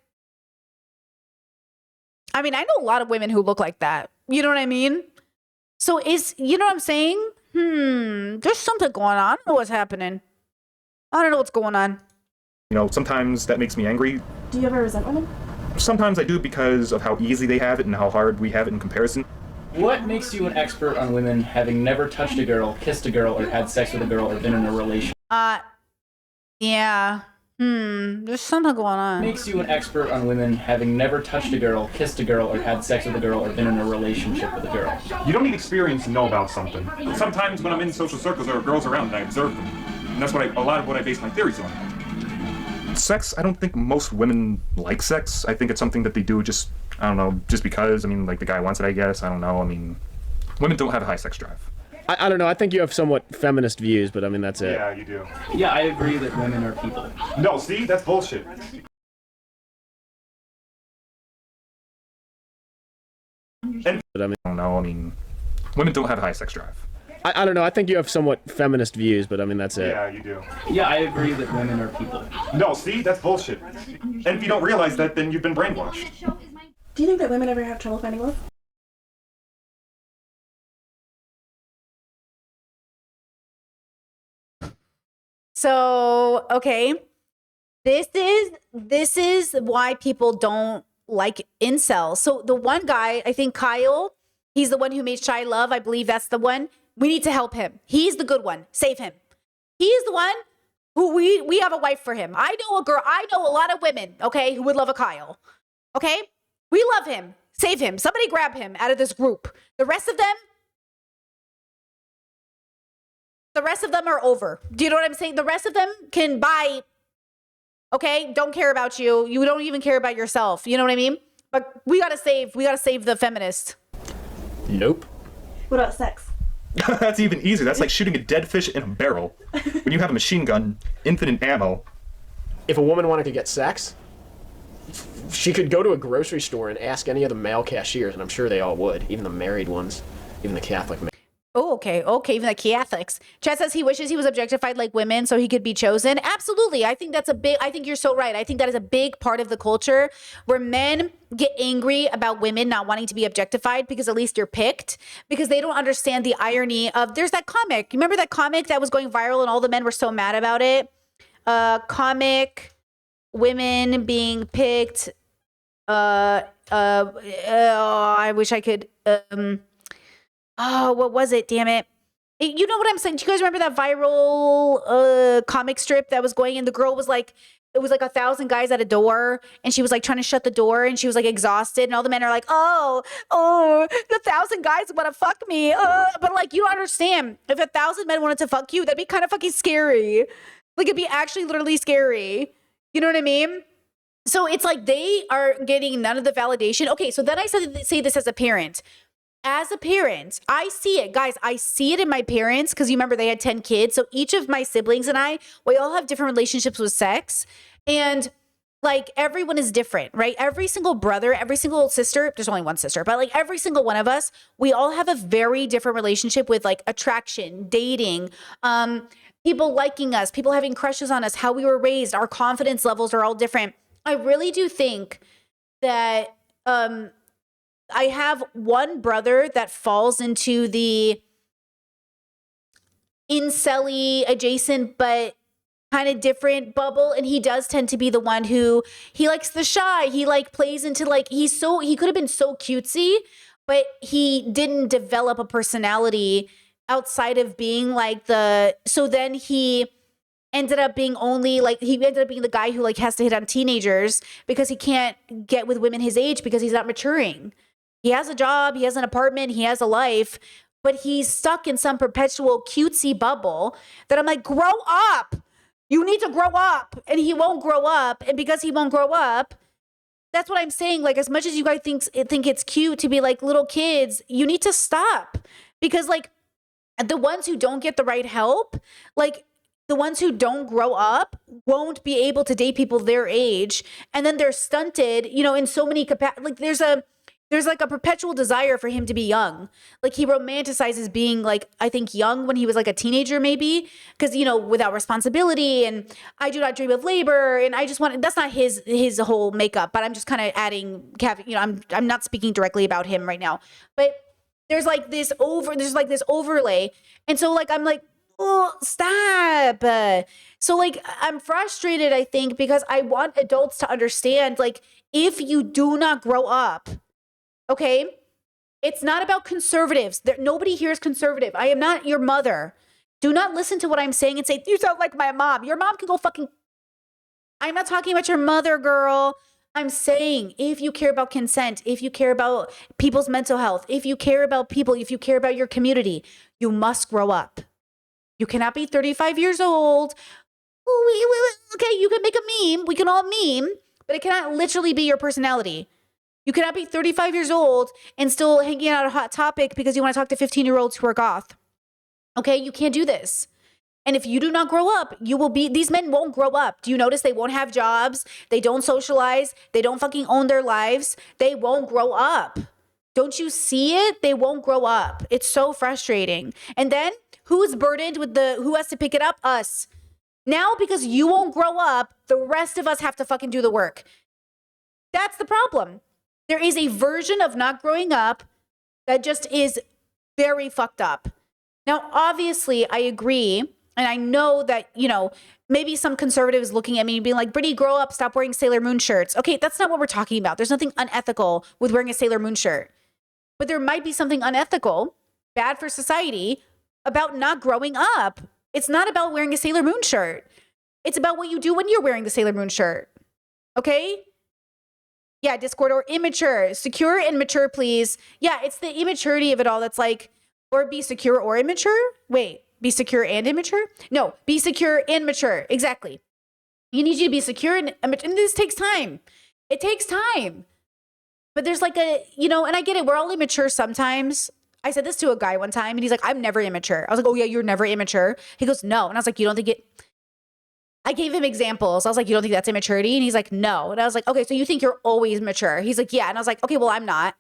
I mean, I know a lot of women who look like that. You know what I mean? So you know what I'm saying? There's something going on. I don't know what's happening. I don't know what's going on. Sometimes that makes me angry. Do you ever resent women? Sometimes I do because of how easy they have it and how hard we have it in comparison. What makes you an expert on women having never touched a girl, kissed a girl, or had sex with a girl, or been in a relationship? Yeah. There's something going on. What makes you an expert on women having never touched a girl, kissed a girl, or had sex with a girl, or been in a relationship with a girl? You don't need experience to know about something. Sometimes when I'm in social circles, there are girls around and I observe them. And that's a lot of what I base my theories on. Sex, I don't think most women like sex. I think it's something that they do just because. I mean, like the guy wants it, I guess. I don't know. I mean, women don't have a high sex drive. I don't know. I think you have somewhat feminist views, but I mean, that's it. Yeah, you do. Yeah, I agree that women are people. No, see? That's bullshit. I don't know. I mean, women don't have a high sex drive. I don't know. I think you have somewhat feminist views, but I mean, that's it. Yeah, you do. Yeah, I agree that women are people. No, see? That's bullshit. And if you don't realize that, then you've been brainwashed. Do you think that women ever have trouble finding love? So, okay. This is why people don't like incels. So the one guy, I think Kyle, he's the one who made Shy Love. I believe that's the one. We need to help him. He's the good one. Save him. He is the one who we have a wife for him. I know a lot of women, okay, who would love a Kyle. Okay? We love him. Save him. Somebody grab him out of this group. The rest of them are over. Do you know what I'm saying? The rest of them can buy, okay? Don't care about you. You don't even care about yourself. You know what I mean? But we gotta save the feminists. Nope. What about sex? That's even easier. That's like shooting a dead fish in a barrel. When you have a machine gun, infinite ammo. If a woman wanted to get sex, she could go to a grocery store and ask any of the male cashiers, and I'm sure they all would, even the married ones, even the Catholic men. Oh, okay, even the Catholics. Chad says he wishes he was objectified like women so he could be chosen. Absolutely. I think you're so right. I think that is a big part of the culture where men get angry about women not wanting to be objectified because at least you're picked, because they don't understand the irony of, there's that comic. You remember that comic that was going viral and all the men were so mad about it? Comic, women being picked. I wish I could, what was it? Damn it. You know what I'm saying? Do you guys remember that viral comic strip that was going in? The girl was like, it was like 1,000 guys at a door, and she was like trying to shut the door, and she was like exhausted, and all the men are like, oh, the 1,000 guys want to fuck me. But like, you don't understand. If 1,000 men wanted to fuck you, that'd be kind of fucking scary. Like, it'd be actually literally scary. You know what I mean? So it's like they are getting none of the validation. Okay, so then I say this as a parent. As a parent, I see it. Guys, I see it in my parents because you remember they had 10 kids. So each of my siblings and I, we all have different relationships with sex. And like everyone is different, right? Every single brother, every single sister, there's only one sister, but like every single one of us, we all have a very different relationship with like attraction, dating, people liking us, people having crushes on us, how we were raised, our confidence levels are all different. I really do think that I have one brother that falls into the incel-y adjacent but kind of different bubble, and he does tend to be the one who, he likes the shy, he like plays into like, he could have been so cutesy, but he didn't develop a personality outside of being like so then he ended up being the guy who like has to hit on teenagers because he can't get with women his age because he's not maturing. He has a job, he has an apartment, he has a life, but he's stuck in some perpetual cutesy bubble that I'm like, grow up. You need to grow up. And he won't grow up. And because he won't grow up, that's what I'm saying. Like, as much as you guys think it's cute to be like little kids, you need to stop. Because like the ones who don't get the right help, like the ones who don't grow up won't be able to date people their age. And then they're stunted, in so many like there's like a perpetual desire for him to be young. Like he romanticizes being like, I think young when he was like a teenager maybe, because, without responsibility, and I do not dream of labor. And I just that's not his whole makeup, but I'm just kind of adding, I'm not speaking directly about him right now, but there's like this overlay. And so like, I'm like, oh, stop. So like, I'm frustrated, I think, because I want adults to understand, like, if you do not grow up, okay, it's not about conservatives. Nobody here is conservative. I am not your mother. Do not listen to what I'm saying and say, you sound like my mom. Your mom can go fucking... I'm not talking about your mother, girl. I'm saying if you care about consent, if you care about people's mental health, if you care about people, if you care about your community, you must grow up. You cannot be 35 years old. Okay, you can make a meme. We can all meme, but it cannot literally be your personality. You cannot be 35 years old and still hanging out a Hot Topic because you want to talk to 15-year-olds who are goth. Okay, you can't do this. And if you do not grow up, these men won't grow up. Do you notice they won't have jobs? They don't socialize. They don't fucking own their lives. They won't grow up. Don't you see it? They won't grow up. It's so frustrating. And then who's burdened with who has to pick it up? Us. Now, because you won't grow up, the rest of us have to fucking do the work. That's the problem. There is a version of not growing up that just is very fucked up. Now, obviously, I agree. And I know that, maybe some conservatives looking at me and being like, Brittany, grow up, stop wearing Sailor Moon shirts. Okay, that's not what we're talking about. There's nothing unethical with wearing a Sailor Moon shirt. But there might be something unethical, bad for society, about not growing up. It's not about wearing a Sailor Moon shirt. It's about what you do when you're wearing the Sailor Moon shirt. Okay? Yeah, Discord or immature. Secure and mature, please. Yeah, it's the immaturity of it all that's like, or be secure or immature? Wait, be secure and immature? No, be secure and mature. Exactly. You need you to be secure and this takes time. It takes time. But there's like a, you know, and I get it. We're all immature sometimes. I said this to a guy one time and he's like, I'm never immature. I was like, oh yeah, you're never immature. He goes, no. And I was like, you don't think it, I gave him examples. I was like, you don't think that's immaturity? And he's like, no. And I was like, okay, so you think you're always mature? He's like, yeah. And I was like, okay, well, I'm not.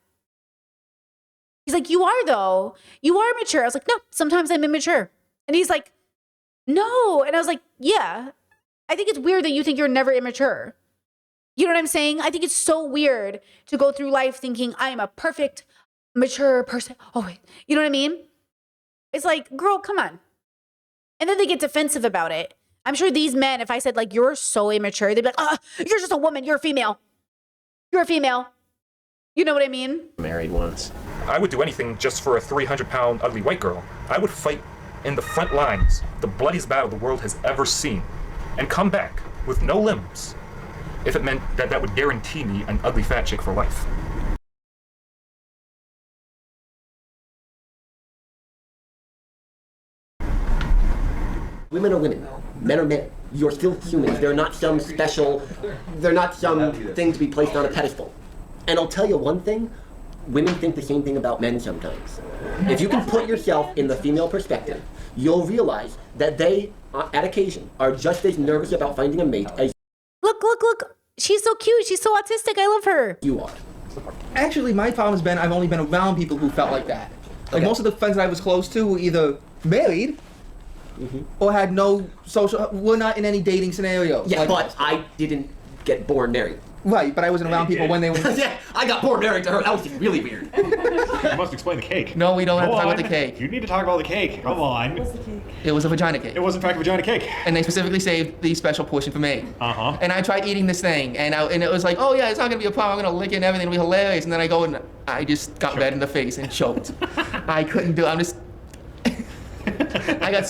He's like, you are though. You are mature. I was like, no, sometimes I'm immature. And he's like, no. And I was like, yeah. I think it's weird that you think you're never immature. You know what I'm saying? I think it's so weird to go through life thinking I am a perfect, mature person. Oh, wait. You know what I mean? It's like, girl, come on. And then they get defensive about it. I'm sure these men, if I said like, you're so immature, they'd be like, you're just a woman. You're a female. You're a female. You know what I mean? Married once. I would do anything just for a 300-pound ugly white girl. I would fight in the front lines, the bloodiest battle the world has ever seen, and come back with no limbs if it meant that that would guarantee me an ugly fat chick for life. Women are women. Men are men. You're still humans. They're not some special, they're not some thing to be placed on a pedestal. And I'll tell you one thing, women think the same thing about men sometimes. If you can put yourself in the female perspective, you'll realize that they, at occasion, are just as nervous about finding a mate as Look. She's so cute. She's so autistic. I love her. you are. Actually, my problem has been I've only been around people who felt like that. Like most of the friends that I was close to were either married or had no social, were not in any dating scenarios. Yeah, like, but I didn't get born married. Right, but I wasn't around people when they were. Yeah, I got born married to her. That was just really weird. You must explain the cake. No, we don't have Go to talk on. about the cake. You need to talk about the cake. Come on. What's the cake? It was a vagina cake. It was in fact a vagina cake. And they specifically saved the special portion for me. Uh-huh. And I tried eating this thing, and it was like, oh yeah, it's not gonna be a problem. I'm gonna lick it and everything. It'll be hilarious. And then I go and I just got red in the face and choked. I couldn't do it. I'm just. I got.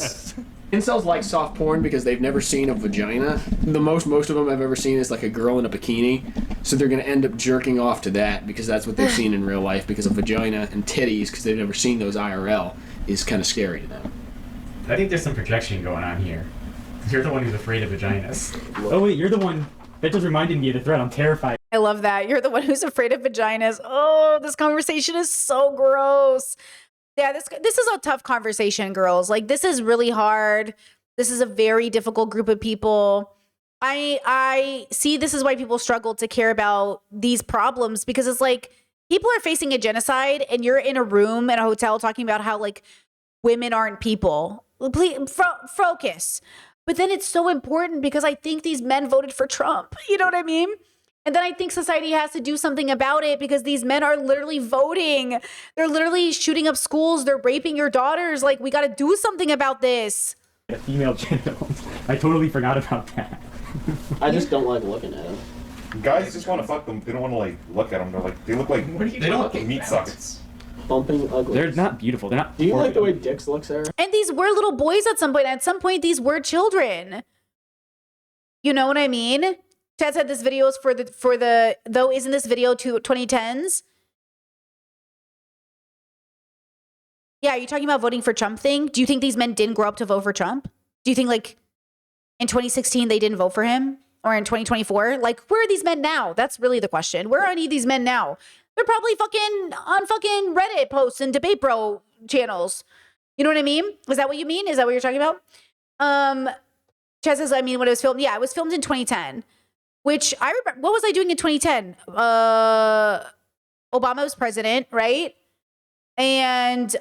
Incels like soft porn because they've never seen a vagina. The most of them I've ever seen is like a girl in a bikini. So they're gonna end up jerking off to that because that's what they've seen in real life. Because a vagina and titties, because they've never seen those IRL, is kind of scary to them. I think there's some projection going on here. You're the one who's afraid of vaginas. Oh wait, you're the one that just reminded me of the threat. I'm terrified. I love that. You're the one who's afraid of vaginas. Oh, this conversation is so gross. Yeah, this is a tough conversation, girls. Like, this is really hard. This is a very difficult group of people. I see this is why people struggle to care about these problems, because it's like people are facing a genocide and you're in a room in a hotel talking about how like women aren't people. Please focus. But then it's so important because I think these men voted for Trump. You know what I mean? And then I think society has to do something about it because these men are literally voting. They're literally shooting up schools. They're raping your daughters. Like, we got to do something about this. A female genitals. I totally forgot about that. I just don't like looking at them. Guys just want to fuck them. They don't want to like look at them. They're like they look like they don't look like meat sockets. Bumping ugly. They're not beautiful. They're not. Do you like the way dicks look, Sarah? And these were little boys at some point. At some point, these were children. You know what I mean? Chad said this video is for the though isn't this video to 2010s? Yeah, are you talking about voting for Trump thing? Do you think these men didn't grow up to vote for Trump? Do you think like in 2016 they didn't vote for him? Or in 2024? Like, where are these men now? That's really the question. Where are any of these men now? They're probably on fucking Reddit posts and debate bro channels. You know what I mean? Is that what you mean? Is that what you're talking about? Chad says, I mean, when it was filmed. Yeah, it was filmed in 2010. Which I remember. What was I doing in 2010? Obama was president, right? And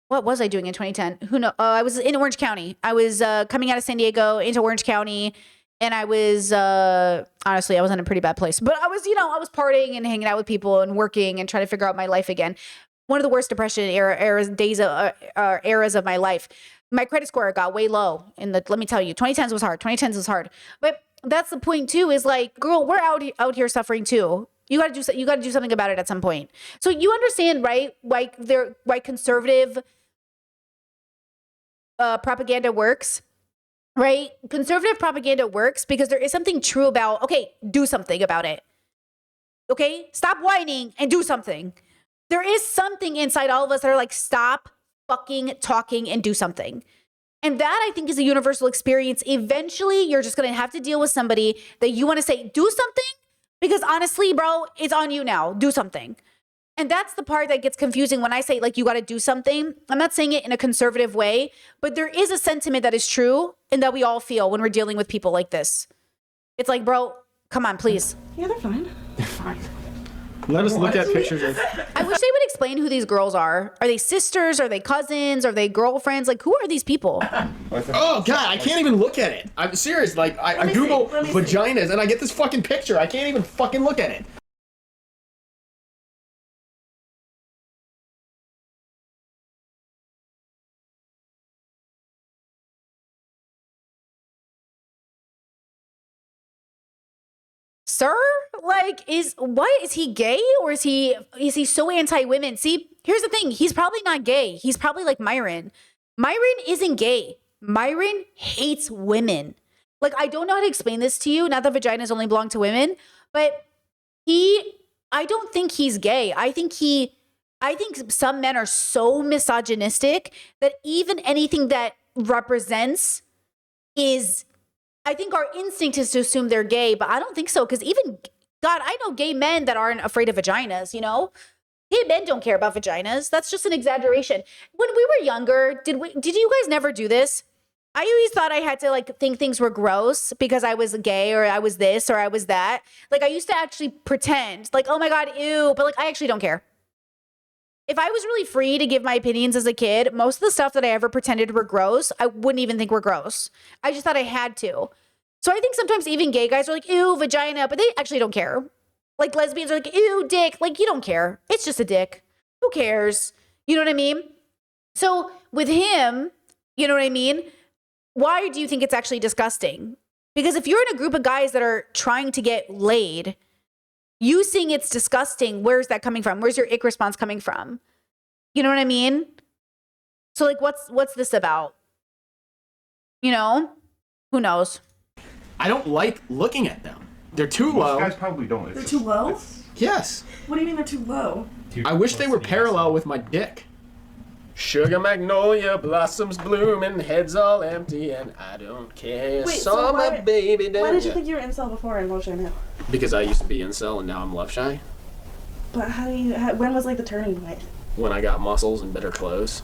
what was I doing in 2010? Who knows? I was in Orange County. I was coming out of San Diego into Orange County, and I was honestly, I was in a pretty bad place. But I was, I was partying and hanging out with people and working and trying to figure out my life again. One of the worst depression eras of my life. My credit score got way low let me tell you, 2010s was hard. 2010s was hard. But that's the point too, is like, girl, we're out here suffering too. You gotta do something about it at some point. So you understand, right? Why conservative propaganda works, right? Conservative propaganda works because there is something true about, okay, do something about it. Okay? Stop whining and do something. There is something inside all of us that are like, stop fucking talking and do something. And that I think is a universal experience. Eventually, you're just going to have to deal with somebody that you want to say, do something, because honestly, bro, it's on you now. Do something. And that's the part that gets confusing when I say, like, you got to do something. I'm not saying it in a conservative way, but there is a sentiment that is true and that we all feel when we're dealing with people like this. It's like, bro, come on, please. Yeah, they're fine. They're fine. Let us look at pictures of... I wish they would explain who these girls are. Are they sisters? Are they cousins? Are they girlfriends? Like, who are these people? Oh, God, I can't even look at it. I'm serious. Like, I Google vaginas and I get this fucking picture. I can't even fucking look at it. Sir, like, is he gay, or is he so anti-women? See, here's the thing. He's probably not gay. He's probably like Myron. Myron isn't gay. Myron hates women. Like, I don't know how to explain this to you. Not that vaginas only belong to women, but I don't think he's gay. I think some men are so misogynistic that even anything that represents is, I think our instinct is to assume they're gay, but I don't think so. Because even, God, I know gay men that aren't afraid of vaginas, you know? Gay men don't care about vaginas. That's just an exaggeration. When we were younger, did you guys never do this? I always thought I had to like think things were gross because I was gay or I was this or I was that. Like I used to actually pretend like, oh my God, ew. But like, I actually don't care. If I was really free to give my opinions as a kid, most of the stuff that I ever pretended were gross, I wouldn't even think were gross. I just thought I had to. So I think sometimes even gay guys are like, ew, vagina, but they actually don't care. Like lesbians are like, ew, dick. Like, you don't care. It's just a dick. Who cares? You know what I mean? So with him, you know what I mean? Why do you think it's actually disgusting? Because if you're in a group of guys that are trying to get laid, you seeing it's disgusting, where's that coming from? Where's your ick response coming from? You know what I mean? So like, what's this about? You know? Who knows? I don't like looking at them. They're too low. You guys probably don't. They're too low? Yes. What do you mean they're too low? I wish they were parallel with my dick. Sugar magnolia blossoms bloom and heads all empty and I don't care. Wait, Saw my baby down. Why did you think you were incel before and love shy now? Because I used to be incel and now I'm love shy. But when was like the turning point? When I got muscles and better clothes.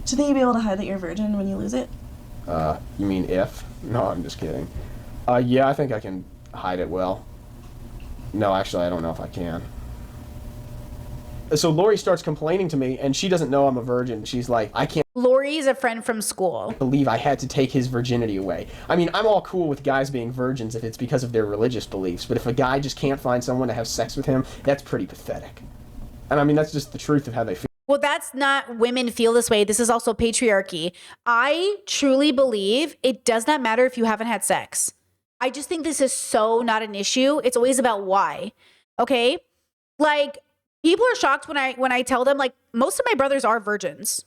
Do you think you'd be able to hide that you're a virgin when you lose it? You mean if? No, I'm just kidding. Yeah, I think I can hide it well. No, actually, I don't know if I can. So Lori starts complaining to me, and she doesn't know I'm a virgin. She's like, I can't Lori's a friend from school. believe I had to take his virginity away. I mean, I'm all cool with guys being virgins if it's because of their religious beliefs, but if a guy just can't find someone to have sex with him, that's pretty pathetic. And I mean, that's just the truth of how they feel. Well, that's not women feel this way. This is also patriarchy. I truly believe it does not matter if you haven't had sex. I just think this is so not an issue. It's always about why. Okay? Like, people are shocked when I tell them, like, most of my brothers are virgins.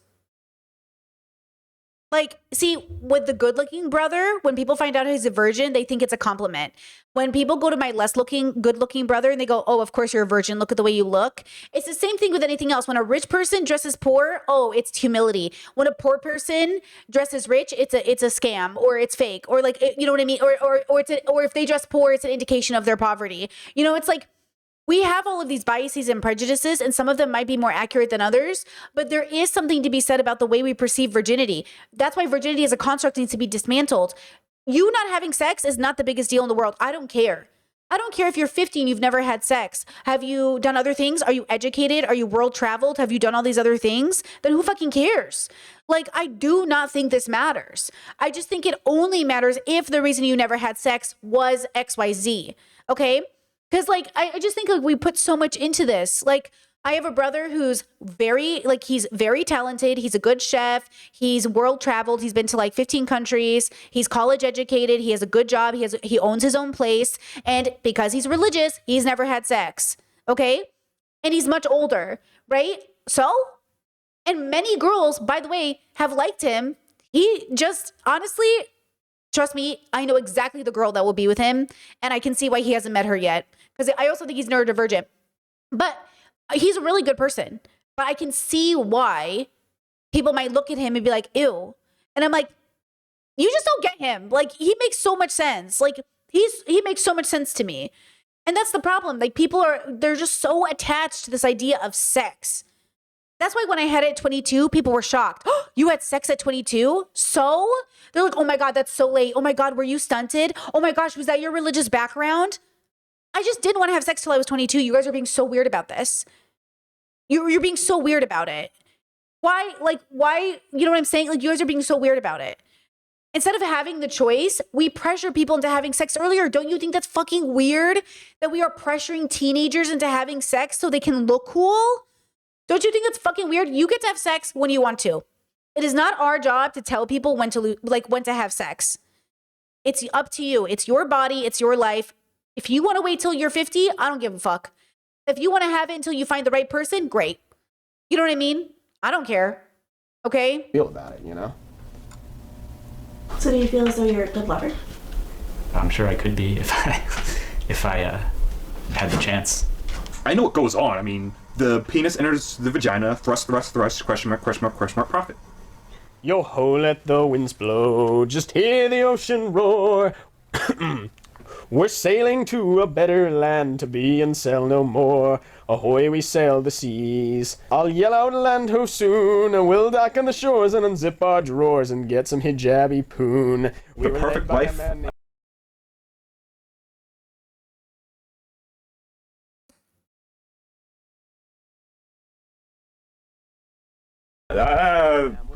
Like, see, with the good-looking brother, when people find out he's a virgin, they think it's a compliment. When people go to my good-looking brother and they go, oh, of course you're a virgin, look at the way you look. It's the same thing with anything else. When a rich person dresses poor, oh, it's humility. When a poor person dresses rich, it's a scam or it's fake or like, you know what I mean? Or if they dress poor, it's an indication of their poverty. You know, it's like, we have all of these biases and prejudices, and some of them might be more accurate than others, but there is something to be said about the way we perceive virginity. That's why virginity as a construct needs to be dismantled. You not having sex is not the biggest deal in the world. I don't care. I don't care if you're 50 and you've never had sex. Have you done other things? Are you educated? Are you world traveled? Have you done all these other things? Then who fucking cares? Like, I do not think this matters. I just think it only matters if the reason you never had sex was XYZ. Okay? Because, like, I just think, like, we put so much into this. Like, I have a brother who's he's very talented. He's a good chef. He's world traveled. He's been to, like, 15 countries. He's college educated. He has a good job. He owns his own place. And because he's religious, he's never had sex. Okay? And he's much older, right? So? And many girls, by the way, have liked him. He just, honestly, trust me, I know exactly the girl that will be with him, and I can see why he hasn't met her yet. Because I also think he's neurodivergent. But he's a really good person. But I can see why people might look at him and be like, ew. And I'm like, you just don't get him. Like, he makes so much sense. Like, he makes so much sense to me. And that's the problem. Like, they're just so attached to this idea of sex. That's why when I had it at 22, people were shocked. Oh, you had sex at 22? So? They're like, oh my God, that's so late. Oh my God, were you stunted? Oh my gosh, was that your religious background? I just didn't want to have sex till I was 22. You guys are being so weird about this. You're being so weird about it. Why, you know what I'm saying? Like, you guys are being so weird about it. Instead of having the choice, we pressure people into having sex earlier. Don't you think that's fucking weird that we are pressuring teenagers into having sex so they can look cool? Don't you think that's fucking weird? You get to have sex when you want to. It is not our job to tell people when to have sex. It's up to you. It's your body. It's your life. If you want to wait till you're 50, I don't give a fuck. If you want to have it until you find the right person, great. You know what I mean? I don't care. Okay? Feel about it, you know? So do you feel as though you're a good lover? I'm sure I could be if I had the chance. I know what goes on. I mean, the penis enters the vagina, thrust, question mark, profit. Yo ho, let the winds blow, just hear the ocean roar. We're sailing to a better land to be and sail no more. Ahoy, we sail the seas. I'll yell out land ho soon, and we'll dock on the shores and unzip our drawers and get some hijabi poon. The perfect life.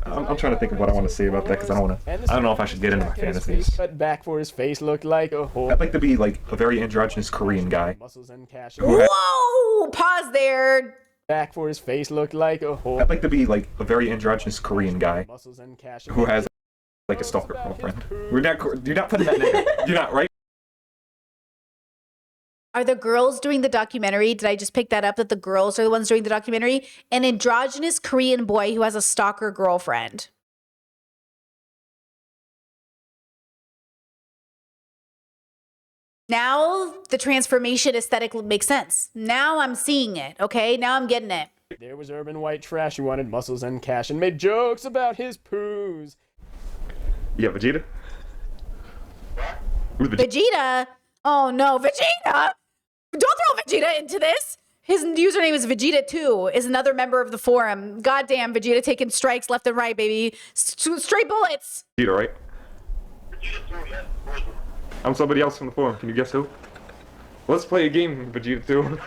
I'm trying to think of what I want to say about that because I don't know if I should get into my fantasies. But back for his face looked like a whole. I'd like to be like a very androgynous Korean guy. Whoa! Pause there. Back for his face looked like a whole. I'd like to be like a very androgynous Korean guy who has like a stalker girlfriend. You're not putting that in. You're not, right? Are the girls doing the documentary? Did I just pick that up that the girls are the ones doing the documentary? An androgynous Korean boy who has a stalker girlfriend. Now the transformation aesthetic makes sense. Now I'm seeing it, okay? Now I'm getting it. There was urban white trash who wanted muscles and cash and made jokes about his poos. Yeah, Vegeta? Vegeta? Oh no, Vegeta! Don't throw Vegeta into this! His username is Vegeta2, is another member of the forum. Goddamn, Vegeta taking strikes left and right, baby. Straight bullets! Vegeta, right? I'm somebody else from the forum. Can you guess who? Let's play a game, Vegeta2.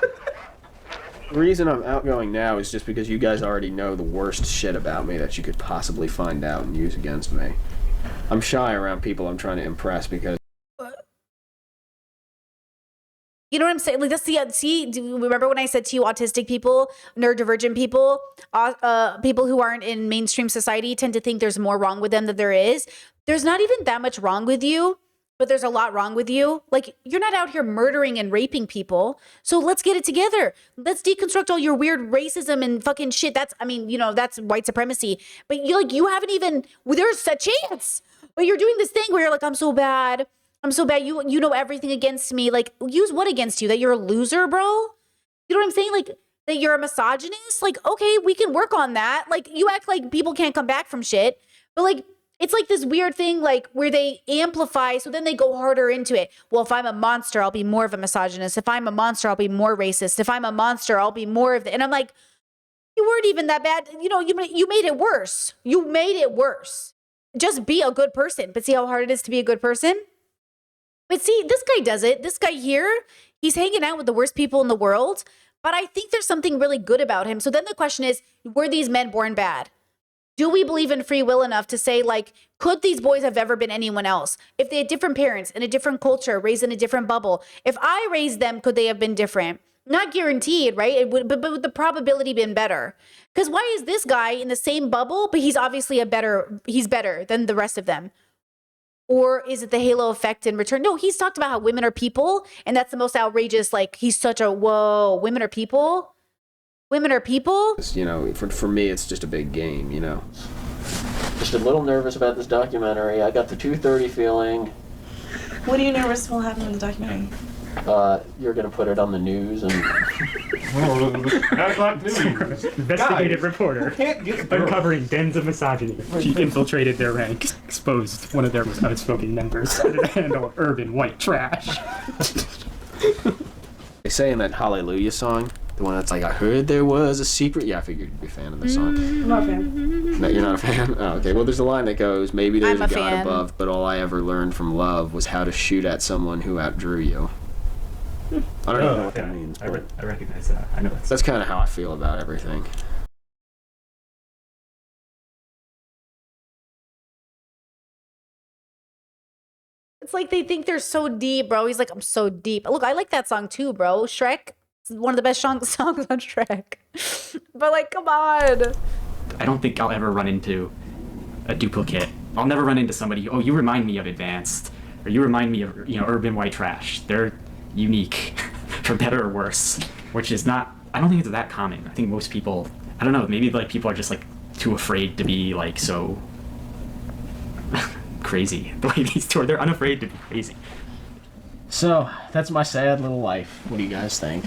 The reason I'm outgoing now is just because you guys already know the worst shit about me that you could possibly find out and use against me. I'm shy around people I'm trying to impress because... You know what I'm saying? Like, do you remember when I said to you, autistic people, neurodivergent people, people who aren't in mainstream society tend to think there's more wrong with them than there is. There's not even that much wrong with you, but there's a lot wrong with you. Like, you're not out here murdering and raping people. So let's get it together. Let's deconstruct all your weird racism and fucking shit. That's white supremacy. But you haven't even, there's a chance. But you're doing this thing where you're like, I'm so bad. You know everything against me. Like, use what against you? That you're a loser, bro? You know what I'm saying? Like, that you're a misogynist? Like, okay, we can work on that. Like, you act like people can't come back from shit. But, like, it's like this weird thing, like, where they amplify, so then they go harder into it. Well, if I'm a monster, I'll be more of a misogynist. If I'm a monster, I'll be more racist. If I'm a monster, I'll be more of the... And I'm like, you weren't even that bad. You know, you made it worse. You made it worse. Just be a good person. But see how hard it is to be a good person? But see, this guy does it. This guy here, he's hanging out with the worst people in the world. But I think there's something really good about him. So then the question is, were these men born bad? Do we believe in free will enough to say, like, could these boys have ever been anyone else? If they had different parents, in a different culture, raised in a different bubble, if I raised them, could they have been different? Not guaranteed, right? It would, but would the probability been better? Because why is this guy in the same bubble, but he's obviously he's better than the rest of them? Or is it the halo effect in return? No, he's talked about how women are people, and that's the most outrageous, like, he's such a, whoa, women are people? Women are people? You know, for me, it's just a big game, you know. Just a little nervous about this documentary. I got the 2:30 feeling. What are you nervous will happen in the documentary? You're gonna put it on the news and. Investigative reporter uncovering dens of misogyny. She infiltrated their ranks, exposed one of their most outspoken members under the handle of urban white trash. They say in that Hallelujah song, the one that's like, I heard there was a secret. Yeah, I figured you'd be a fan of the song. I'm not a fan. No, you're not a fan? Oh, okay. Well, there's a line that goes, maybe there's I'm a a God fan. above, but all I ever learned from love was how to shoot at someone who outdrew you. I don't know what that means. I recognize that. I know That's kind of how I feel about everything. It's like they think they're so deep, bro. He's like, I'm so deep. Look, I like that song too, bro. Shrek. It's one of the best songs on Shrek. But like, come on. I don't think I'll ever run into a duplicate. I'll never run into somebody, oh, you remind me of Advanced, or you remind me of, urban white trash. They're unique, for better or worse, which is not, I don't think it's that common. I think most people, I don't know, maybe like people are just like too afraid to be like so crazy. The way these two are, they're unafraid to be crazy. So, that's my sad little life. What do you guys think?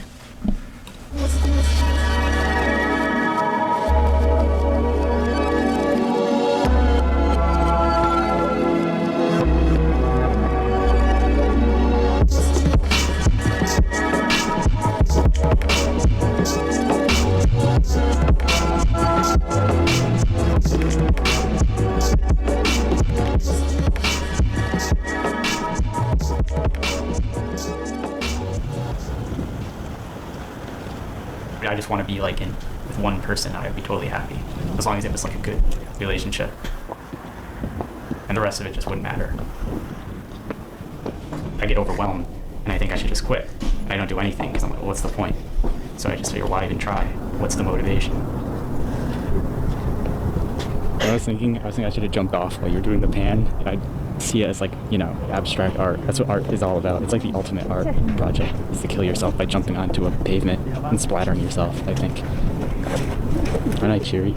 I just want to be like with one person. I would be totally happy as long as it was like a good relationship, and the rest of it just wouldn't matter. I get overwhelmed and I think I should just quit. I don't do anything because I'm like, well, what's the point? So I just figure, why even try? What's the motivation? I was thinking I should have jumped off while you were doing the pan. I see it as like, abstract art. That's what art is all about. It's like the ultimate art project. It's to kill yourself by jumping onto a pavement and splattering yourself, I think. Aren't I cheery?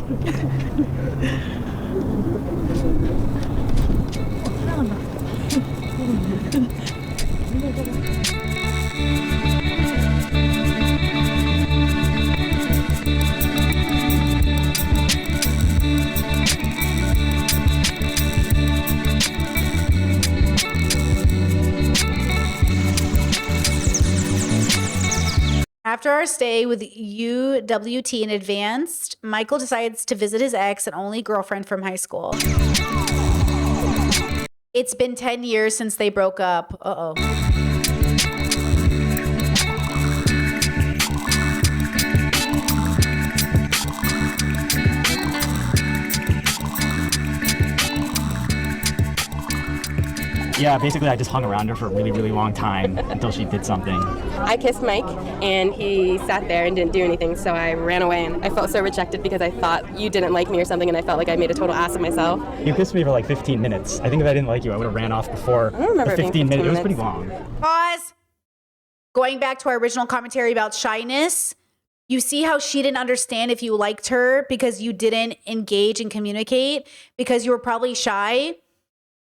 After our stay with UWT in Advanced, Michael decides to visit his ex and only girlfriend from high school. It's been 10 years since they broke up. Uh-oh. Yeah, basically I just hung around her for a really, really long time until she did something. I kissed Mike, and he sat there and didn't do anything, so I ran away, and I felt so rejected because I thought you didn't like me or something, and I felt like I made a total ass of myself. You kissed me for like 15 minutes. I think if I didn't like you, I would have ran off before. I don't remember the it being 15 minutes. It was 15 pretty long. Pause. Going back to our original commentary about shyness, you see how she didn't understand if you liked her because you didn't engage and communicate because you were probably shy.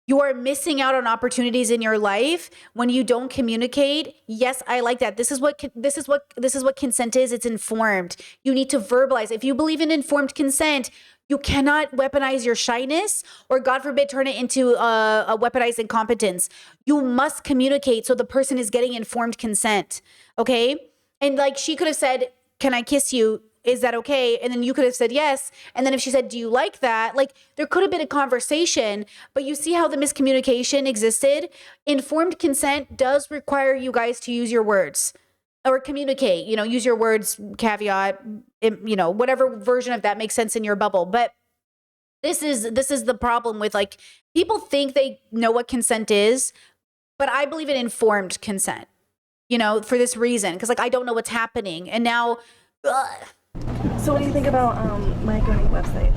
You are missing out on opportunities in your life when you don't communicate. Yes, I like that. This is what consent is. It's informed. You need to verbalize. If you believe in informed consent, you cannot weaponize your shyness or, God forbid, turn it into a weaponized incompetence. You must communicate so the person is getting informed consent. Okay? And like she could have said, "Can I kiss you? Is that okay?" And then you could have said yes. And then if she said, "Do you like that?" Like there could have been a conversation, but you see how the miscommunication existed. Informed consent does require you guys to use your words or communicate, use your words, caveat, whatever version of that makes sense in your bubble. But this is the problem with like people think they know what consent is, but I believe in informed consent, for this reason. Cause like, I don't know what's happening. And now, So what do you think about Mike running a website?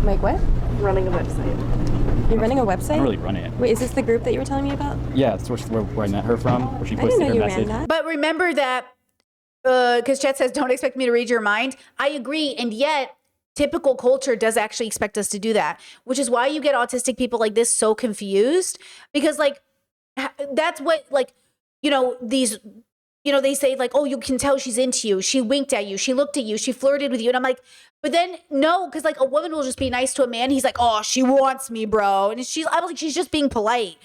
Mike what? Running a website. You're running a website? I don't really run it. Wait, is this the group that you were telling me about? Yeah, it's where I met her from, where she I didn't posted know her you message. ran that. but remember that, because Chet says, don't expect me to read your mind. I agree. And yet typical culture does actually expect us to do that, which is why you get autistic people like this so confused, because like that's what, like, you know, these, you know, they say like, oh, you can tell she's into you. She winked at you. She looked at you. She flirted with you. And I'm like, but then no, because like a woman will just be nice to a man. He's like, oh, she wants me, bro. And I'm like, she's just being polite.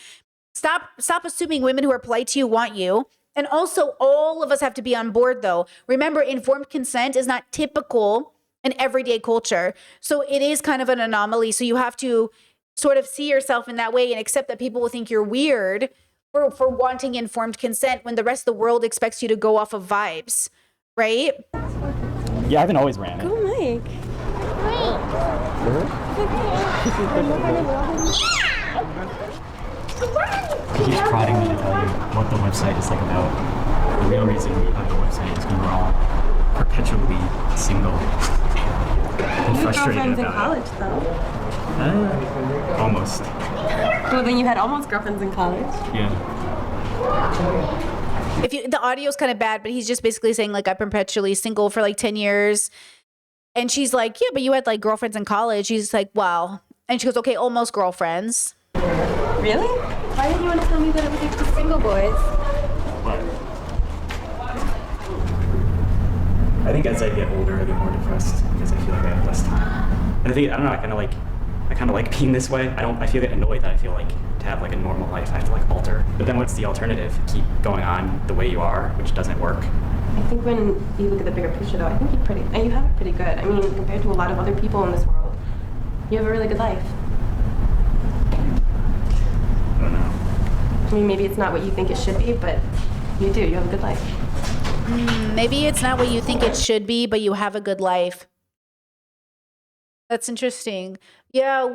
Stop assuming women who are polite to you want you. And also all of us have to be on board though. Remember, informed consent is not typical in everyday culture. So it is kind of an anomaly. So you have to sort of see yourself in that way and accept that people will think you're weird for wanting informed consent when the rest of the world expects you to go off of vibes, right? Yeah, I haven't always ran it. Oh, Mike. He keeps prodding me to tell you what the website is like about. The real reason we have the website is because we're all perpetually single and frustrated Girlfriends in about college, though. Almost. Well, then you had almost girlfriends in college. Yeah. The audio's kind of bad, but he's just basically saying like, I'm perpetually single for like 10 years. And she's like, yeah, but you had like girlfriends in college. He's like, wow. And she goes, okay, almost girlfriends. Really? Why didn't you want to tell me that it was like just single boys? I think as I get older, I get more depressed because I feel like I have less time. And I don't know, I kind of like being this way. I feel annoyed that I feel like to have like a normal life, I have to like alter. But then what's the alternative? Keep going on the way you are, which doesn't work. I think when you look at the bigger picture, though, I think you have it pretty good. I mean, compared to a lot of other people in this world, you have a really good life. I don't know. I mean, maybe it's not what you think it should be, but you do. You have a good life. Maybe it's not what you think it should be, but you have a good life. That's interesting. Yeah,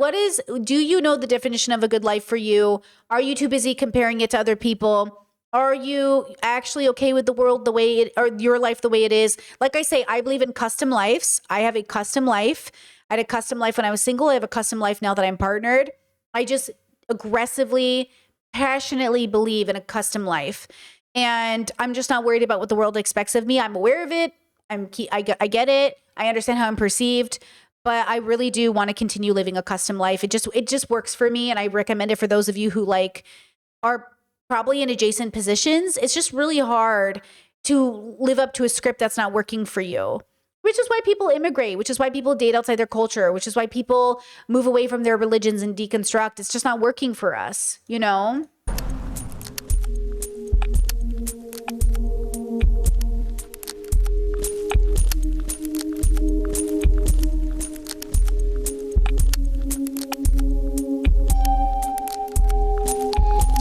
do you know the definition of a good life for you? Are you too busy comparing it to other people? Are you actually okay with the world the way it, or your life the way it is? Like I say, I believe in custom lives. I have a custom life. I had a custom life when I was single. I have a custom life now that I'm partnered. I just aggressively, passionately believe in a custom life. And I'm just not worried about what the world expects of me. I'm aware of it. I get it. I understand how I'm perceived. But I really do want to continue living a custom life. It just works for me, and I recommend it for those of you who like are probably in adjacent positions. It's just really hard to live up to a script that's not working for you, which is why people immigrate, which is why people date outside their culture, which is why people move away from their religions and deconstruct. It's just not working for us, you know?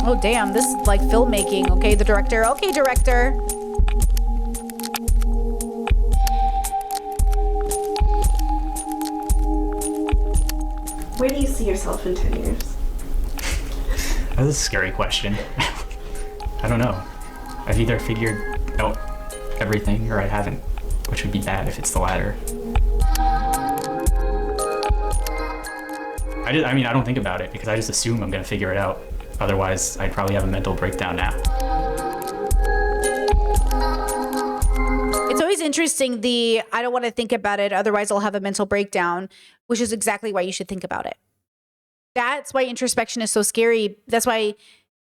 Oh, damn, this is like filmmaking. Okay, the director. Okay, director. Where do you see yourself in 10 years? That's a scary question. I don't know. I've either figured out everything or I haven't, which would be bad if it's the latter. I don't think about it because I just assume I'm going to figure it out. Otherwise, I'd probably have a mental breakdown now. It's always interesting, I don't want to think about it, otherwise I'll have a mental breakdown, which is exactly why you should think about it. That's why introspection is so scary. That's why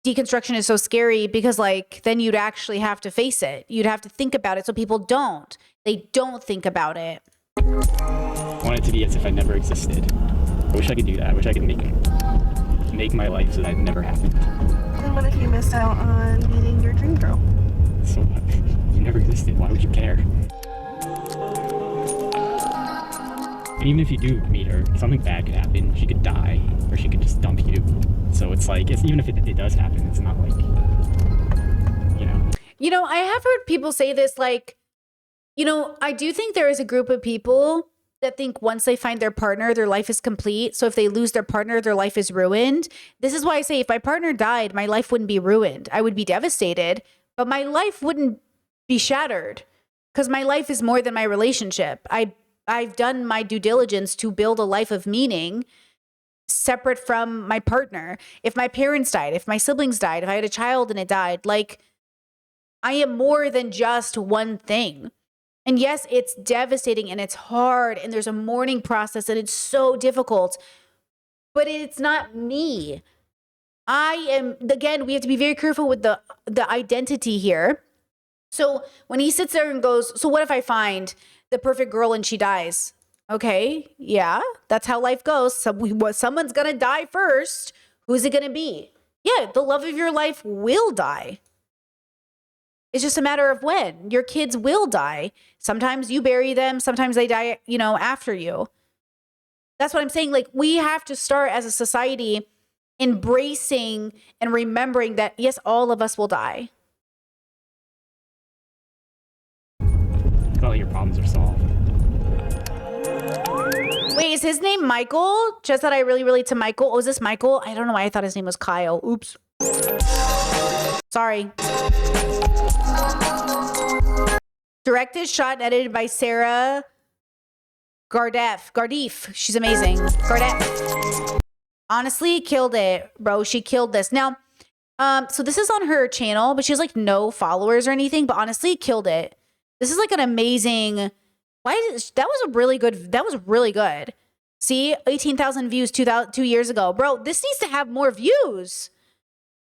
deconstruction is so scary, because like then you'd actually have to face it. You'd have to think about it. So people don't. They don't think about it. I want it to be as if I never existed. I wish I could do that. I wish I could make my life so that it never happened. Then what if you miss out on meeting your dream girl? So what? You never existed. Why would you care? And even if you do meet her, something bad could happen. She could die, or she could just dump you. So it's like, even if it does happen, it's not like, you know. You know, I have heard people say this, like, you know, I do think there is a group of people that think once they find their partner, their life is complete. So if they lose their partner, their life is ruined. This is why I say if my partner died, my life wouldn't be ruined. I would be devastated, but my life wouldn't be shattered because my life is more than my relationship. I've done my due diligence to build a life of meaning separate from my partner. If my parents died, if my siblings died, if I had a child and it died, like I am more than just one thing. And yes, it's devastating and it's hard and there's a mourning process and it's so difficult, but it's not me. Again, we have to be very careful with the identity here. So when he sits there and goes, so what if I find the perfect girl and she dies? Okay, yeah, that's how life goes. Someone's going to die first. Who's it going to be? Yeah, the love of your life will die. It's just a matter of when. Your kids will die. Sometimes you bury them. Sometimes they die, after you. That's what I'm saying. Like, we have to start as a society embracing and remembering that, yes, all of us will die. All your problems are solved. Wait, is his name Michael? Just that I really relate to Michael. Oh, is this Michael? I don't know why I thought his name was Kyle. Oops. Sorry. Directed, shot, and edited by Sarah Gardif. She's amazing. Gardef. Honestly, killed it, bro. She killed this. Now, so this is on her channel, but she has like no followers or anything, but honestly, killed it. This is like an amazing, that was really good. See, 18,000 views 2 years ago. Bro, this needs to have more views.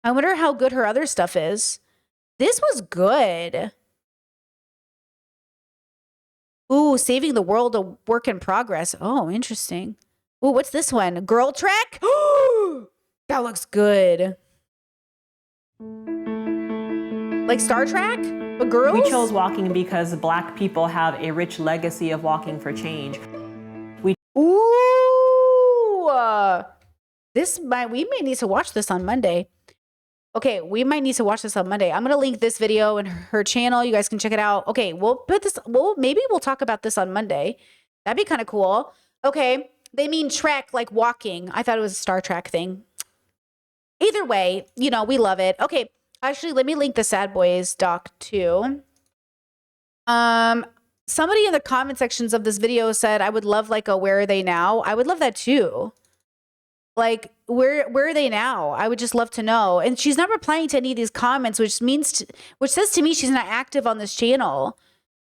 I wonder how good her other stuff is. This was good. Ooh, Saving the World, a work in progress. Oh, interesting. Ooh, what's this one? Girl Trek? That looks good. Like Star Trek? But girls? We chose walking because Black people have a rich legacy of walking for change. We may need to watch this on Monday. Okay, we might need to watch this on Monday. I'm going to link this video in her channel. You guys can check it out. Okay, maybe we'll talk about this on Monday. That'd be kind of cool. Okay, they mean trek, like walking. I thought it was a Star Trek thing. Either way, we love it. Okay, actually, let me link the Sad Boys doc too. Somebody in the comment sections of this video said, I would love like a Where Are They Now? I would love that too. Like, where are they now? I would just love to know. And she's not replying to any of these comments, which says to me she's not active on this channel.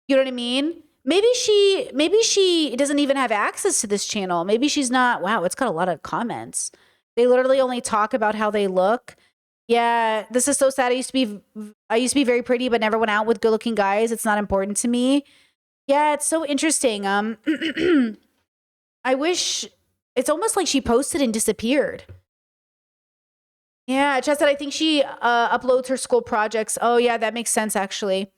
You know what I mean? Maybe she doesn't even have access to this channel. Maybe she's not. Wow, it's got a lot of comments. They literally only talk about how they look. Yeah, this is so sad. I used to be very pretty, but never went out with good-looking guys. It's not important to me. Yeah, it's so interesting. I wish. It's almost like she posted and disappeared. Yeah, Chad said, I think she uploads her school projects. Oh, yeah, that makes sense, actually.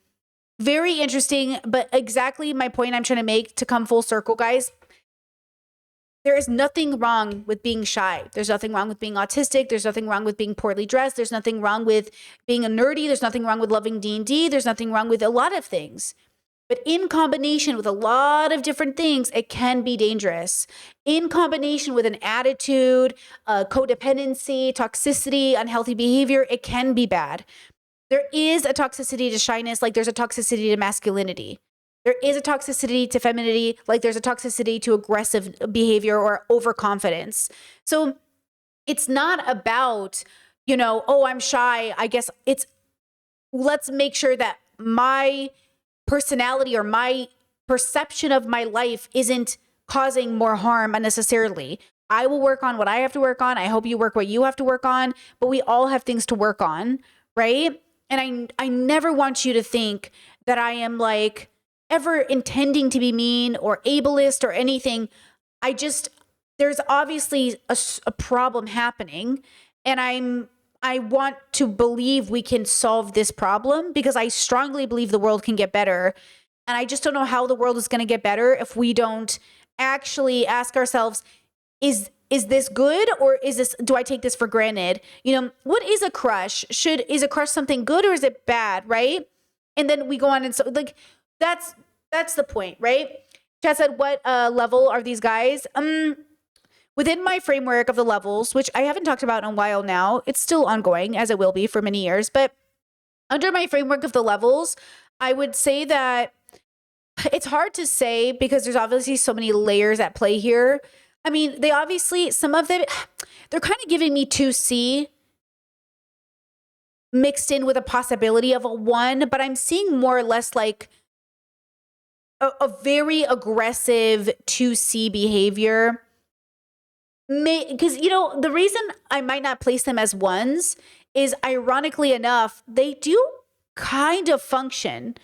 Very interesting, but exactly my point I'm trying to make to come full circle, guys. There is nothing wrong with being shy. There's nothing wrong with being autistic. There's nothing wrong with being poorly dressed. There's nothing wrong with being a nerdy. There's nothing wrong with loving D&D. There's nothing wrong with a lot of things. But in combination with a lot of different things, it can be dangerous. In combination with an attitude, codependency, toxicity, unhealthy behavior, it can be bad. There is a toxicity to shyness, like there's a toxicity to masculinity. There is a toxicity to femininity, like there's a toxicity to aggressive behavior or overconfidence. So it's not about, oh, I'm shy. I guess let's make sure that my personality or my perception of my life isn't causing more harm unnecessarily. I will work on what I have to work on. I hope you work what you have to work on, but we all have things to work on, right? And I never want you to think that I am like ever intending to be mean or ableist or anything. There's obviously a problem happening, and I want to believe we can solve this problem because I strongly believe the world can get better. And I just don't know how the world is going to get better if we don't actually ask ourselves, is this good, or do I take this for granted? What is a crush? Is a crush something good or is it bad, right? And then we go on and so like that's the point, right? Chad said, what level are these guys? Within my framework of the levels, which I haven't talked about in a while now, it's still ongoing, as it will be for many years, but under my framework of the levels, I would say that it's hard to say because there's obviously so many layers at play here. I mean, some of them, they're kind of giving me 2C mixed in with a possibility of a 1, but I'm seeing more or less like a very aggressive 2C behavior. Because, you know, the reason I might not place them as ones is, ironically enough, they do kind of function.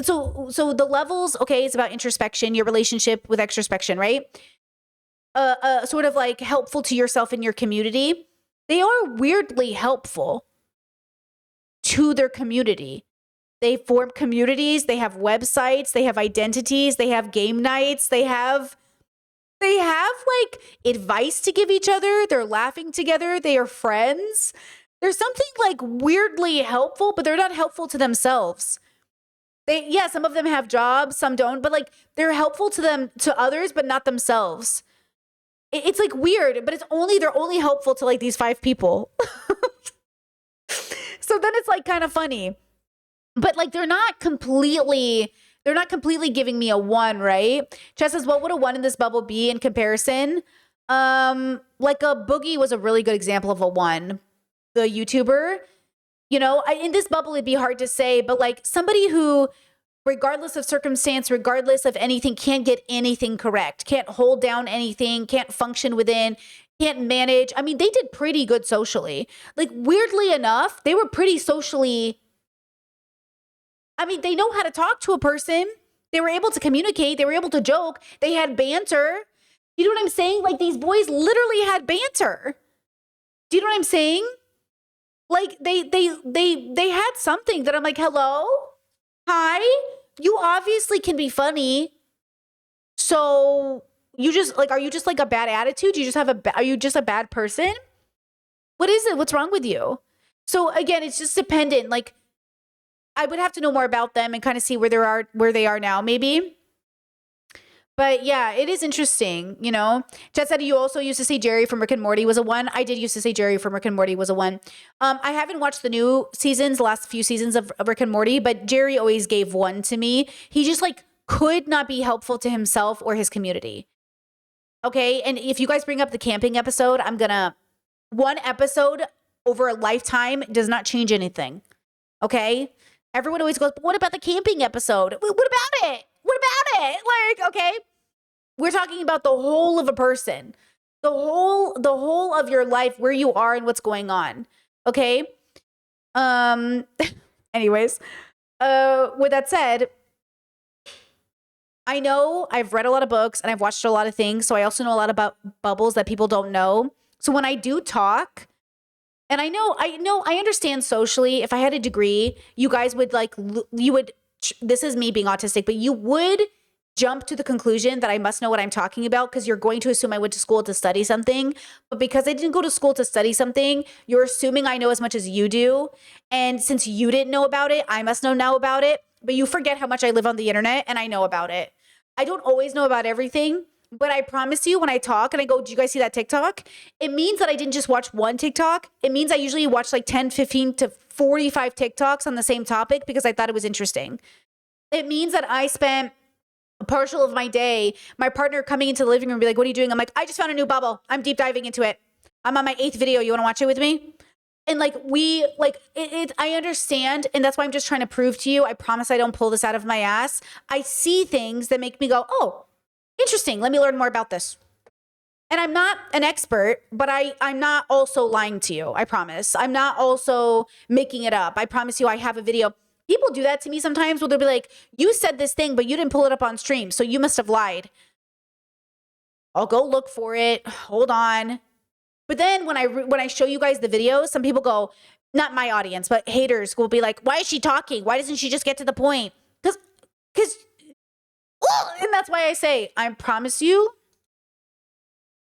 So the levels, okay, it's about introspection, your relationship with extrospection, right? Sort of like helpful to yourself and your community. They are weirdly helpful to their community. They form communities, they have websites, they have identities, they have game nights, they have like advice to give each other, they're laughing together, they are friends. There's something like weirdly helpful, but they're not helpful to themselves. Some of them have jobs, some don't, but like they're helpful to others, but not themselves. It's like weird, but they're only helpful to like these 5 people. So then it's like kind of funny. But like they're not completely giving me a 1, right? Chess says, what would a 1 in this bubble be in comparison? Like a Boogie was a really good example of a 1. The YouTuber, you know, in this bubble it'd be hard to say, but like somebody who, regardless of circumstance, regardless of anything, can't get anything correct, can't hold down anything, can't function within, can't manage. I mean, they did pretty good socially. Like weirdly enough, they were pretty socially. I mean, they know how to talk to a person. They were able to communicate. They were able to joke. They had banter. You know what I'm saying? Like these boys literally had banter. Do you know what I'm saying? Like they had something that I'm like, hello, hi, you obviously can be funny. So you just like, are you just like a bad attitude? You just have are you just a bad person? What is it? What's wrong with you? So again, it's just dependent. Like I would have to know more about them and kind of see where they are now, maybe. But yeah, it is interesting, you know. Chet said you also used to say Jerry from Rick and Morty was a 1. I did used to say Jerry from Rick and Morty was a 1. I haven't watched the new seasons, the last few seasons of Rick and Morty, but Jerry always gave 1 to me. He just like could not be helpful to himself or his community. Okay, and if you guys bring up the camping episode, one episode over a lifetime does not change anything. Okay? Everyone always goes, but what about the camping episode? What about it? What about it? Like, okay, we're talking about the whole of a person, the whole of your life, where you are and what's going on. Okay. Anyways, with that said, I know I've read a lot of books and I've watched a lot of things. So I also know a lot about bubbles that people don't know. So when I do talk, and I understand socially, if I had a degree, you guys would this is me being autistic, but you would jump to the conclusion that I must know what I'm talking about because you're going to assume I went to school to study something. But because I didn't go to school to study something, you're assuming I know as much as you do. And since you didn't know about it, I must know now about it. But you forget how much I live on the internet and I know about it. I don't always know about everything. But I promise you, when I talk and I go, do you guys see that TikTok? It means that I didn't just watch one TikTok. It means I usually watch like 10, 15 to 45 TikToks on the same topic because I thought it was interesting. It means that I spent a partial of my day, my partner coming into the living room and be like, what are you doing? I'm like, I just found a new bubble. I'm deep diving into it. I'm on my 8th video. You want to watch it with me? And like, I understand. And that's why I'm just trying to prove to you, I promise I don't pull this out of my ass. I see things that make me go, oh, interesting. Let me learn more about this. And I'm not an expert, but I'm not also lying to you. I promise. I'm not also making it up. I promise you I have a video. People do that to me sometimes where they'll be like, you said this thing, but you didn't pull it up on stream. So you must have lied. I'll go look for it. Hold on. But then when I show you guys the videos, some people go, not my audience, but haters will be like, why is she talking? Why doesn't she just get to the point? Because and that's why I say, I promise you.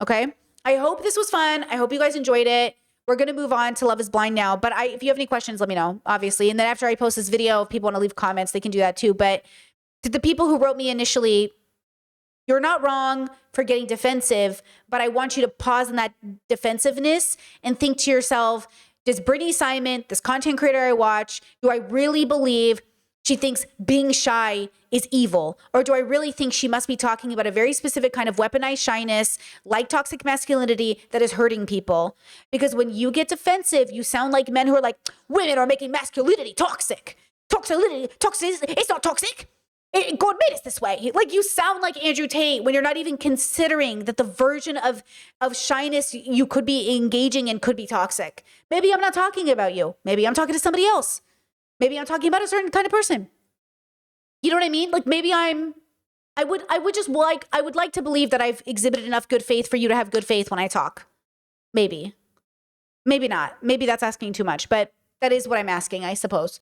Okay. I hope this was fun. I hope you guys enjoyed it. We're going to move on to Love is Blind now. But if you have any questions, let me know, obviously. And then after I post this video, if people want to leave comments, they can do that too. But to the people who wrote me initially, you're not wrong for getting defensive, but I want you to pause on that defensiveness and think to yourself, does Brittany Simon, this content creator I watch, do I really believe she thinks being shy is evil? Or do I really think she must be talking about a very specific kind of weaponized shyness, like toxic masculinity, that is hurting people? Because when you get defensive, you sound like men who are like, women are making masculinity toxic. Toxicity, toxic, it's not toxic. God made us this way. Like, you sound like Andrew Tate when you're not even considering that the version of shyness you could be engaging in could be toxic. Maybe I'm not talking about you. Maybe I'm talking to somebody else. Maybe I'm talking about a certain kind of person. You know what I mean? Like, maybe I would like to believe that I've exhibited enough good faith for you to have good faith when I talk. Maybe. Maybe not. Maybe that's asking too much, but that is what I'm asking, I suppose.